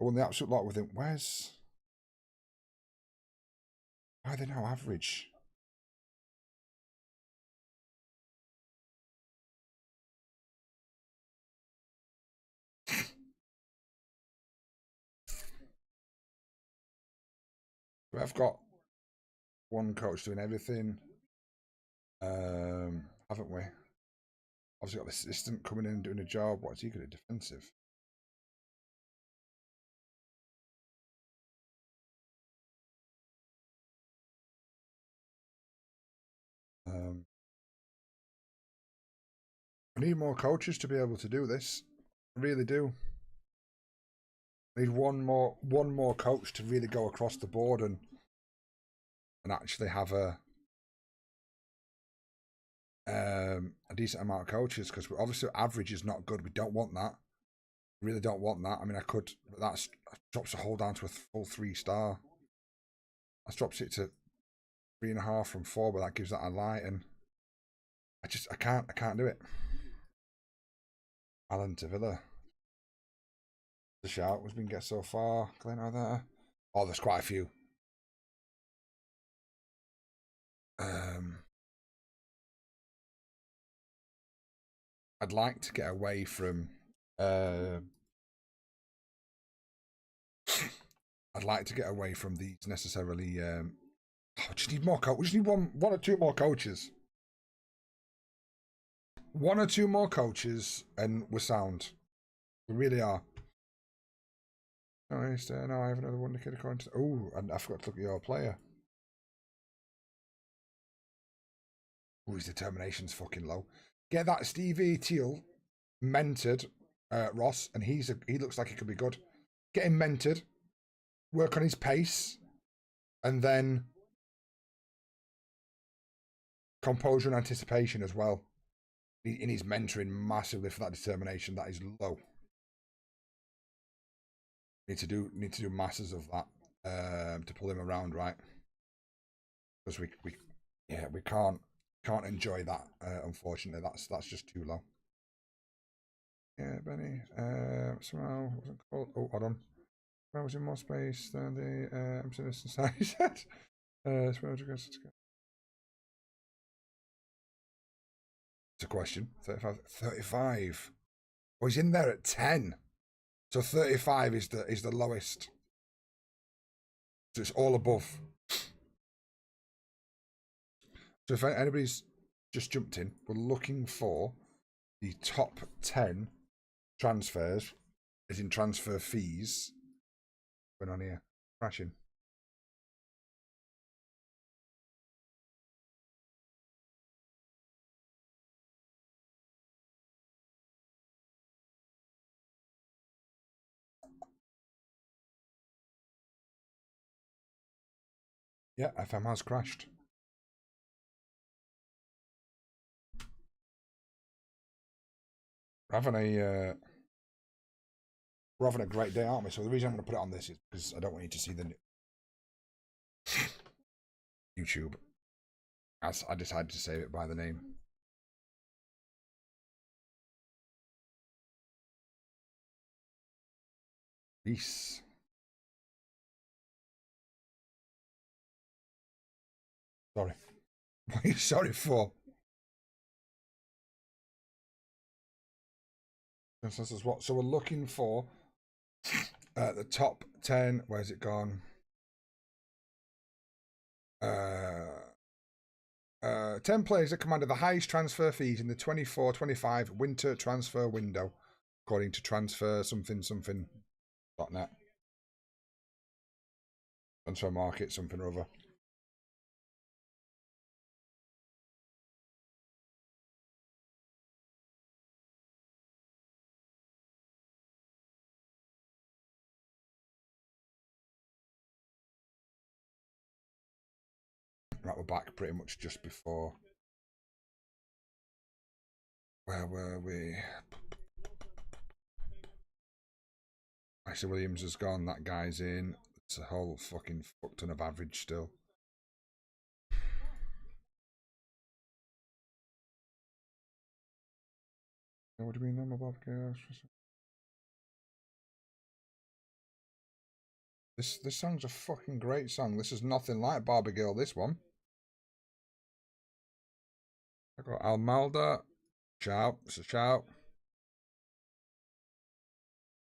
I won the absolute lot with them. Why are they now average? I've got one coach doing everything. Haven't we? Obviously got the assistant coming in and doing a job. What is he good at defensive? I need more coaches to be able to do this. I really do. I need one more coach to really go across the board and actually have a decent amount of coaches, because obviously average is not good. We don't want that. We really don't want that. I mean, I could, but that drops the whole down to a full 3-star. That drops it to 3.5 from 4, but that gives that a light, and I can't do it. Alan to Villa. The shout was been get so far. Glenn are there. Oh, there's quite a few. I'd like to get away from. I'd like to get away from these necessarily. I just need more coaches. We just need one or two more coaches. One or two more coaches, and we're sound. We really are. No, I have another wonder kid according to. Oh, and I forgot to look at your player. Oh, his determination's fucking low. Get that Stevie Teal mentored, Ross, and he looks like he could be good. Get him mentored, work on his pace, and then composure and anticipation as well. In his mentoring massively for that determination. That is low. Need to do masses of that to pull him around, right? Because we can't enjoy that. Unfortunately, that's just too low. Yeah, Benny. Somehow wasn't called. Oh, hold on. I was in more space than the Citizen size. It's a question. 35. 35. Oh, he's in there at 10. So 35 is the lowest. So it's all above. So if anybody's just jumped in, we're looking for the top 10 transfers, as in transfer fees. What's going on here? Crashing. Yeah, FM has crashed. We're having a great day, aren't we? So the reason I'm going to put it on this is because I don't want you to see the YouTube. As I decided to save it by the name. Peace. Sorry. What are you sorry for? This is what. So we're looking for the top 10. Where's it gone? 10 players that commanded the highest transfer fees in the 24-25 winter transfer window, according to transfer something.net. Transfer market, something or other. Right, we're back pretty much just before. Where were we? Actually, Williams has gone. That guy's in. It's a whole fucking fuck ton of average still. What do you mean, no, Bob? This song's a fucking great song. This is nothing like Barbie Girl, this one. I got Almalda. Shout. It's a shout.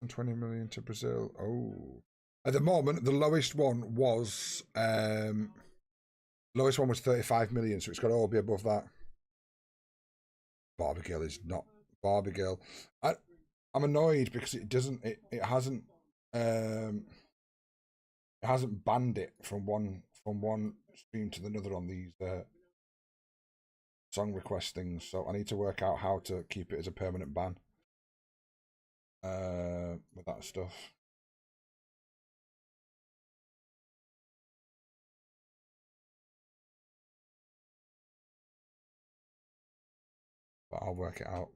20 million to Brazil. Oh. At the moment, the lowest one was 35 million, so it's got to all be above that. Barbie Girl is not Barbie Girl. I'm annoyed because it hasn't banned it from one stream to another on these song request things. So I need to work out how to keep it as a permanent ban with that stuff. But I'll work it out.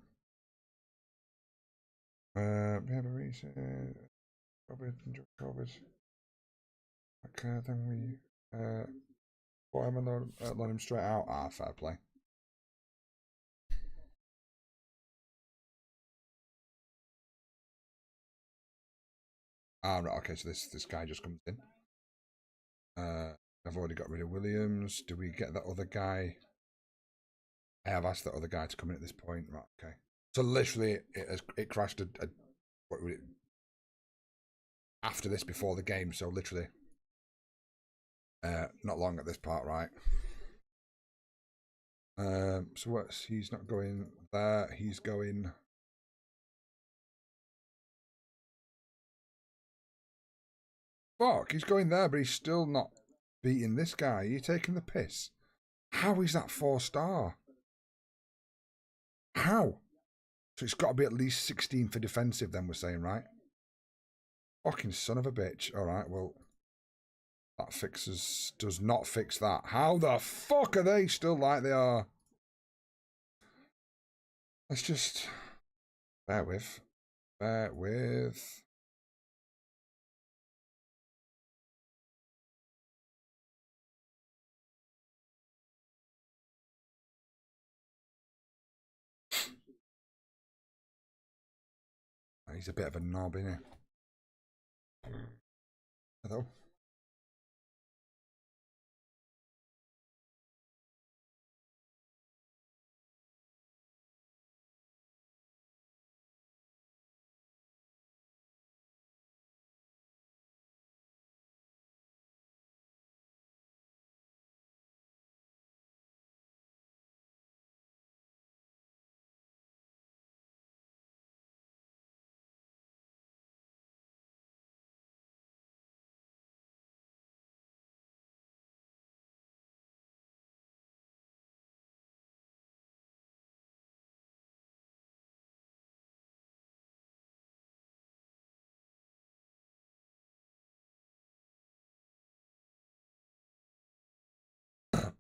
COVID. Okay, then we put him and let him straight out. Ah, fair play. Ah, right. Okay, so this guy just comes in. I've already got rid of Williams. Do we get that other guy? I have asked that other guy to come in at this point. Right. Okay. So literally, it crashed after this before the game. So literally, not long at this part, right? So what's he's not going there? He's going. Fuck, he's going there, but he's still not beating this guy. Are you taking the piss? How is that 4-star? How? So it's got to be at least 16 for defensive, then we're saying, right? Fucking son of a bitch. Alright, well, that does not fix that. How the fuck are they still like they are? Let's just bear with. He's a bit of a knob, isn't he? Hello.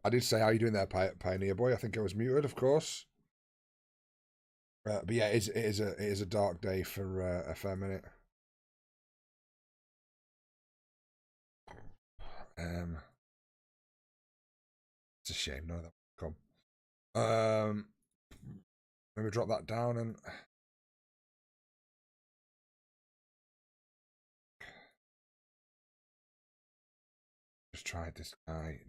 I did say, how you doing there, Pioneer Boy? I think I was muted, of course. But yeah, it is a dark day for a fair minute. It's a shame none of that will come. Maybe drop that down and just try this guy.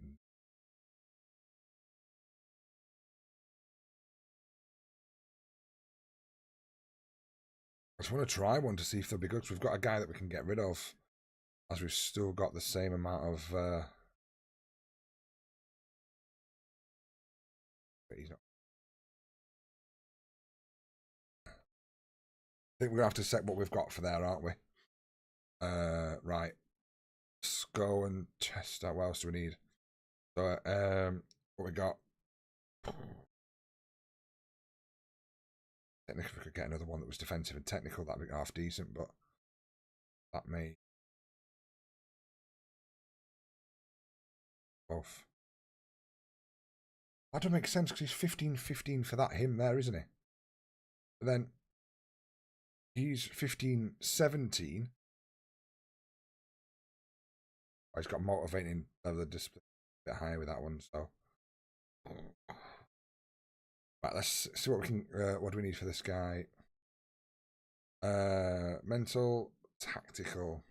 I just want to try one to see if they'll be good, because we've got a guy that we can get rid of, as we've still got the same amount of. But he's not. I think we're gonna have to set what we've got for there, aren't we? Right. Let's go and test out. What else do we need? So, what we got? Technically, if we could get another one that was defensive and technical, that'd be half decent, but that may both. That don't make sense because he's 15-15 for that him there, isn't he? But then he's 15-17. Oh, he's got motivating level of discipline a bit higher with that one, so. Right, let's see what we can. What do we need for this guy? Mental, tactical.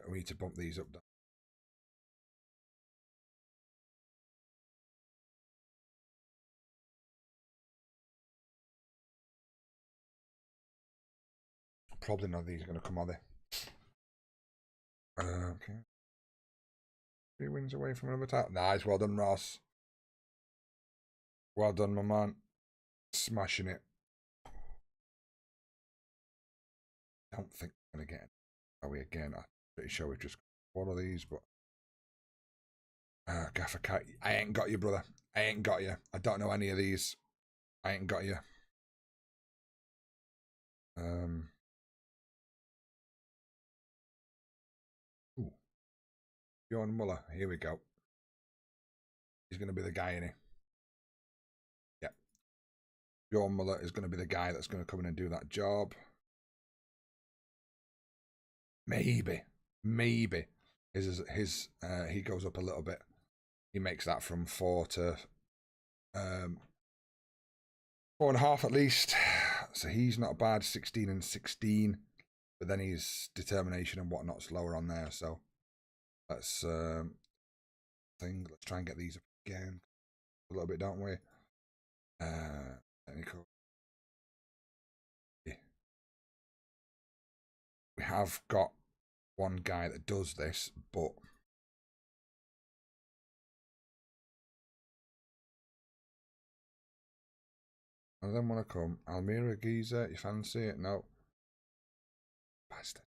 We need to bump these up. Probably none of these are going to come, are they? Okay. 3 wins away from another title. Nice, well done, Ross. Well done, my man. Smashing it. I don't think we're going to get it. Are we again? I'm pretty sure we've just got one of these, but. Gaffer Cat. I ain't got you, brother. I ain't got you. I don't know any of these. I ain't got you. Ooh. Bjorn Muller. Here we go. He's going to be the guy, isn't he? Yeah. Bjorn Muller is going to be the guy that's going to come in and do that job. Maybe. He goes up a little bit. He makes that from 4 to 4.5 at least. So he's not bad, 16-16. But then his determination and whatnot's lower on there. So let's let's try and get these up again a little bit, don't we? Technical. Yeah. We have got one guy that does this, but none of them want to come. Almira Giza, you fancy it? No. Bastard.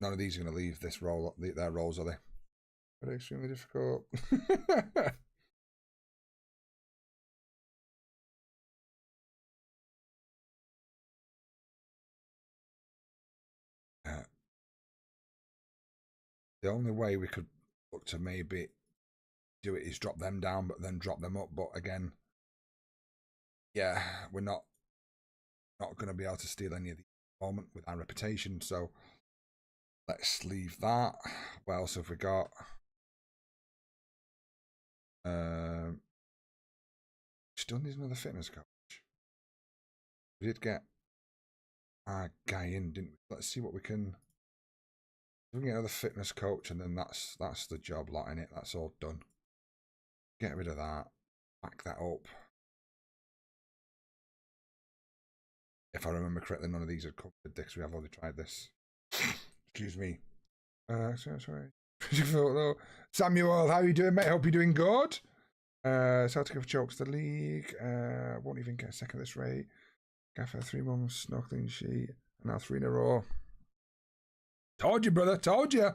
None of these are going to leave this role, their roles, are they? But extremely difficult. The only way we could look to maybe do it is drop them down, but then drop them up. But again, yeah, we're not going to be able to steal any of these at the moment with our reputation. So let's leave that. What else have we got? Still needs another fitness coach. We did get our guy in, didn't we? Let's see what we can. We can get another fitness coach, and then that's the job lot in it. That's all done. Get rid of that. Back that up. If I remember correctly, none of these are covered because we have already tried this. Excuse me. Sorry. Samuel, how are you doing, mate? Hope you're doing good. Celtic have choked the league. Won't even get a second at this rate. Gaffer 3 months, no clean sheet, and now 3 in a row. Told you, brother. Told you.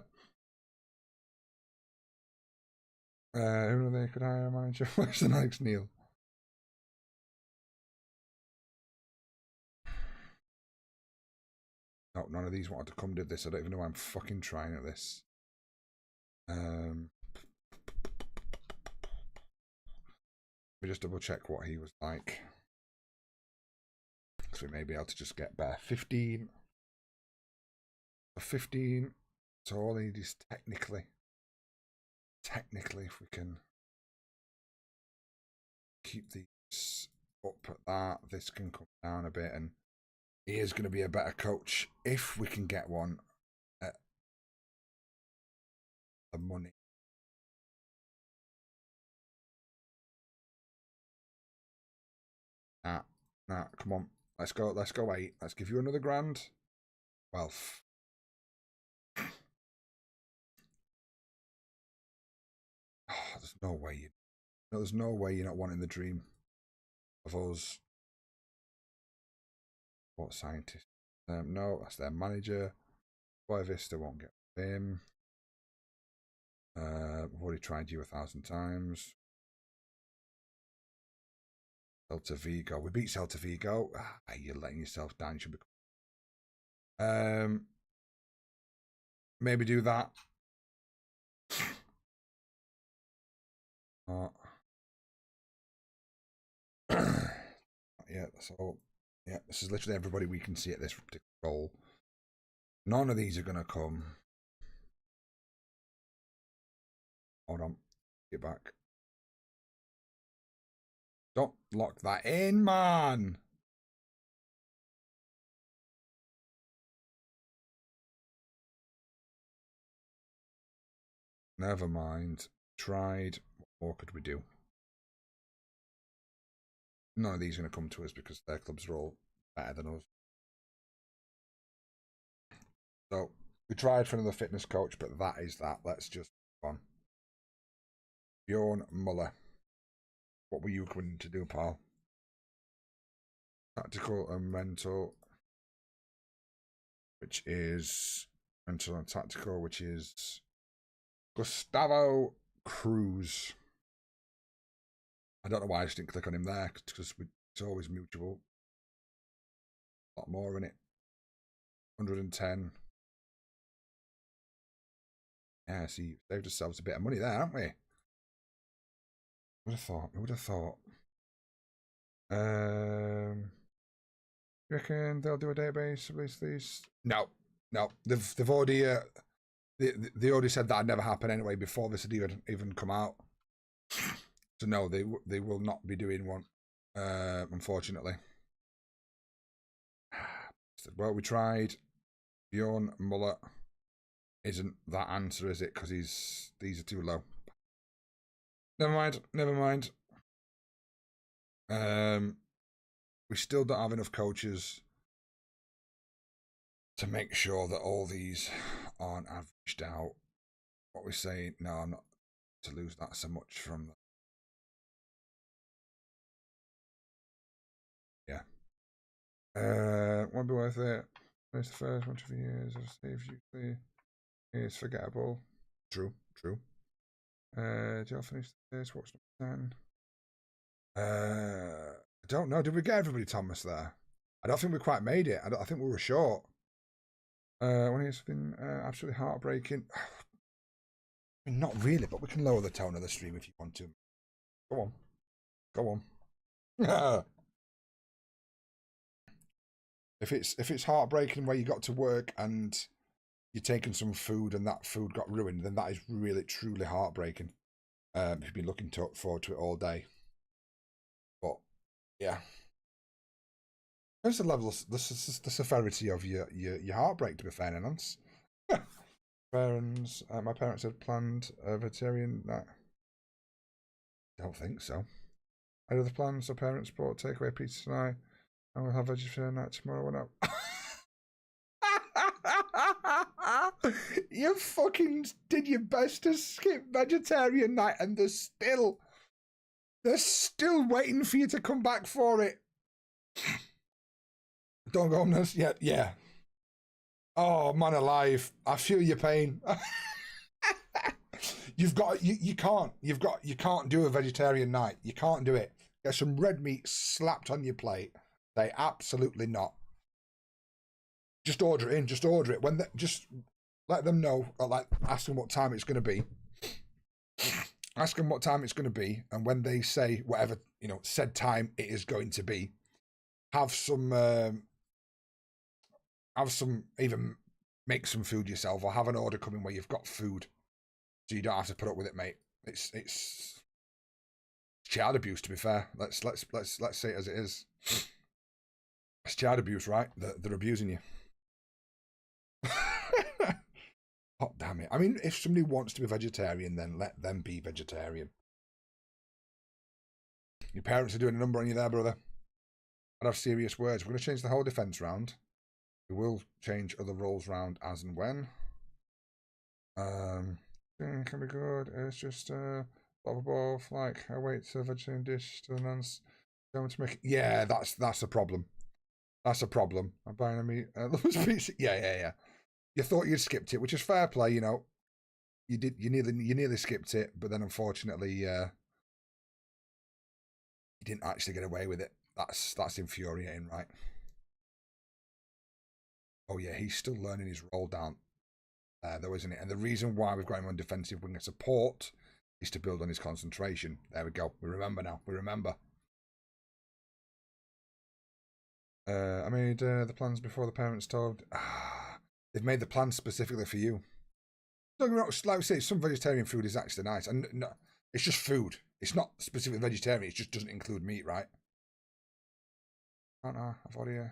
Who are they? Could hire a manager? Where's the Alex Neil? No, none of these wanted to come do this. I don't even know why I'm fucking trying at this. Let me just double check what he was like. So we may be able to just get better. 15. 15. So all I need is technically, if we can keep these up at that, this can come down a bit, and he is going to be a better coach if we can get one at the money. Nah, come on. Let's go 8. Let's give you another grand. Well, there's no way there's no way you're not wanting the dream of us. What scientist? No, that's their manager. Boy Vista won't get him. We've already tried you 1,000 times. Celta Vigo. We beat Celta Vigo. You're letting yourself down. You should be. Maybe do that. Yeah, so yeah, this is literally everybody we can see at this particular goal. None of these are gonna come. Hold on, get back. Don't lock that in, man. Never mind. Tried. What more could we do? None of these are going to come to us because their clubs are all better than us. So we tried for another fitness coach, but that is that. Let's just move on. Bjorn Muller. What were you going to do, pal? Tactical and mental, which is mental and tactical, which is Gustavo Cruz. I don't know why I just didn't click on him there because it's always mutual. A lot more in it. 110. Yeah, see, saved ourselves a bit of money there, haven't we? Would have thought. Who would have thought? You reckon they'll do a database release these? No. They've already they already said that'd never happen anyway before this had even come out. So no, they will not be doing one, unfortunately. Well, we tried. Bjorn Muller isn't that answer, is it? Because these are too low. Never mind. We still don't have enough coaches to make sure that all these aren't averaged out. What we're saying, no, I'm not to lose that so much from. Yeah. Won't be worth it. It's the first bunch of years of saves usually. It's forgettable. True. Did y'all finish this? What's number 10? I don't know. Did we get everybody, Thomas, there? I don't think we quite made it. I think we were short. When it's been absolutely heartbreaking. I mean, not really, but we can lower the tone of the stream if you want to. Go on. If it's heartbreaking where you got to work and you're taking some food and that food got ruined, then that is really truly heartbreaking. If you've been looking forward to it all day. But yeah, there's the level of the severity of your heartbreak, to be fair, Nance. Parents, my parents had planned a vegetarian night. Don't think so. I had other plans. So parents bought takeaway pizza tonight, and we'll have vegetarian night tomorrow. When you fucking did your best to skip vegetarian night, and they're still waiting for you to come back for it. Don't go on this yet. Yeah. Oh, man alive. I feel your pain. You can't do a vegetarian night. You can't do it. Get some red meat slapped on your plate. They absolutely not. Just order it in. Just order it. Just let them know. Like, ask them what time it's going to be. Ask them what time it's going to be, and when they say whatever said time it is going to be, have some. Even make some food yourself, or have an order coming where you've got food, so you don't have to put up with it, mate. It's child abuse, to be fair. Let's say it as it is. It's child abuse, right? They're abusing you. Oh, damn it. I mean, if somebody wants to be vegetarian, then let them be vegetarian. Your parents are doing a number on you there, brother. I'd have serious words. We're going to change the whole defence round. We will change other roles round as and when. Can be good. It's just blah like I wait to vegetarian dish to announce going to make it. Yeah, that's a problem. That's a problem. I'm buying a meat. Yeah. You thought you'd skipped it, which is fair play. You did. You nearly skipped it, but then unfortunately, He didn't actually get away with it. That's infuriating, right? Oh yeah, he's still learning his role down there, though, isn't it? And the reason why we've got him on defensive winger support is to build on his concentration. There we go. We remember now. We remember. I made the plans before the parents told. They've made the plans specifically for you. Like I say, some vegetarian food is actually nice, and no, it's just food. It's not specifically vegetarian. It just doesn't include meat, right? Oh no, I've already.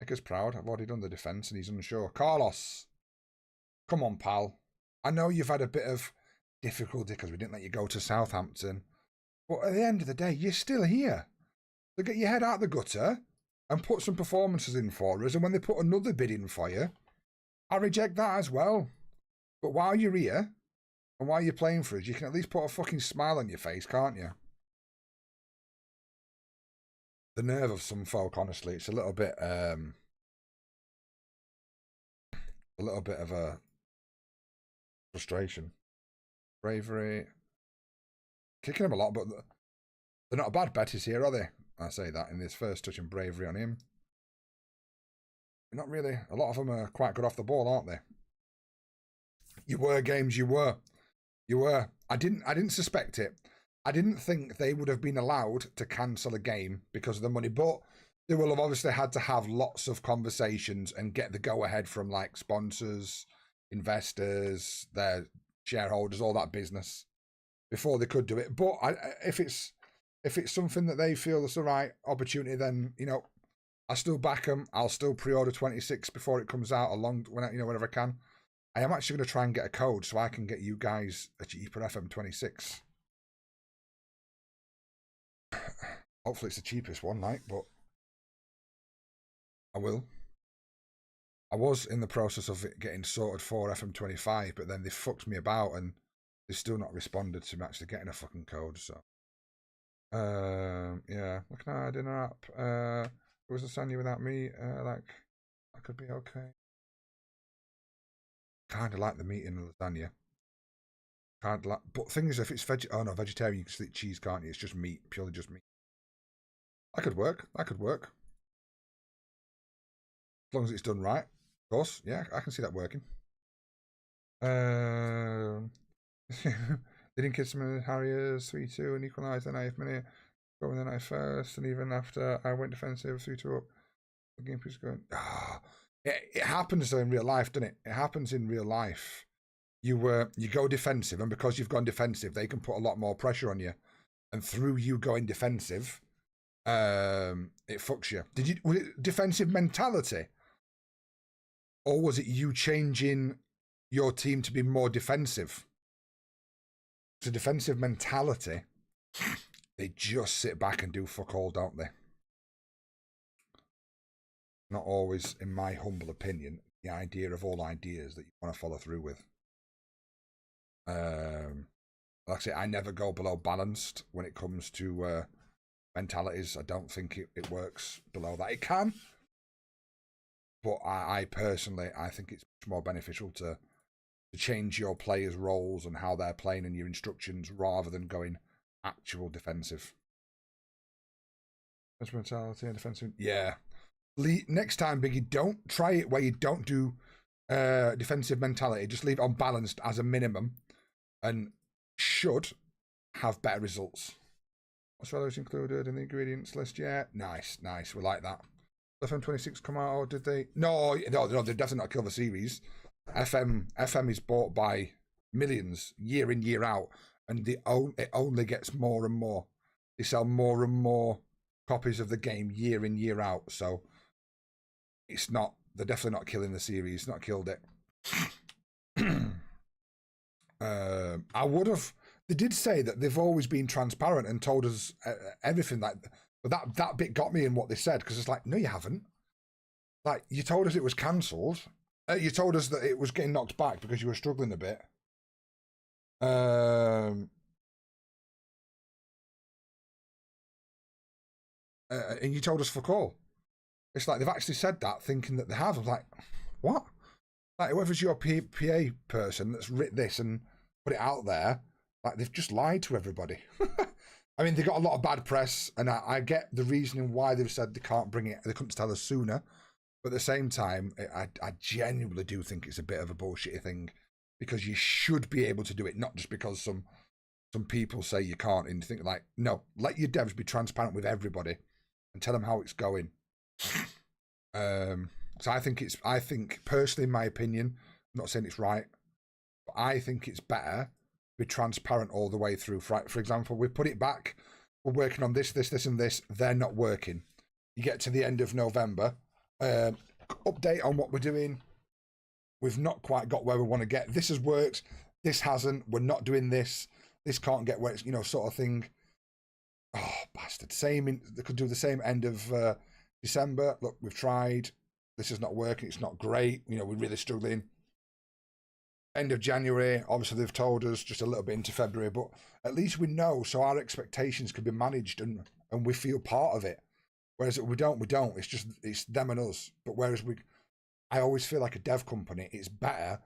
Ika's proud. I've already done the defence, and he's unsure. Carlos, come on, pal. I know you've had a bit of difficulty because we didn't let you go to Southampton, but at the end of the day, you're still here. So get your head out the gutter and put some performances in for us. And when they put another bid in for you, I reject that as well. But while you're here and while you're playing for us, you can at least put a fucking smile on your face, can't you? The nerve of some folk, honestly, it's a little bit of a frustration. Bravery. Kicking him a lot, but they're not a bad bet is here, are they? I say that in this first touch and bravery on him. Not really. A lot of them are quite good off the ball, aren't they? You were, Games, you were. You were. I didn't suspect it. I didn't think they would have been allowed to cancel a game because of the money, but they will have obviously had to have lots of conversations and get the go-ahead from like sponsors, investors, their shareholders, all that business before they could do it. But if it's something that they feel is the right opportunity, then, you know, I still back them. I'll still pre-order 26 before it comes out whenever I can. I am actually going to try and get a code so I can get you guys a cheaper FM26. Hopefully it's the cheapest one, like, but I will. I was in the process of it getting sorted for FM25, but then they fucked me about and they've still not responded to me actually getting a fucking code, so. Yeah, looking at dinner app. It was a Sunday without me, like, I could be okay. Kind of like the meat in the lasagna. Kind of like, but thing is, if it's vegetarian, you can still eat cheese, can't you? It's just meat, purely just meat. That could work. That could work. As long as it's done right. Of course, yeah, I can see that working. They didn't kiss him with Harriers 3-2 and equalised the 9th minute. Going the night first, and even after I went defensive 3-2 up, the game was going. It happens though in real life, doesn't it? It happens in real life. You go defensive, and because you've gone defensive, they can put a lot more pressure on you, and through you going defensive, it fucks you. Was it defensive mentality, or was it you changing your team to be more defensive? It's a defensive mentality. They just sit back and do fuck all, don't they? Not always, in my humble opinion, the idea of all ideas that you want to follow through with. Like I say, I never go below balanced when it comes to mentalities. I don't think it works below that. It can, but I personally, I think it's much more beneficial to change your players' roles and how they're playing and your instructions rather than going actual defensive. Mentality and defensive. Yeah. Next time, Biggie, don't try it where you don't do defensive mentality. Just leave it on balanced as a minimum and should have better results. Australia's included in the ingredients list. Yeah, nice. We like that. FM26 come out, or did they? No, they're definitely not kill the series. FM is bought by millions year in, year out, and it only gets more and more. They sell more and more copies of the game year in, year out, so it's not, they're definitely not killing the series, not killed it. I would have, they did say that they've always been transparent and told us everything, like, but that bit got me in what they said, because it's like, no, you haven't. Like, you told us it was cancelled. You told us that it was getting knocked back because you were struggling a bit. And you told us fuck all. It's like they've actually said that, thinking that they have. I'm like, what? Like, whoever's your PA person that's written this and put it out there, like, they've just lied to everybody. I mean, they got a lot of bad press, and I get the reasoning why they've said they can't bring it, they couldn't tell us sooner. But at the same time, I genuinely do think it's a bit of a bullshitty thing, because you should be able to do it, not just because some people say you can't, and you think like, no, let your devs be transparent with everybody and tell them how it's going. So I think personally, in my opinion, I'm not saying it's right, but I think it's better to be transparent all the way through. For example, we put it back, we're working on this, and this, they're not working. You get to the end of November, update on what we're doing. We've not quite got where we want to get. This has worked, this hasn't, we're not doing this, this can't get where it's, sort of thing. Oh, bastard. They could do the same end of December. Look, we've tried. This is not working. It's not great. We're really struggling. End of January, obviously they've told us just a little bit into February, but at least we know, so our expectations can be managed and we feel part of it. Whereas if we don't. It's them and us. But whereas I always feel like a dev company, it's better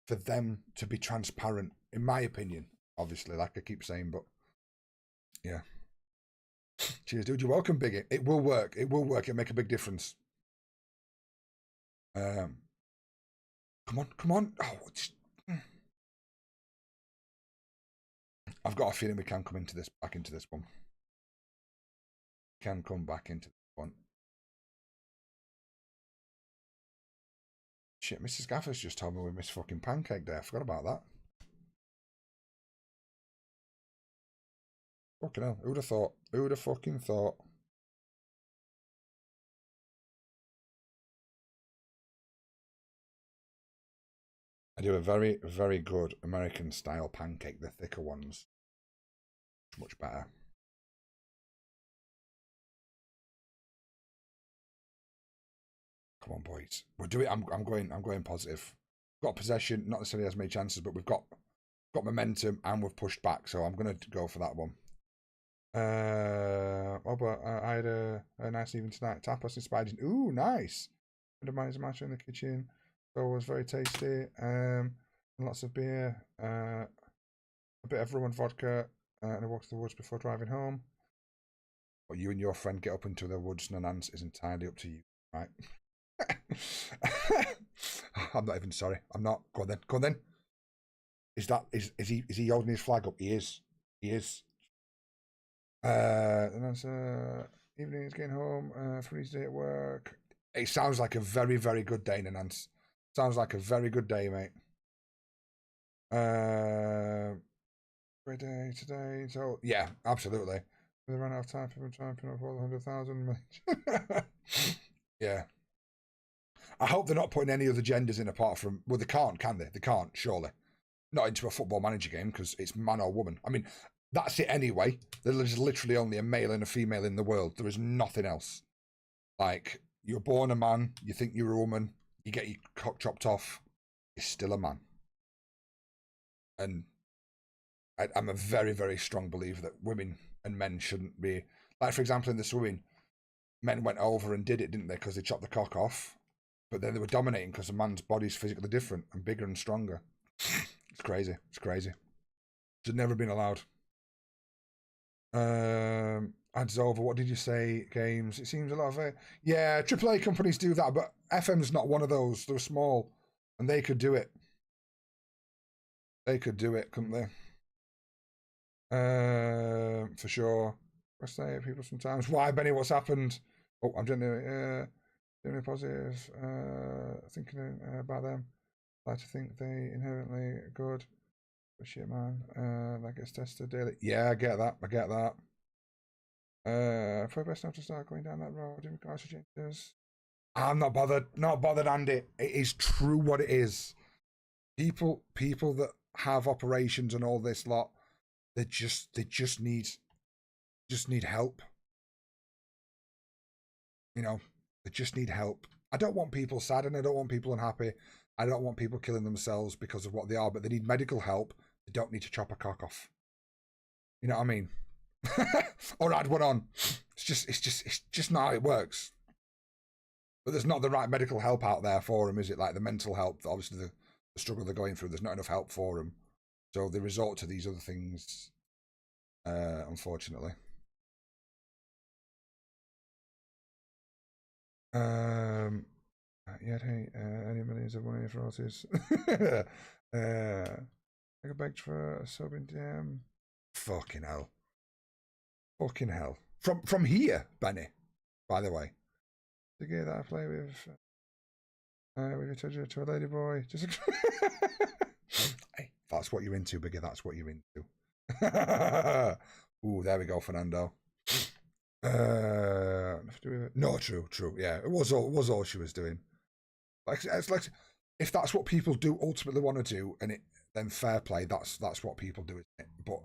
for them to be transparent, in my opinion. Obviously, like I keep saying, but yeah. Cheers, dude. You're welcome, Biggie. It will work. It'll make a big difference. Come on. Oh, I've got a feeling we can come back into this one. Can come back into this one. Shit, Mrs. Gaffer's just told me we missed fucking Pancake Day. I forgot about that. Fucking hell. Who would have thought? Who would have fucking thought? I do a very, very good American style pancake, the thicker ones. Much better. Come on, boys. We'll do it. I'm going positive. Got possession, not necessarily as many chances, but we've got momentum and we've pushed back, so I'm gonna go for that one. But I had a nice evening tonight. Tapas inspired. Ooh, nice. And mine is a match in the kitchen. So it was very tasty. And lots of beer. A bit of rum and vodka. And I walked to the woods before driving home. What you and your friend get up into the woods, Nanance, is entirely up to you, right? I'm not even sorry. I'm not. Go on then. Is he holding his flag up? He is. And that's evening is getting home, free day at work. It sounds like a very, very good day, Nanance. Sounds like a very good day, mate. Great day today. So yeah, absolutely. They ran out of time. People trying to put up all 100,000. Yeah. I hope they're not putting any other genders in apart from. Well, they can't, can they? They can't, surely. Not into a football manager game because it's man or woman. I mean, that's it anyway. There's literally only a male and a female in the world. There is nothing else. Like, you're born a man, you think you're a woman, you get your cock chopped off, you're still a man. And I'm a very, very strong believer that women and men shouldn't be. Like, for example, in the swimming, men went over and did it, didn't they? Because they chopped the cock off. But then they were dominating because a man's body's physically different and bigger and stronger. It's crazy. Should never have been allowed. Ads over. What did you say? Games. It seems a lot of yeah. AAA companies do that, but FM's not one of those. They're small, and they could do it. They could do it, couldn't they? For sure. I say people sometimes. Why, Benny? What's happened? Oh, I'm generally positive. Thinking about them. I like to think they inherently good. But shit, man. That gets tested daily. Yeah, I get that. Probably best not to start going down that road in regards to changes. I'm not bothered. Not bothered, Andy. It is true what it is. People that have operations and all this lot, they just need help. They just need help. I don't want people sad and I don't want people unhappy. I don't want people killing themselves because of what they are, but they need medical help. They don't need to chop a cock off. You know what I mean? Or add one on. It's just not how it works. But there's not the right medical help out there for them, is it? Like the mental help, obviously the struggle they're going through, there's not enough help for them. So they resort to these other things. unfortunately. Yeah, hey, any millions of money for artists? I got begged for a sub in DM. Fucking hell. Fucking hell. From here, Benny, by the way. The gear that I play with your treasure to a lady boy. Just hey, that's what you're into, Bigger. That's what you're into. Ooh, there we go, Fernando. No, true. Yeah, it was all she was doing. Like it's like if that's what people do ultimately want to do, and it then fair play. That's what people do, isn't it? But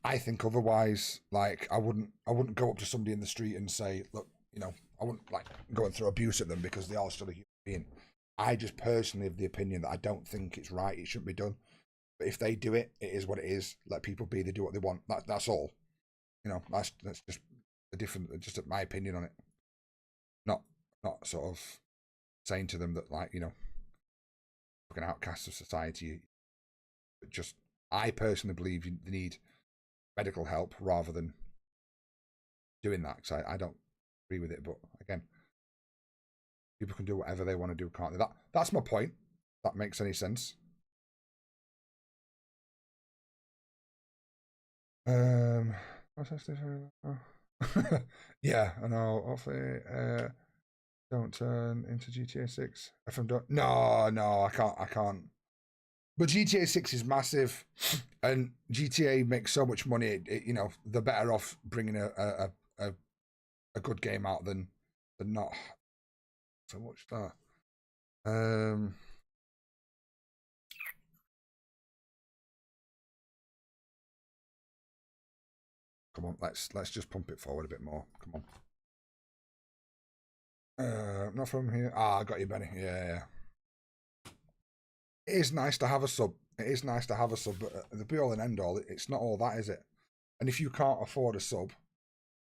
I think otherwise. Like I wouldn't go up to somebody in the street and say, look, you know, I wouldn't like go and throw abuse at them because they are still a human being. I just personally have the opinion that I don't think it's right. It shouldn't be done. But if they do it, it is what it is. Let people be. They do what they want. That's all. You know, that's just a different, just my opinion on it. Not sort of saying to them that like, you know, fucking outcasts of society. But just, I personally believe they need medical help rather than doing that. Because I don't agree with it. But again, people can do whatever they want to do, can't they? That's my point. If that makes any sense. What's that different? Oh. Yeah, I know. Hopefully, don't turn into GTA 6. If I'm done, no, I can't. But GTA 6 is massive, and GTA makes so much money. You know, they're better off bringing a good game out than not. So much that. Come on, let's just pump it forward a bit more. Come on. Not from here. I got you, Benny. Yeah. It is nice to have a sub. It is nice to have a sub, but the be all and end all, it's not all that, is it? And if you can't afford a sub,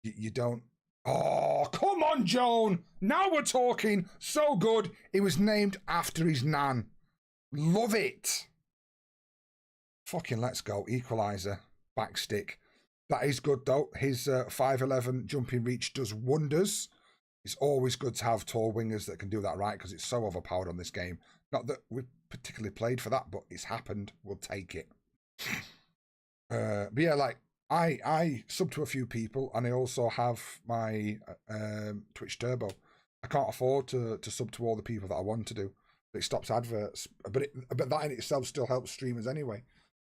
you don't. Oh, come on, Joan. Now we're talking. So good. It was named after his nan. Love it. Fucking let's go. Equalizer. Backstick. That is good, though. His 5'11 jumping reach does wonders. It's always good to have tall wingers that can do that right because it's so overpowered on this game. Not that we've particularly played for that, but it's happened. We'll take it. But yeah, like I sub to a few people, and I also have my Twitch Turbo. I can't afford to sub to all the people that I want to do. It stops adverts, but that in itself still helps streamers anyway.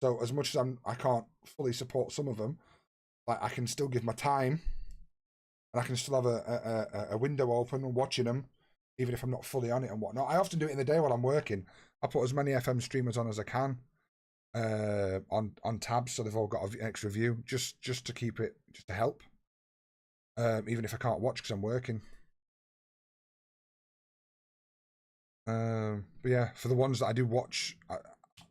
So as much as I can't fully support some of them, like I can still give my time, and I can still have a window open and watching them, even if I'm not fully on it and whatnot. I often do it in the day while I'm working. I put as many FM streamers on as I can on tabs, so they've all got an extra view, just to keep it, just to help. Even if I can't watch because I'm working. But yeah, for the ones that I do watch,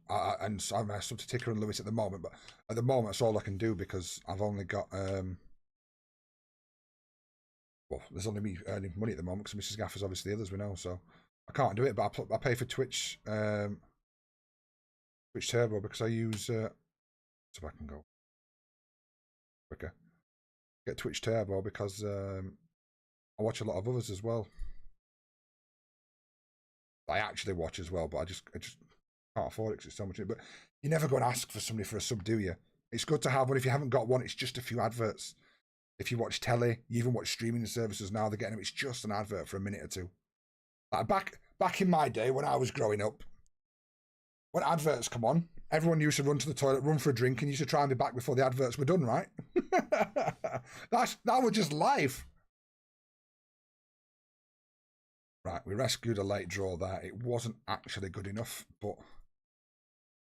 and I'm sub to Ticker and Lewis at the moment, but at the moment that's all I can do because I've only got well, there's only me earning money at the moment because Mrs. Gaffer's obviously the others we know, so I can't do it. But I pay for Twitch Twitch Turbo because I use so I can go quicker. Get Twitch Turbo because I watch a lot of others as well. I actually watch as well, but I just can't afford it because it's so much. But you never go and ask for somebody for a sub, do you? It's good to have one. If you haven't got one, it's just a few adverts. If you watch telly, you even watch streaming services now, they're getting them. It's just an advert for a minute or two. Like back in my day when I was growing up, when adverts come on, everyone used to run to the toilet, run for a drink, and used to try and be back before the adverts were done, right? that was just life. Right, we rescued a late draw there. It wasn't actually good enough, but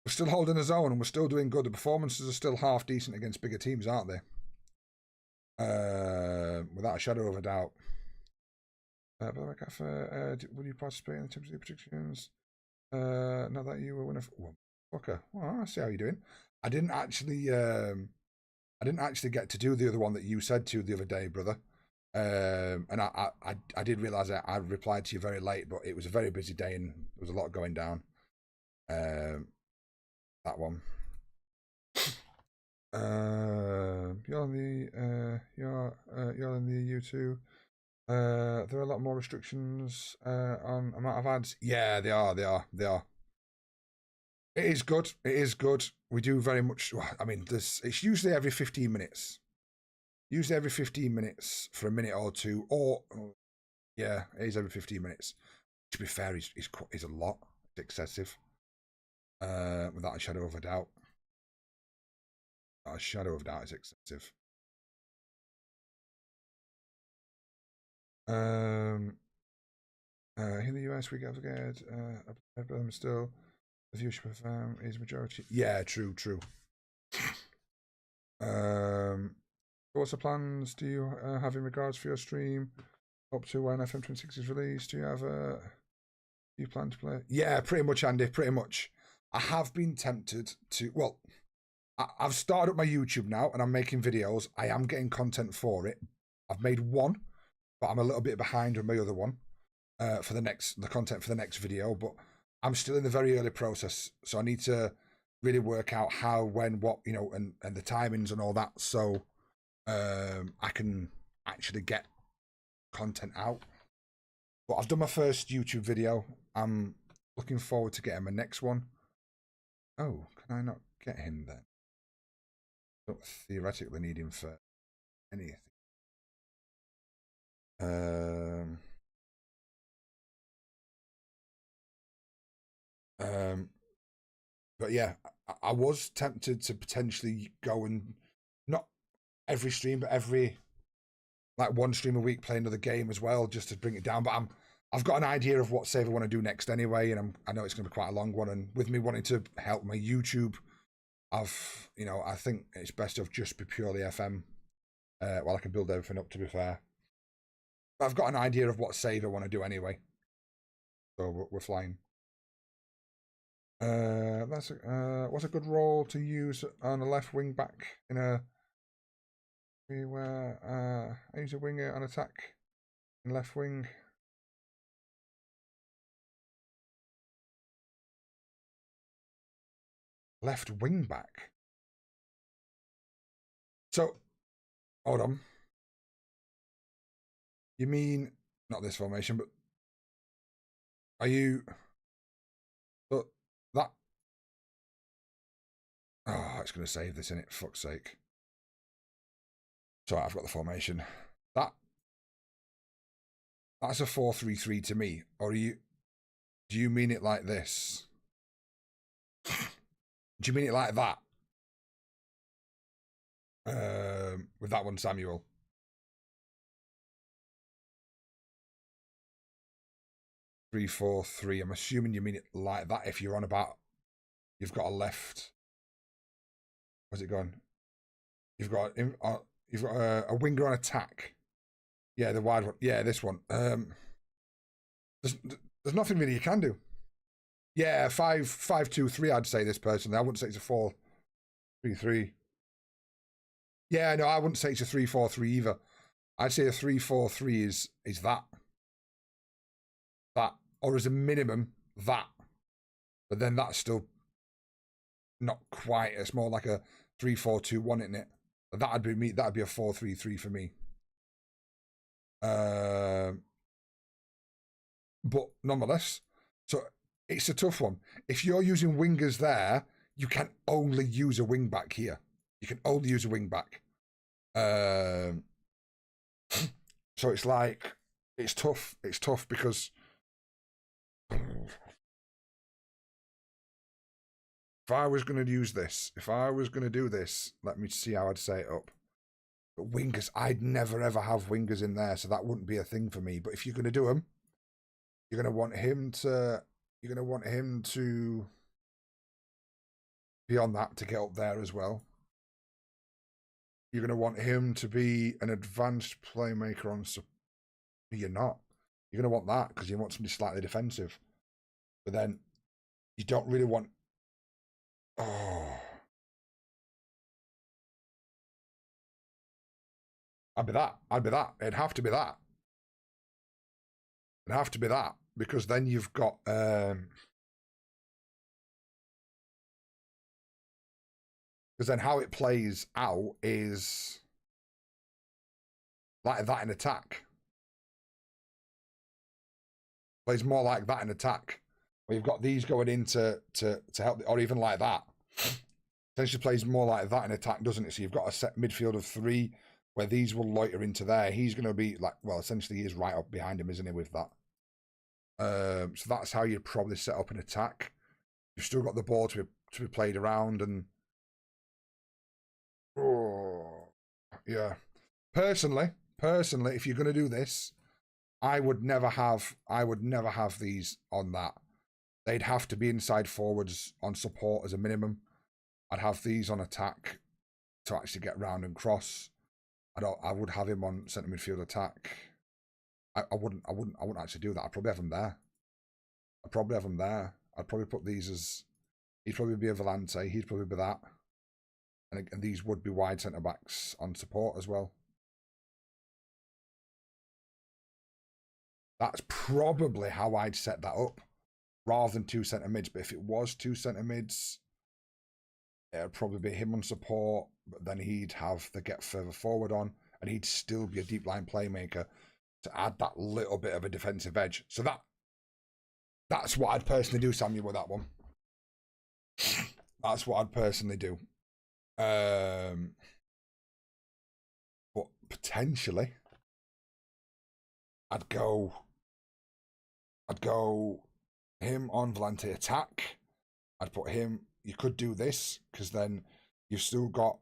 we're still holding a zone and we're still doing good. The performances are still half decent against bigger teams, aren't they? Without a shadow of a doubt. Will you participate in the Champions League predictions? Not that you were winner. Well, fucker. Well, I see how you're doing. I didn't actually get to do the other one that you said to the other day, brother. And I did realise I replied to you very late, but it was a very busy day and there was a lot going down. That one. You're on the you're on the U2. There are a lot more restrictions on amount of ads. Yeah, they are. It is good. It is good. We do very much. I mean, it's usually every 15 minutes. Usually every 15 minutes for a minute or two. Or yeah, it is every 15 minutes. To be fair, is a lot. It's excessive. Without a shadow of a doubt. Without a shadow of a doubt, it's excessive. In the US, we get still the viewership of is majority. Yeah, true. What's the plans do you have in regards for your stream up to when FM26 is released? Do you plan to play? Yeah, pretty much, Andy. Pretty much. I have been tempted to. Well, I've started up my YouTube now, and I'm making videos. I am getting content for it. I've made one, but I'm a little bit behind on my other one for the content for the next video. But I'm still in the very early process, so I need to really work out how, when, what, and the timings and all that, so I can actually get content out. But I've done my first YouTube video. I'm looking forward to getting my next one. Oh, can I not get him then? I don't theoretically need him for anything. But yeah, I was tempted to potentially go and not every stream, but every one stream a week play another game as well, just to bring it down. But I've got an idea of what save I want to do next anyway, and I know it's going to be quite a long one. And with me wanting to help my YouTube, I think it's best to just be purely FM while I can build everything up. To be fair, but I've got an idea of what save I want to do anyway, so we're flying. What's a good role to use on a left wing back in a where I use a winger on attack in left wing. Left wing back. So, hold on. You mean not this formation, but are you? But that. Oh, it's going to save this in it. Fuck's sake. Sorry, I've got the formation. That's a 4-3-3 to me. Or do you mean it like this? Do you mean it like that? With that one, Samuel. 3-4-3. I'm assuming you mean it like that. If you're on about, you've got a left. Where's it gone? You've got a winger on attack. Yeah, the wide one. Yeah, this one. There's nothing really you can do. Yeah, 5-2-3. I'd say this personally. I wouldn't say it's a 4-3-3. Yeah, no, I wouldn't say it's a 3-4-3 either. I'd say a 3-4-3 is that, or as a minimum that. But then that's still not quite. It's more like a 3-4-2-1, isn't it? That'd be me. That'd be a 4-3-3 for me. But nonetheless, so it's a tough one. If you're using wingers there, you can only use a wing back here. You can only use a wing back. So it's like, it's tough. It's tough because if I was going to use this, if I was going to do this, let me see how I'd set it up. But wingers, I'd never ever have wingers in there, so that wouldn't be a thing for me. But if you're going to do them, you're going to want him to be on that to get up there as well. You're going to want him to be an advanced playmaker on. You're not. You're going to want that because you want somebody slightly defensive. But then you don't really want. Oh. I'd be that. It'd have to be that. It'd have to be that because then you've got. Because then how it plays out is like that in attack. Plays more like that in attack. Where you've got these going in to help, or even like that. Essentially plays more like that in attack, doesn't it? So you've got a set midfield of 3 where these will loiter into there. He's going to be like, well, essentially he is right up behind him, isn't he, with that? So that's how you'd probably set up an attack. You've still got the ball to be played around, and oh, yeah. Personally, if you're going to do this, I would never have these on that. They'd have to be inside forwards on support as a minimum. I'd have these on attack to actually get round and cross. I would have him on centre midfield attack. I wouldn't actually do that. I'd probably have him there. I'd probably put these as, he'd probably be a volante. He'd probably be that. And these would be wide centre backs on support as well. That's probably how I'd set that up, rather than 2 centre mids. But if it was 2 centre mids, it'd probably be him on support, but then he'd have the get further forward on, and he'd still be a deep line playmaker to add that little bit of a defensive edge. So that's what I'd personally do, Samuel, with that one. That's what I'd personally do. But potentially, I'd go him on volante attack. I'd put him. You could do this, because then you've still got,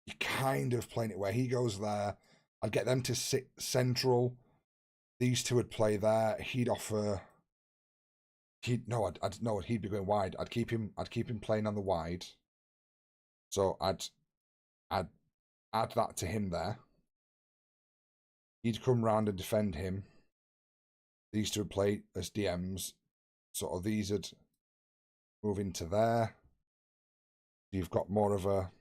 you're kind of playing it where he goes there. I'd get them to sit central. These two would play there. He'd offer. He'd be going wide. I'd keep him playing on the wide. So I'd add that to him there. He'd come round and defend him. These two would play as DMs. Sort of these would move into there. You've got more of a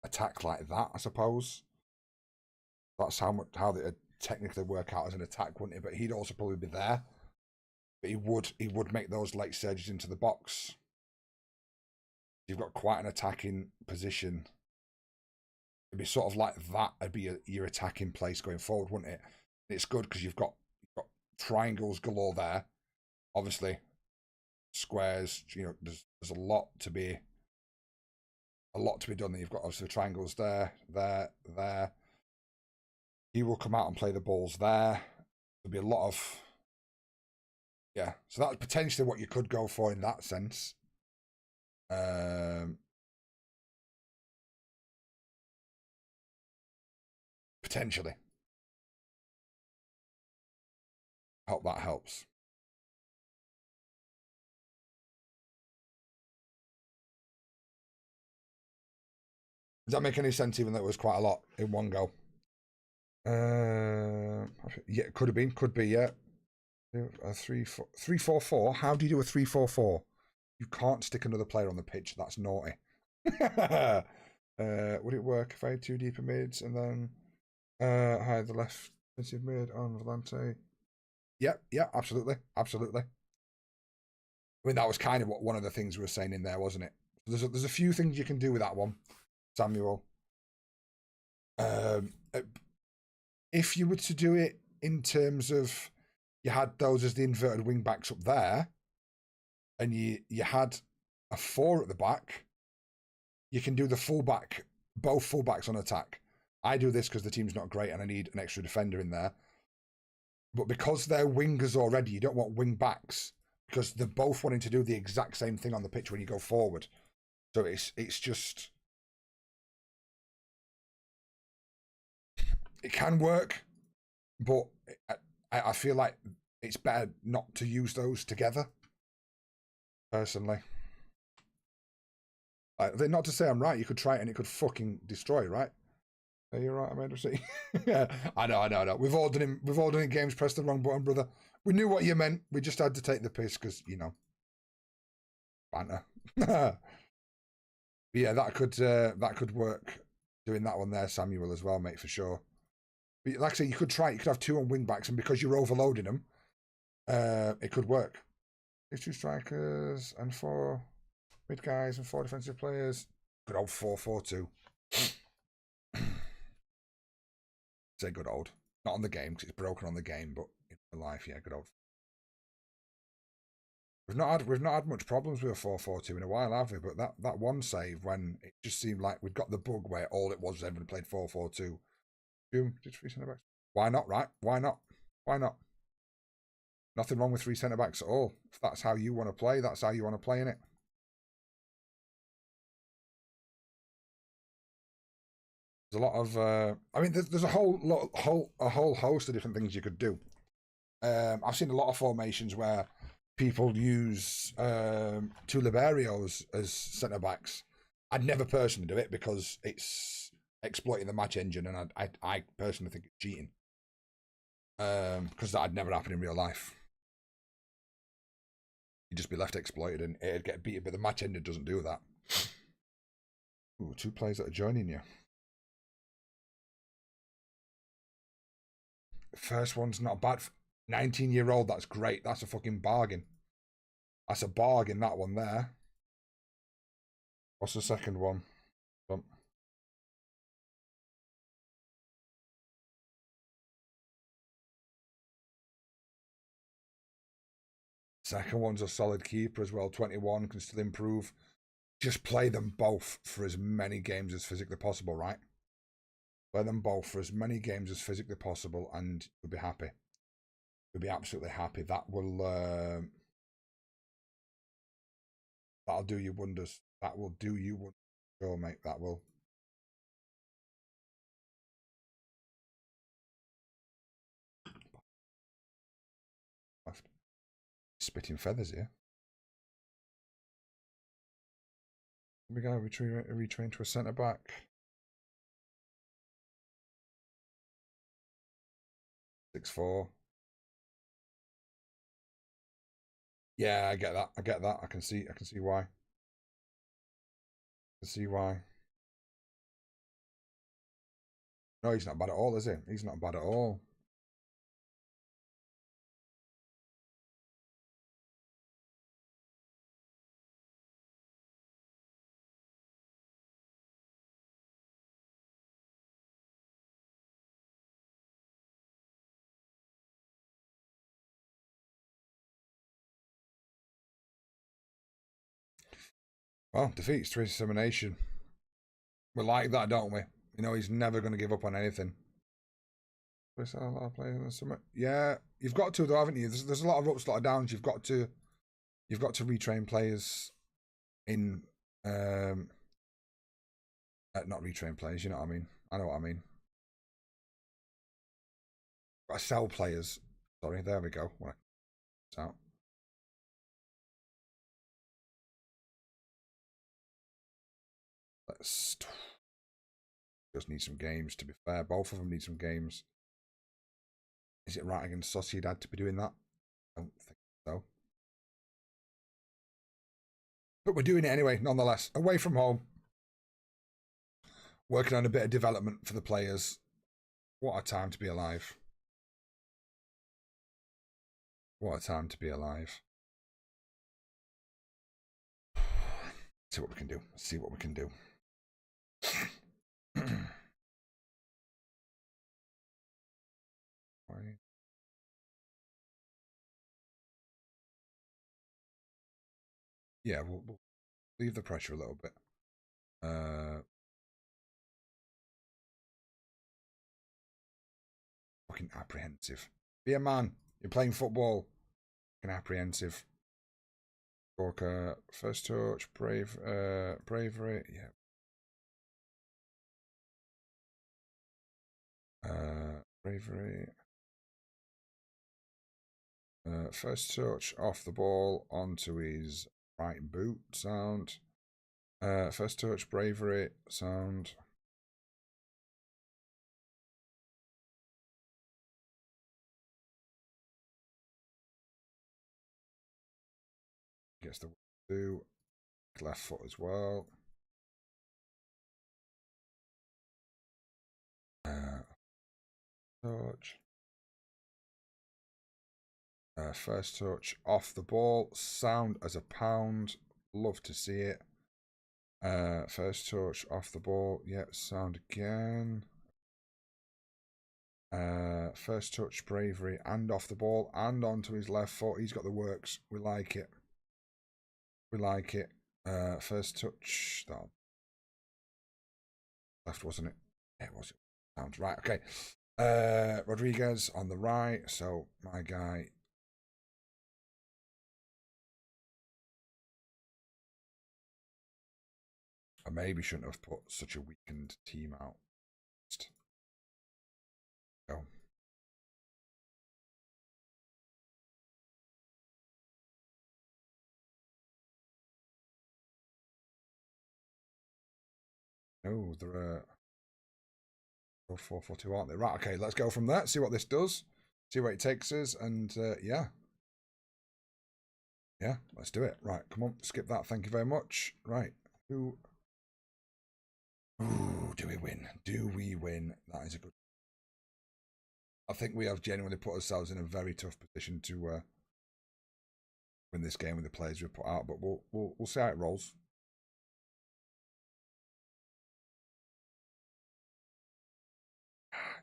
attack like that, I suppose. That's how they would technically work out as an attack, wouldn't it? But he'd also probably be there. But he would make those late surges into the box. You've got quite an attacking position. It'd be sort of like that. It'd be your attacking place going forward, wouldn't it? And it's good because you've got triangles galore there. Obviously, squares. You know, there's a lot to be done. You've got obviously the triangles there. He will come out and play the balls there. There'll be a lot of, yeah. So that's potentially what you could go for in that sense. Potentially. Hope that helps. Does that make any sense, even though it was quite a lot in one go? Yeah, could have been. Could be, yeah. A 3-4-4. How do you do a 3-4-4? You can't stick another player on the pitch. That's naughty. Would it work if I had 2 deeper mids and then hide the left defensive mid on Volante? Yeah, absolutely. I mean, that was kind of what one of the things we were saying in there, wasn't it? There's a few things you can do with that one, Samuel. If you were to do it in terms of you had those as the inverted wing backs up there, and you had a 4 at the back, you can do the fullback, both fullbacks on attack. I do this because the team's not great and I need an extra defender in there. But because they're wingers already, you don't want wing backs because they're both wanting to do the exact same thing on the pitch when you go forward. So it's just, it can work, but I feel like it's better not to use those together, personally. Not to say I'm right, you could try it and it could fucking destroy, right? Are you right, Amanda? Yeah, I know. We've all done it games, pressed the wrong button, brother. We knew what you meant. We just had to take the piss because, you know, banter. Yeah, that could work. Doing that one there, Samuel, as well, mate, for sure. But like I say, you could try it. You could have 2 on wing backs, and because you're overloading them, it could work. It's 2 strikers and 4 Mid guys and 4 defensive players. Good old 4-4-2. Say good old. Not on the game because it's broken on the game, but in real life, yeah, good old. We've not had much problems with a 4-4-2 in a while, have we? But that one save when it just seemed like we'd got the bug where all it was everyone played 4-4-2. Boom, did 3 centre backs. Why not, right? Why not? Why not? Nothing wrong with 3 centre backs at all. If that's how you want to play, that's how you want to play in it. There's a lot of, I mean, there's a whole host of different things you could do. I've seen a lot of formations where people use 2 liberios as centre backs. I'd never personally do it because it's exploiting the match engine, and I personally think it's cheating. Because that'd never happen in real life. You'd just be left exploited and it'd get beaten, but the match engine doesn't do that. Ooh, 2 players that are joining you. First one's not bad. 19-year-old, that's great. That's a fucking bargain. That's a bargain, that one there. What's the second one? Second one's a solid keeper as well. 21, can still improve. Just play them both for as many games as physically possible, right? Play them both for as many games as physically possible, and you'll be happy. You'll be absolutely happy. That will that'll do you wonders. That will do you wonders, sure, mate. That will. Left. Spitting feathers here. We go retrain to a centre back. Six 4. Yeah, I get that. I get that. I can see why. I can see why. No, he's not bad at all, is he? He's not bad at all. Well, defeats through dissemination. We like that, don't we? You know, he's never going to give up on anything. Yeah, you've got to, though, haven't you? There's a lot of ups, a lot of downs. You've got to retrain players in not retrain players. You know what I mean? I know what I mean. I sell players. Sorry, there we go. Out. Let's just need some games, to be fair. Both of them need some games. Is it right against Sociedad to be doing that? I don't think so. But we're doing it anyway, nonetheless. Away from home. Working on a bit of development for the players. What a time to be alive. What a time to be alive. See what we can do. See what we can do. Yeah, we'll leave the pressure a little bit. Fucking apprehensive. Be a man. You're playing football. Fucking apprehensive. Gorka, first touch, bravery. Yeah. Bravery. First touch off the ball onto his right boot. Sound. First touch, bravery. Sound. Gets the do. Left foot as well. Touch. First touch off the ball. Sound as a pound. Love to see it. First touch off the ball. Yeah, sound again. First touch, bravery, and off the ball, and onto his left foot. He's got the works. We like it. We like it. First touch. That left, wasn't it? Yeah, it was. Sounds right. Okay. Rodriguez on the right. So my guy. I maybe shouldn't have put such a weakened team out. Go. No, they're 4-4-2, aren't they? Right, okay, let's go from there, see what this does, see where it takes us, and yeah. Yeah, let's do it. Right, come on, skip that, thank you very much. Right, who... Ooh, do we win? Do we win? That is a good... I think we have genuinely put ourselves in a very tough position to win this game with the players we've put out, but we'll see how it rolls.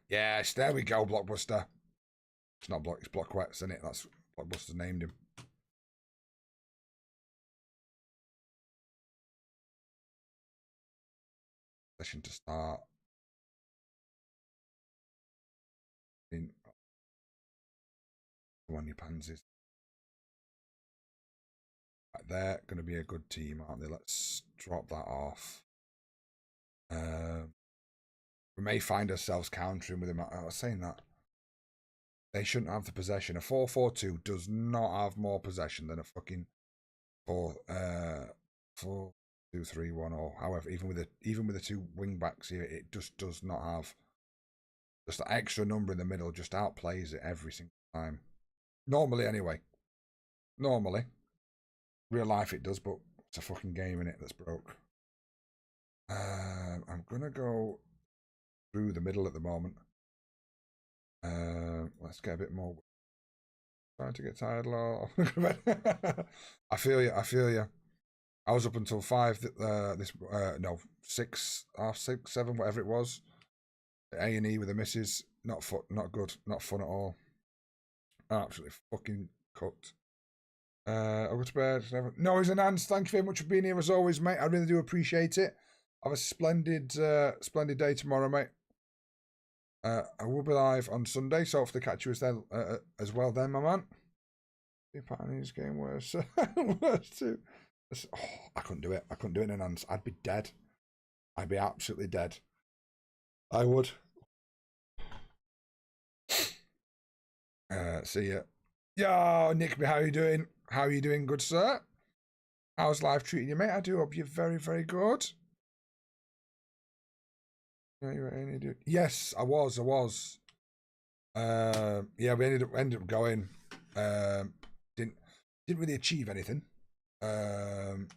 Yes, there we go, Blockbuster. It's not Block, it's Blockwets, isn't it? That's Blockbuster named him. Session to start. Come on, you pansies. Right, they're going to be a good team, aren't they? Let's drop that off. We may find ourselves countering with them. I was saying that. They shouldn't have the possession. A 4-4-2 does not have more possession than a fucking 4-2-3-1 or however. Even with the two wing backs here, it just does not have. Just that extra number in the middle just outplays it every single time. Normally, anyway. Normally. Real life it does, but it's a fucking game in it that's broke. I'm gonna go through the middle at the moment. Let's get a bit more. Trying to get tired, lol. I feel you. I feel you. I was up until 5. No, 6, half 6, 7, whatever it was. A&E with the missus. Not fun. Not good. Not fun at all. Absolutely fucking cooked. I'll go to bed. No, he's an Hans. Thank you very much for being here as always, mate. I really do appreciate it. Have a splendid day tomorrow, mate. I will be live on Sunday, so hopefully catch you as well then, my man. The Pioneers game worse. Worse too. Oh, I couldn't do it. I couldn't do it in Hans. I'd be dead. I'd be absolutely dead. I would. See ya. Yo, Nick, how are you doing? How are you doing, good sir? How's life treating you, mate? I do hope you're very, very good. Yes, I was. Yeah, we ended up going. Didn't really achieve anything. Got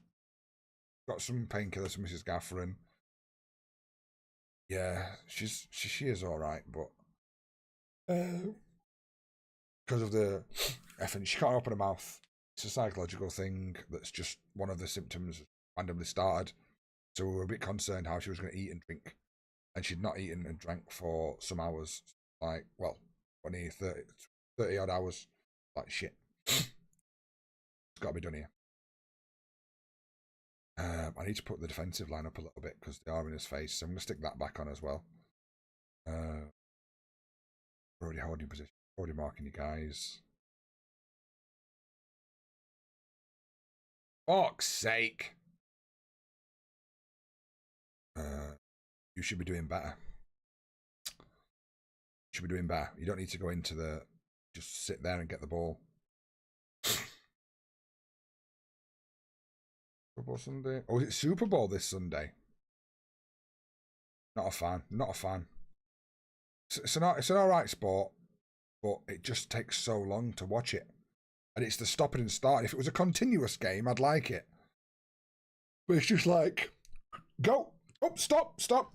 some painkillers from Mrs. Gaffer, and yeah, she is all right, but because of the effing, she can't open her mouth. It's a psychological thing that's just one of the symptoms randomly started. So we were a bit concerned how she was going to eat and drink, and she'd not eaten and drank for some hours, like 20, 30 odd hours. Like shit, it's got to be done here. I need to put the defensive line up a little bit because they are in his face, so I'm going to stick that back on as well. Already holding position, already marking you guys. Fuck's sake! You should be doing better. You should be doing better. You don't need to go into the. Just sit there and get the ball. Super Bowl Sunday. Oh, is it Super Bowl this Sunday? Not a fan. Not a fan. It's an alright sport, but it just takes so long to watch it. And it's the stopping and starting. If it was a continuous game, I'd like it. But it's just like, go. Oh, stop. Start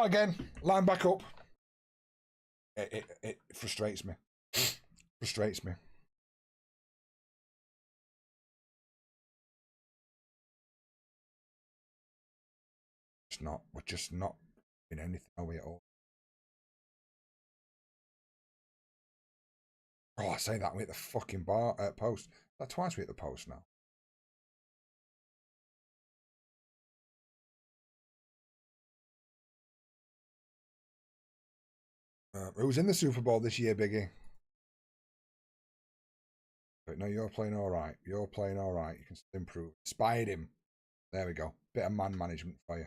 again. Line back up. It frustrates me. Frustrates me. We're just not in anything, are we, at all? Oh, I say that we hit the fucking post. That's twice we hit the post now. Who's in the Super Bowl this year, Biggie? But no, you're playing all right. You're playing all right. You can still improve. Spied him. There we go. Bit of man management for you.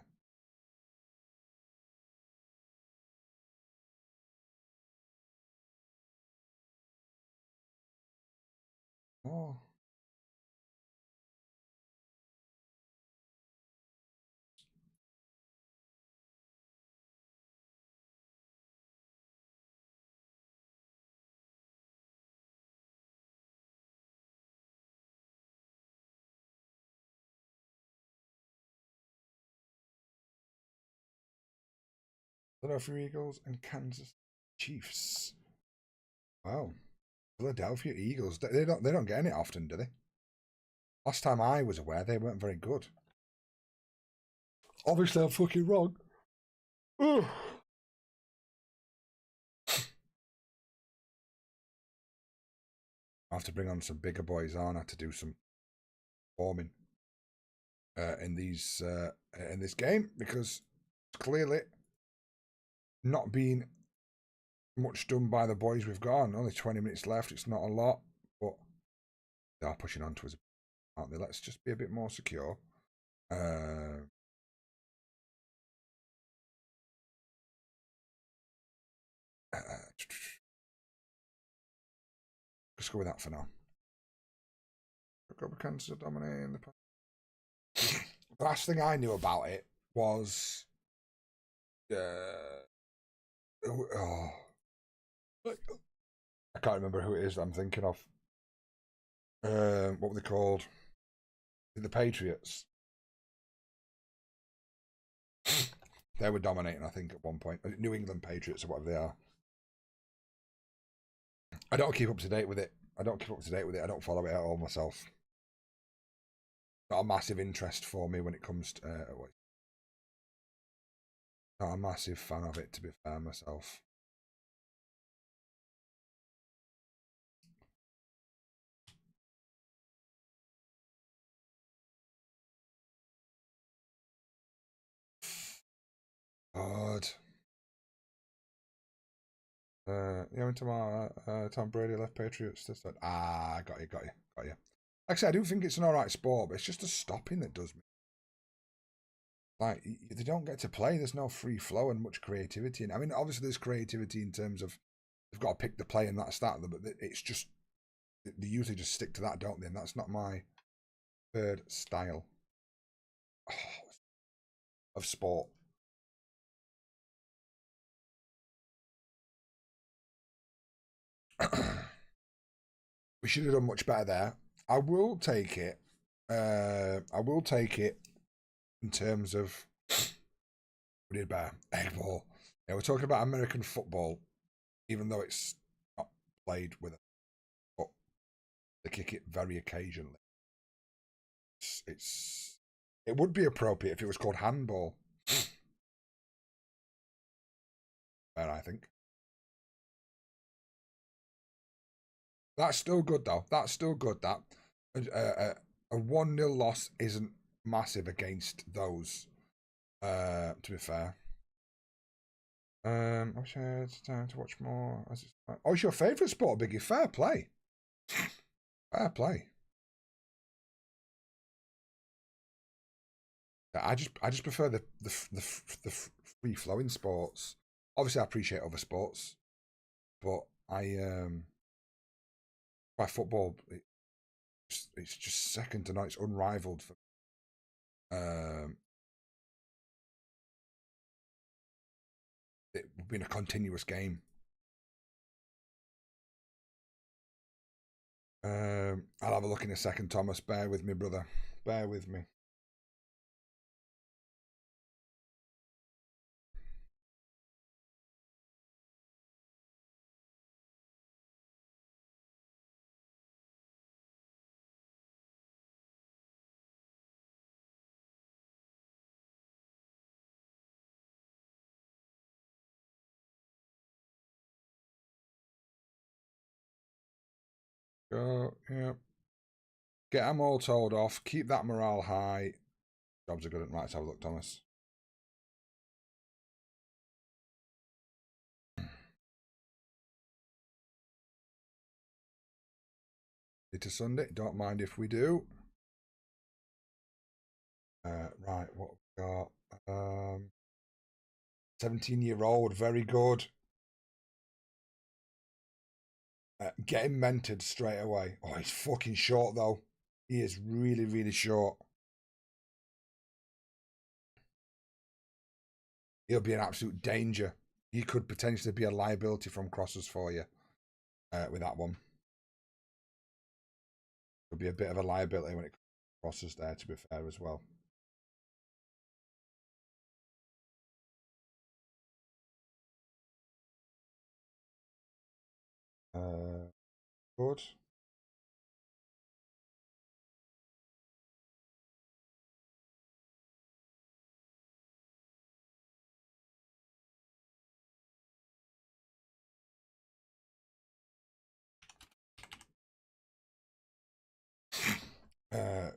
Oh. Philadelphia Eagles and Kansas Chiefs. Wow. Philadelphia Eagles. They don't get any often, do they? Last time I was aware, they weren't very good. Obviously, I'm fucking wrong. Ugh. I have to bring on some bigger boys on. I have to do some forming in this game because it's clearly not been much done by the boys we've got. Only 20 minutes left. It's not a lot, but they are pushing on to us, aren't they? Let's just be a bit more secure. Let's go with that for now. Cancer dominating the last thing I knew about it was I can't remember who it is that I'm thinking of. What were they called? The Patriots. They were dominating, I think, at one point. New England Patriots or whatever they are. I don't keep up to date with it. I don't follow it at all myself. Not a massive interest for me when it comes to not a massive fan of it, to be fair myself. God. Into my Tom Brady left Patriots. This got you. Like I said, I do think it's an alright sport, but it's just the stopping that does me. Like, they don't get to play. There's no free flow and much creativity. And I mean, obviously, there's creativity in terms of they've got to pick the play and that's that. But it's just they usually just stick to that, don't they? And that's not my third style of sport. We should have done much better there. I will take it. In terms of we did better. Egg ball. Yeah, we're talking about American football, even though it's not played with a foot. They kick it very occasionally. It would be appropriate if it was called handball. Fair, I think. That's still good though. That's still good. That a 1-0 loss isn't massive against those. To be fair. I wish I had time to watch more. Oh, it's your favourite sport, Biggie. Fair play. Fair play. I just prefer the free flowing sports. Obviously, I appreciate other sports, but by football, it's just second to none. It's unrivaled for. It would be a continuous game. I'll have a look in a second, Thomas. Bear with me, brother. Bear with me. Go, yeah. Get them all told off. Keep that morale high. Jobs are good at right. Let's have a look, Thomas. To Sunday. Don't mind if we do. Right, what we got? 17-year-old, very good. Get him mentored straight away. Oh, he's fucking short though. He is really, really short. He'll be an absolute danger. He could potentially be a liability from crosses for you with that one. Could be a bit of a liability when it crosses there, to be fair, as well. Good.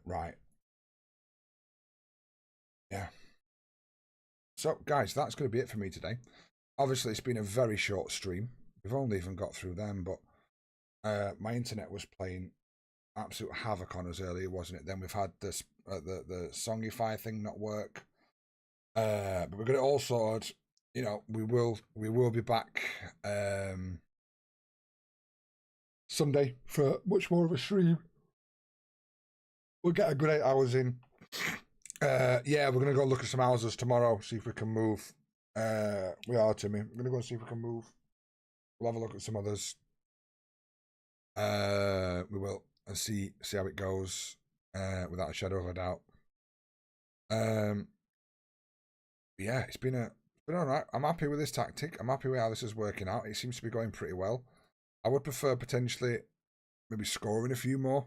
Right. Yeah. So, guys, that's going to be it for me today. Obviously, it's been a very short stream. We've only even got through them, but my internet was playing absolute havoc on us earlier, wasn't it? Then we've had this the Songify thing not work. But we're going to all sorted. You know, we will be back Sunday for much more of a stream. We'll get a good 8 hours in. Yeah, we're gonna go look at some houses tomorrow, see if we can move. We are, Timmy. We're gonna go see if we can move. We'll have a look at some others. We will and see how it goes. Without a shadow of a doubt. Yeah, it's been alright. I'm happy with this tactic. I'm happy with how this is working out. It seems to be going pretty well. I would prefer potentially maybe scoring a few more.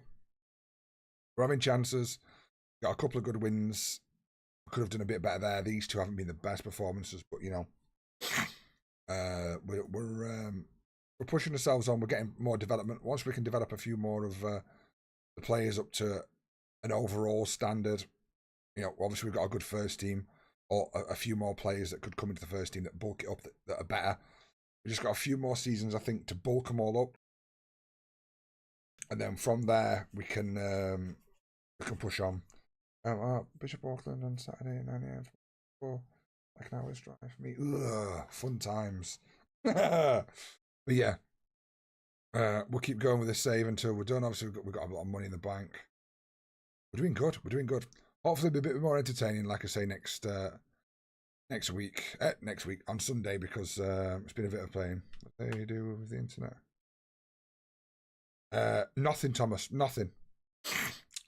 We're having chances. Got a couple of good wins. Could have done a bit better there. These two haven't been the best performances, but you know, we're pushing ourselves on. We're getting more development. Once we can develop a few more of the players up to an overall standard, you know, obviously we've got a good first team, or a few more players that could come into the first team that bulk it up that are better. We just got a few more seasons, I think, to bulk them all up, and then from there we can push on. Bishop Auckland on Saturday, 9 a.m. Like an hour's drive for me. Ugh, fun times. But yeah, we'll keep going with this save until we're done. Obviously, we've got a lot of money in the bank. We're doing good. We're doing good. Hopefully, it'll be a bit more entertaining. Like I say, next week on Sunday, because it's been a bit of playing. What do you do with the internet? Nothing, Thomas. Nothing.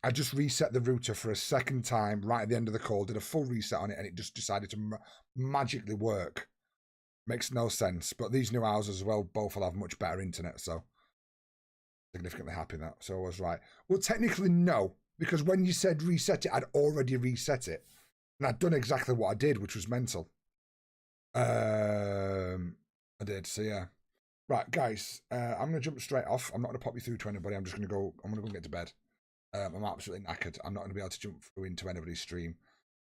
I just reset the router for a second time right at the end of the call, did a full reset on it, and it just decided to magically work. Makes no sense. But these new houses as well, both will have much better internet, so significantly happy with that. So I was right. Well, technically, no, because when you said reset it, I'd already reset it. And I'd done exactly what I did, which was mental. I did, so yeah. Right, guys, I'm going to jump straight off. I'm not going to pop you through to anybody. I'm going to go and get to bed. I'm absolutely knackered. I'm not going to be able to jump through into anybody's stream.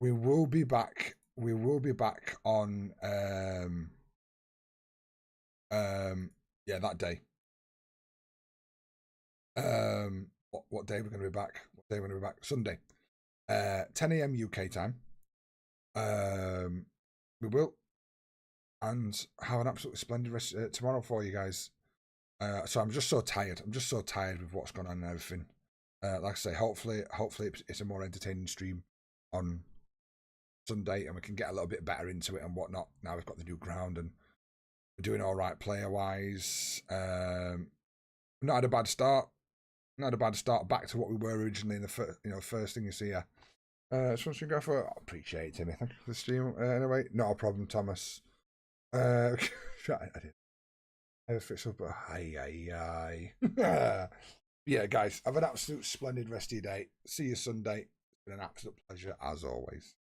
We will be back. We will be back on yeah, that day. What day we're going to be back? What day we're going to be back? Sunday. 10 a.m. UK time. We will, and have an absolutely splendid rest tomorrow for you guys. So I'm just so tired. I'm just so tired with what's going on and everything. Like I say, hopefully it's a more entertaining stream on Sunday, and we can get a little bit better into it and whatnot. Now we've got the new ground, and we're doing all right player wise. Not had a bad start. Not had a bad start. Back to what we were originally in the first thing you see here. So you go for. I appreciate it, Timmy. Thank you for the stream. Anyway, not a problem, Thomas. I did. I fix up, but aye. Yeah, guys, have an absolute splendid rest of your day. See you Sunday. It's been an absolute pleasure as always.